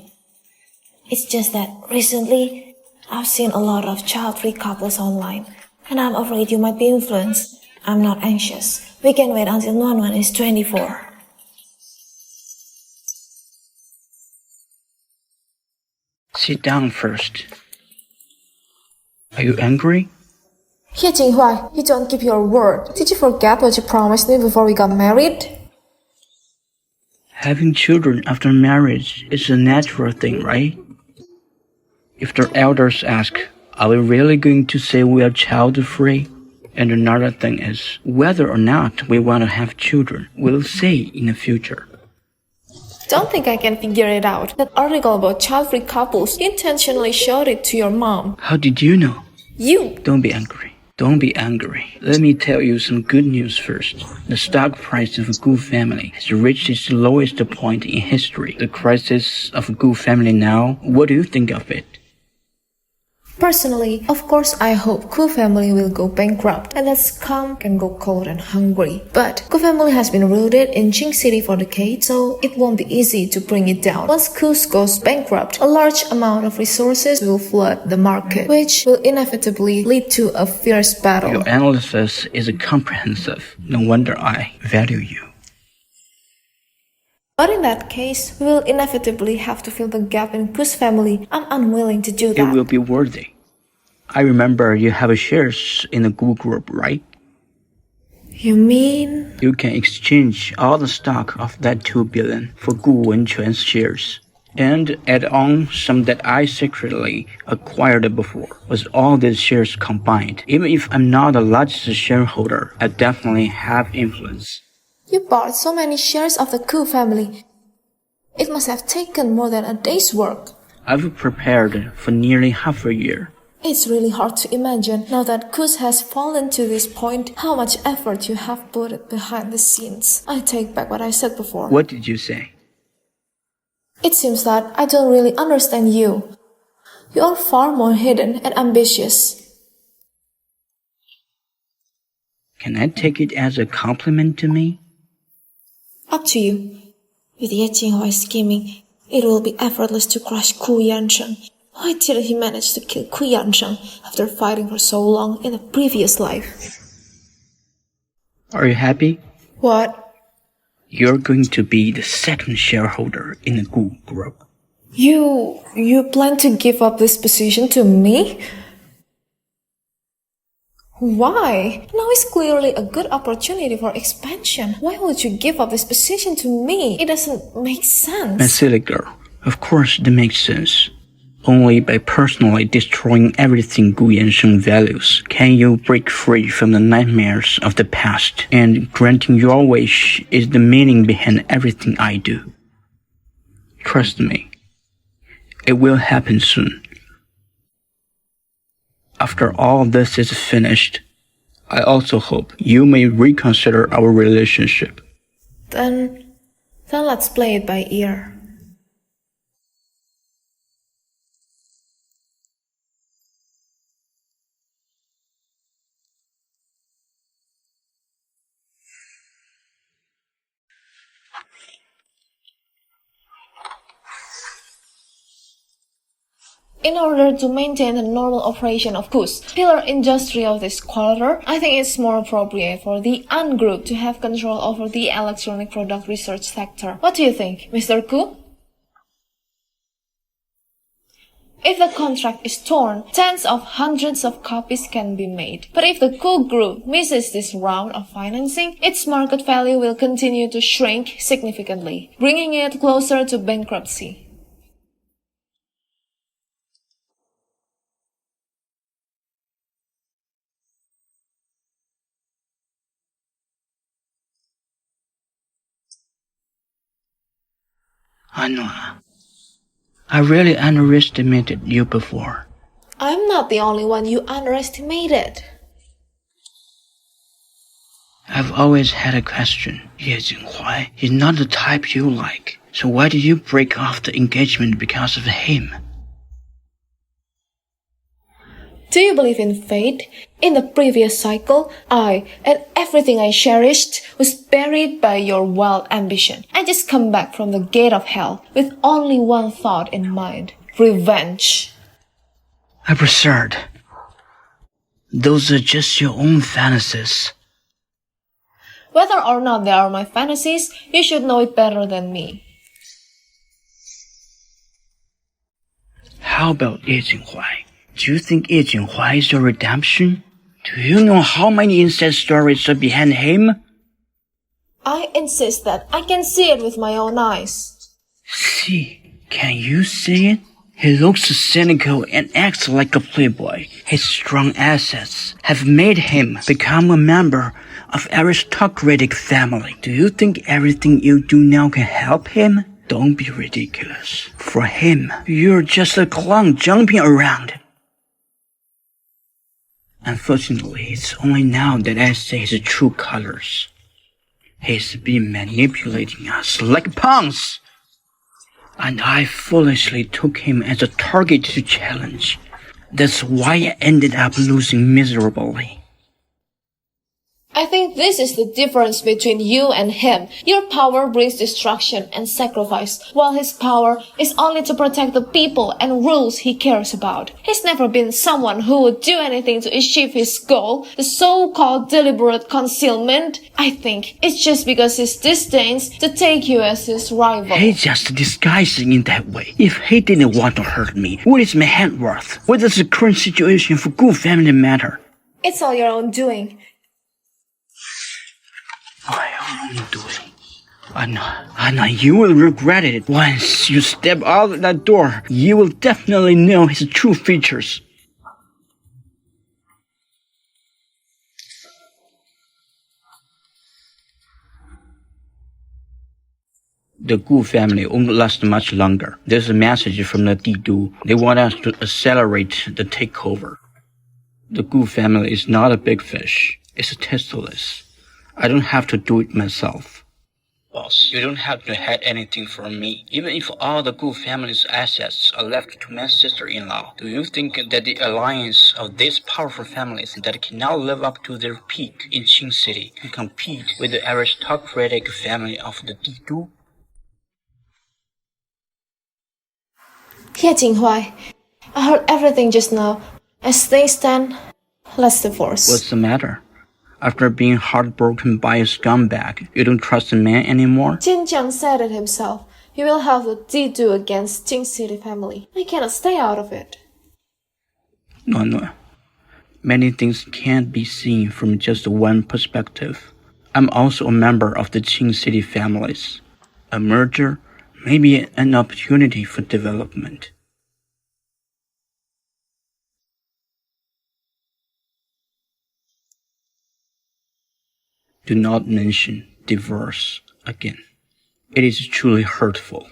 It's just that recently, I've seen a lot of child-free couples online, and I'm afraid you might be influenced. I'm not anxious. We can wait until Nuan is 24. Sit down first. Are you angry? Here, Jinghuai, you don't keep your word. Did you forget what you promised me before we got married? Having children after marriage is a natural thing, right? If the elders ask, are we really going to say we are child-free? And another thing is, whether or not we want to have children, we'll say in the future. Don't think I can figure it out. That article about child-free couples, you intentionally showed it to your mom. How did you know? You! Don't be angry. Don't be angry. Let me tell you some good news first. The stock price of Gu family has reached its lowest point in history. The crisis of Gu family now, what do you think of it? Personally, of course I hope Gu family will go bankrupt and that Scum can go cold and hungry. But Gu family has been rooted in Jing City for decades, so it won't be easy to bring it down. Once Gu goes bankrupt, a large amount of resources will flood the market, which will inevitably lead to a fierce battle. Your analysis is comprehensive. No wonder I value you. But in that case, we will inevitably have to fill the gap in Gu's family. I'm unwilling to do that. It will be worthy. I remember you have shares in the Gu group, right? You mean? You can exchange all the stock of that 2 billion for Gu Wenquan's shares and add on some that I secretly acquired before. With all these shares combined, even if I'm not the largest shareholder, I definitely have influence. You bought so many shares of the Gu family. It must have taken more than a day's work. I've prepared for nearly half a year. It's really hard to imagine, now that Gu has fallen to this point, how much effort you have put behind the scenes. I take back what I said before. What did you say? It seems that I don't really understand you. You are far more hidden and ambitious. Can I take it as a compliment to me? Up to you. With Ye Jinghuai scheming, it will be effortless to crush Gu Yansheng. Why didn't he manage to kill Gu Yansheng after fighting for so long in a previous life? Are you happy? What? You're going to be the second shareholder in the Gu group. You plan to give up this position to me? Why? Now is clearly a good opportunity for expansion. Why would you give up this position to me? It doesn't make sense. My silly girl, of course it makes sense. Only by personally destroying everything Gu Yansheng values can you break free from the nightmares of the past, and granting your wish is the meaning behind everything I do. Trust me, it will happen soon. After all this is finished, I also hope you may reconsider our relationship. Then let's play it by ear. In order to maintain the normal operation of Gu's pillar industry of this quarter, I think it's more appropriate for the An Group to have control over the electronic product research sector. What do you think, Mr. Gu? If the contract is torn, tens of hundreds of copies can be made. But if the Gu group misses this round of financing, its market value will continue to shrink significantly, bringing it closer to bankruptcy. I know. I really underestimated you before. I'm not the only one you underestimated. I've always had a question. Jinghuai is not the type you like. So why did you break off the engagement because of him? Do you believe in fate? In the previous cycle, I and everything I cherished was buried by your wild ambition. I just come back from the gate of hell with only one thought in mind: revenge. Absurd. Those are just your own fantasies. Whether or not they are my fantasies, you should know it better than me. How about Jinghuai? Do you think Jinghuai is your redemption? Do you know how many incest stories are behind him? I insist that I can see it with my own eyes. See? Can you see it? He looks cynical and acts like a playboy. His strong assets have made him become a member of aristocratic family. Do you think everything you do now can help him? Don't be ridiculous. For him, you're just a clown jumping around. Unfortunately, it's only now that I see his true colors. He's been manipulating us like pawns. And I foolishly took him as a target to challenge. That's why I ended up losing miserably. I think this is the difference between you and him. Your power brings destruction and sacrifice, while his power is only to protect the people and rules he cares about. He's never been someone who would do anything to achieve his goal, the so-called deliberate concealment. I think it's just because he disdains to take you as his rival. He's just disguising in that way. If he didn't want to hurt me, what is my hand worth? What does the current situation for Gu family matter? It's all your own doing. My own doing. Anna, you will regret it. Once you step out of that door, you will definitely know his true features. The Gu family won't last much longer. There's a message from the Didu. They want us to accelerate the takeover. The Gu family is not a big fish. It's tasteless. I don't have to do it myself. Boss, you don't have to hide anything from me. Even if all the Gu family's assets are left to my sister-in-law, do you think that the alliance of these powerful families that can now live up to their peak in Qing City can compete with the aristocratic family of the Didu? Yeah, Jinghuai, I heard everything just now. As things stand, let's divorce. What's the matter? After being heartbroken by a scumbag, you don't trust a man anymore? Jin Jiang said it himself. He will have the Didu against Qing City family. I cannot stay out of it. No. Many things can't be seen from just one perspective. I'm also a member of the Qing City families. A merger may be an opportunity for development. Do not mention divorce again. It is truly hurtful.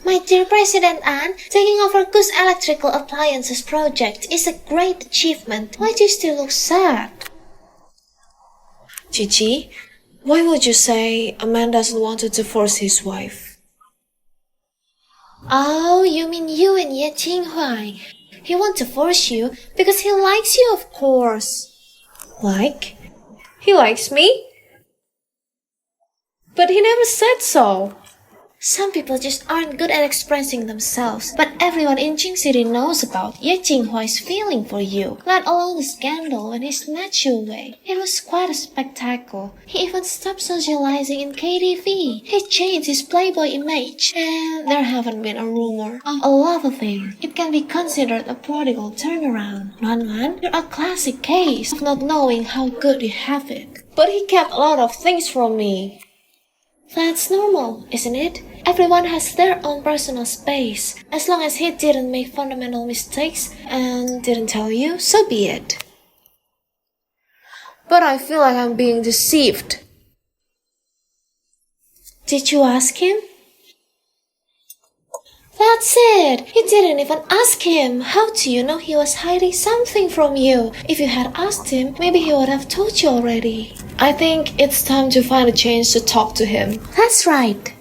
My dear President An, taking over Gu's electrical appliances project is a great achievement. Why do you still look sad? Qiqi, why would you say a man doesn't want to divorce his wife? Oh, you mean you and Ye Jinghuai. He won't divorce you because he likes you, of course. Like? He likes me? But he never said so. Some people just aren't good at expressing themselves, but everyone in Jing City knows about Ye Jinghuai's feeling for you, let alone the scandal when he snatched you away. It was quite a spectacle. He even stopped socializing in KTV. He changed his playboy image, and there haven't been a rumor of a love affair. It can be considered a prodigal turnaround. Wan, you're a classic case of not knowing how good you have it. But he kept a lot of things from me. That's normal, isn't it? Everyone has their own personal space. As long as he didn't make fundamental mistakes and didn't tell you, so be it. But I feel like I'm being deceived. Did you ask him? That's it! You didn't even ask him! How do you know he was hiding something from you? If you had asked him, maybe he would have told you already. I think it's time to find a chance to talk to him. That's right.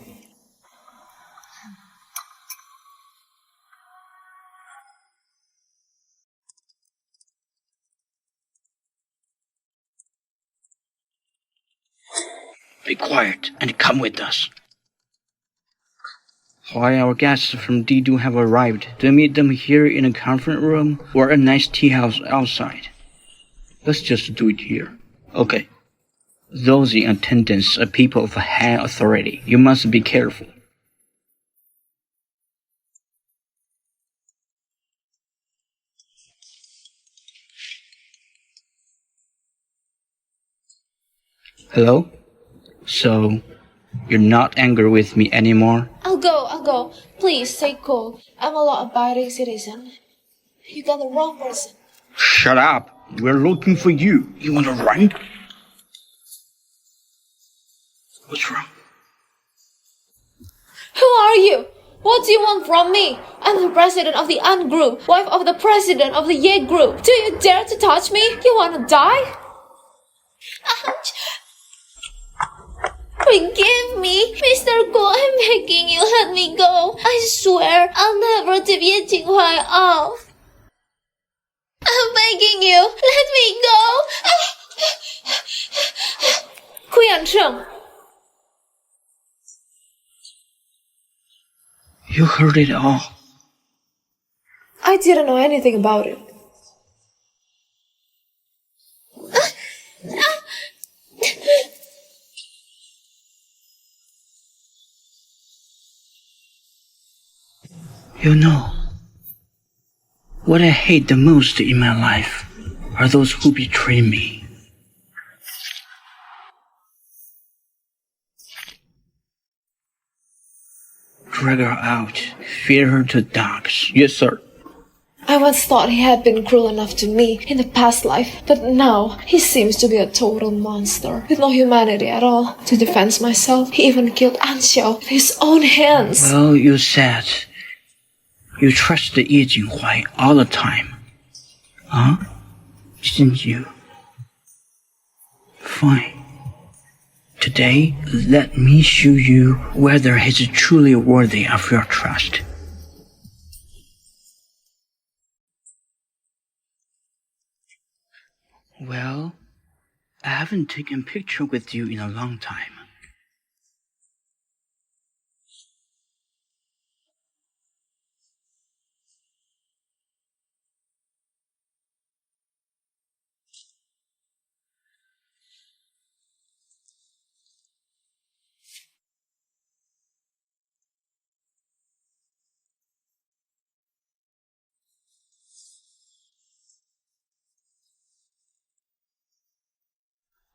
Be quiet and come with us. Why our guests from Didu have arrived, do you meet them here in a conference room or a nice tea house outside? Let's just do it here. Okay. Those in attendance are people of high authority. You must be careful. Hello? So, you're not angry with me anymore? I'll go. Please, stay cool. I'm a law-abiding citizen. You got the wrong person. Shut up! We're looking for you. You want to run? What's wrong? Who are you? What do you want from me? I'm the president of the An group, wife of the president of the Ye group. Do you dare to touch me? You wanna die? Ouch! Forgive me, Mr. Gu, I'm begging you, let me go. I swear I'll never tip Ye Jinghuai off. I'm begging you, let me go. Gu Yansheng. You heard it all. I didn't know anything about it. You know, what I hate the most in my life are those who betray me. Drag her out, feed her to dogs. Yes, sir. I once thought he had been cruel enough to me in the past life, but now he seems to be a total monster, with no humanity at all. To defend myself, he even killed An Xiao with his own hands. Well, you said you trusted Ye Jinghuai all the time. Huh? Didn't you? Fine. Today, let me show you whether he's truly worthy of your trust. Well, I haven't taken a picture with you in a long time.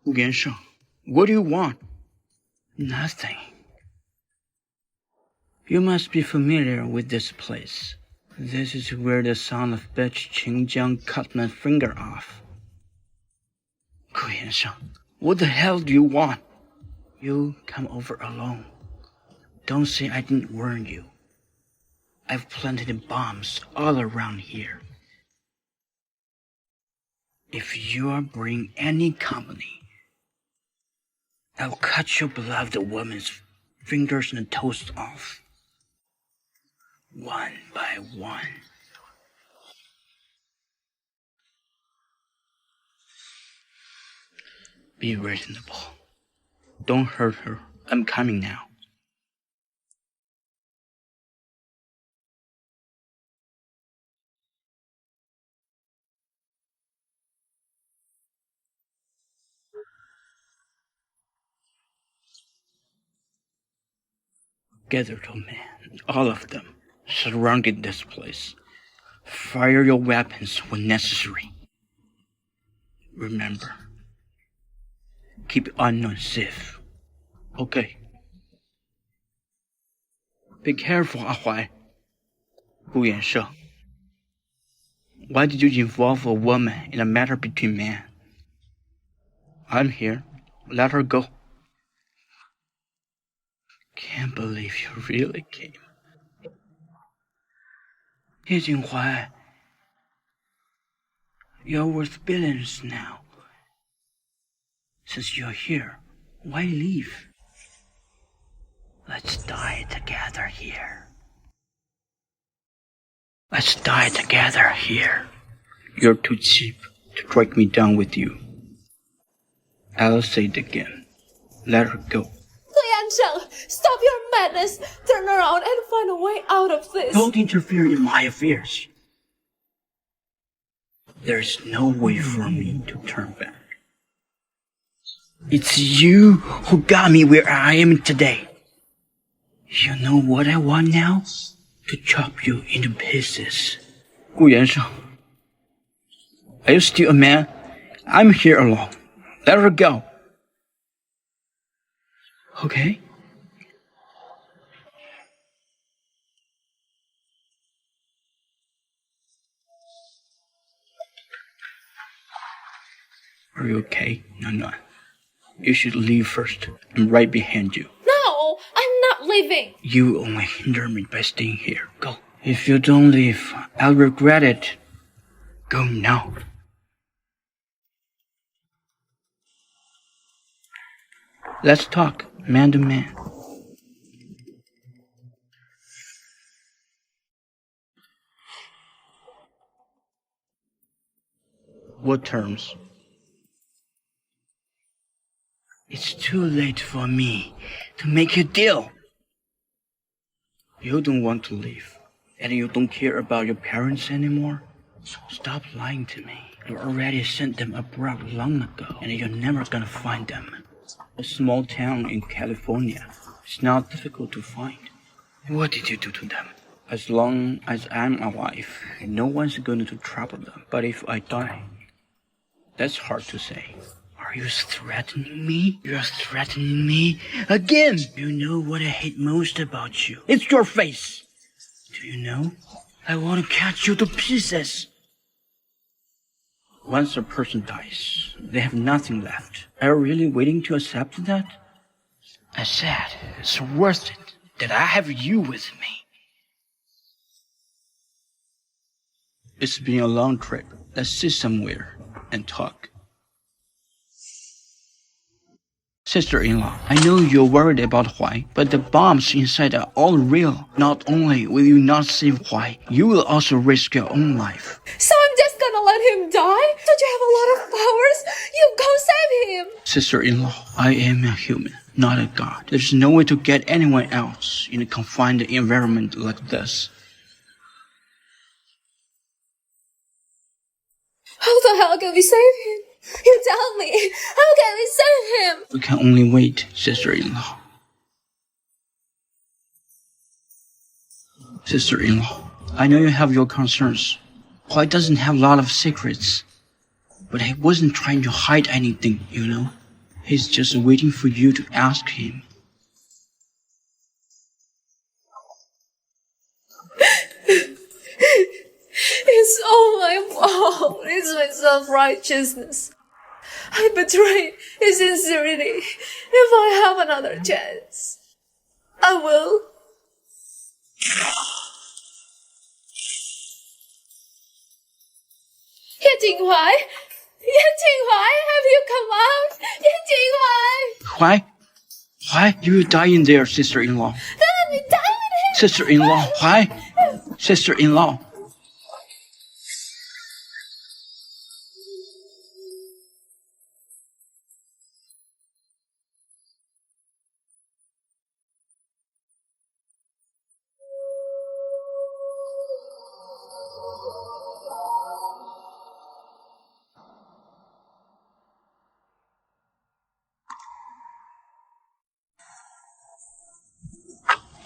Gu Yansheng, what do you want? Nothing. You must be familiar with this place. This is where the son of bitch Qingjiang cut my finger off. Gu Yansheng, what the hell do you want? You come over alone. Don't say I didn't warn you. I've planted bombs all around here. If you bring any company, I'll cut your beloved woman's fingers and toes off, one by one. Be reasonable. Don't hurt her. I'm coming now. gathered a men, all of them, surrounded this place. Fire your weapons when necessary. Remember, keep unknown safe. Okay. Be careful, Huai. Gu Yansheng. Why did you involve a woman in a matter between men? I'm here. Let her go. Can't believe you really came. Hey, Jinghuai. You're worth billions now. Since you're here, why leave? Let's die together here. Let's die together here. You're too cheap to drag me down with you. I'll say it again. Let her go. Gu Yansheng, stop your madness. Turn around and find a way out of this. Don't interfere in my affairs. There's no way for me to turn back. It's you who got me where I am today. You know what I want now? To chop you into pieces. Gu Yansheng, are you still a man? I'm here alone. Let her go. Okay? Are you okay? No. You should leave first. I'm right behind you. No, I'm not leaving. You only hinder me by staying here. Go. If you don't leave, I'll regret it. Go now. Let's talk, man to man. What terms? It's too late for me to make a deal. You don't want to leave, and you don't care about your parents anymore? So stop lying to me. You already sent them abroad long ago, and you're never gonna find them. A small town in California. It's not difficult to find. What did you do to them? As long as I'm alive, no one's going to trouble them. But if I die, that's hard to say. Are you threatening me? You're threatening me again! You know what I hate most about you? It's your face! Do you know? I want to catch you to pieces! Once a person dies, they have nothing left. Are you really waiting to accept that? I said, it's worth it that I have you with me. It's been a long trip. Let's sit somewhere and talk. Sister-in-law, I know you're worried about Huai, but the bombs inside are all real. Not only will you not save Huai, you will also risk your own life. So I'm just gonna let him die? Don't you have a lot of powers? You go save him. Sister-in-law, I am a human, not a god. There's no way to get anyone else in a confined environment like this. How the hell can we save him? You tell me, how can we save him? We can only wait, sister-in-law. Sister-in-law, I know you have your concerns. Huai doesn't have a lot of secrets. But he wasn't trying to hide anything, you know. He's just waiting for you to ask him. It's all my fault. It's my self-righteousness. I betrayed his sincerity. If I have another chance, I will. Jinghuai! Jinghuai, have you come out? Jinghuai! Why? You will die in there, sister-in-law. Then let me die with him! Sister-in-law, why? Sister-in-law.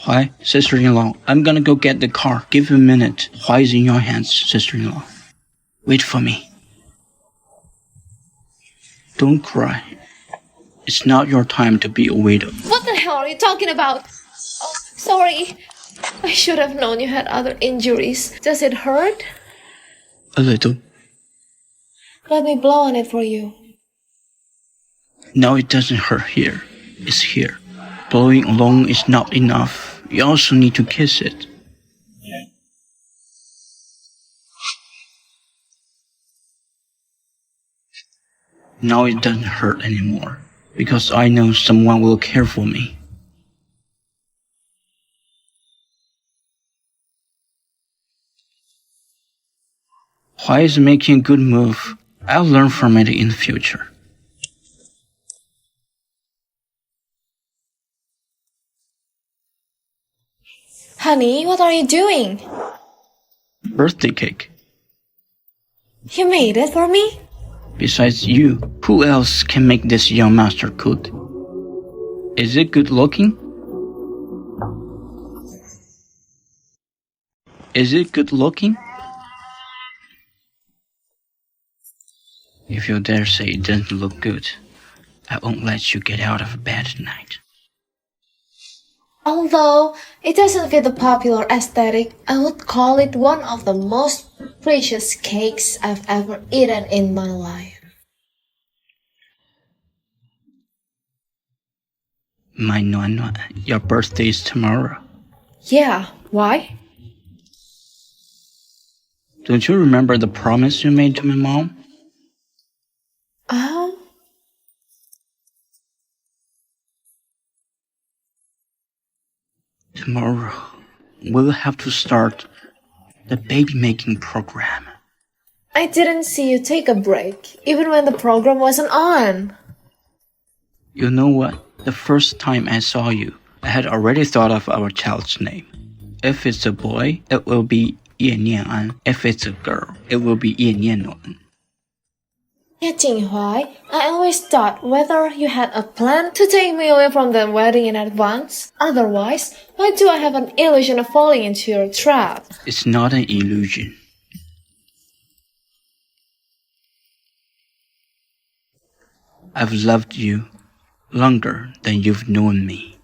Why, sister-in-law, I'm gonna go get the car. Give me a minute. Why is in your hands, sister-in-law? Wait for me. Don't cry. It's not your time to be a widow. What the hell are you talking about? Oh, sorry. I should have known you had other injuries. Does it hurt? A little. Let me blow on it for you. No, it doesn't hurt here. It's here. Blowing alone is not enough. You also need to kiss it. Now it doesn't hurt anymore, because I know someone will care for me. Why is making a good move? I'll learn from it in the future. Honey, what are you doing? Birthday cake. You made it for me? Besides you, who else can make this young master good? Is it good looking? Is it good looking? If you dare say it doesn't look good, I won't let you get out of bed tonight. Although it doesn't fit the popular aesthetic, I would call it one of the most precious cakes I've ever eaten in my life. My Nuan Nuan, your birthday is tomorrow. Yeah, why? Don't you remember the promise you made to my mom? Tomorrow, we'll have to start the baby-making program. I didn't see you take a break, even when the program wasn't on. You know what? The first time I saw you, I had already thought of our child's name. If it's a boy, it will be Ye Nian An. If it's a girl, it will be Ye Nian Nuan. Yeah, Jinghuai, I always thought whether you had a plan to take me away from the wedding in advance. Otherwise, why do I have an illusion of falling into your trap? It's not an illusion. I've loved you longer than you've known me.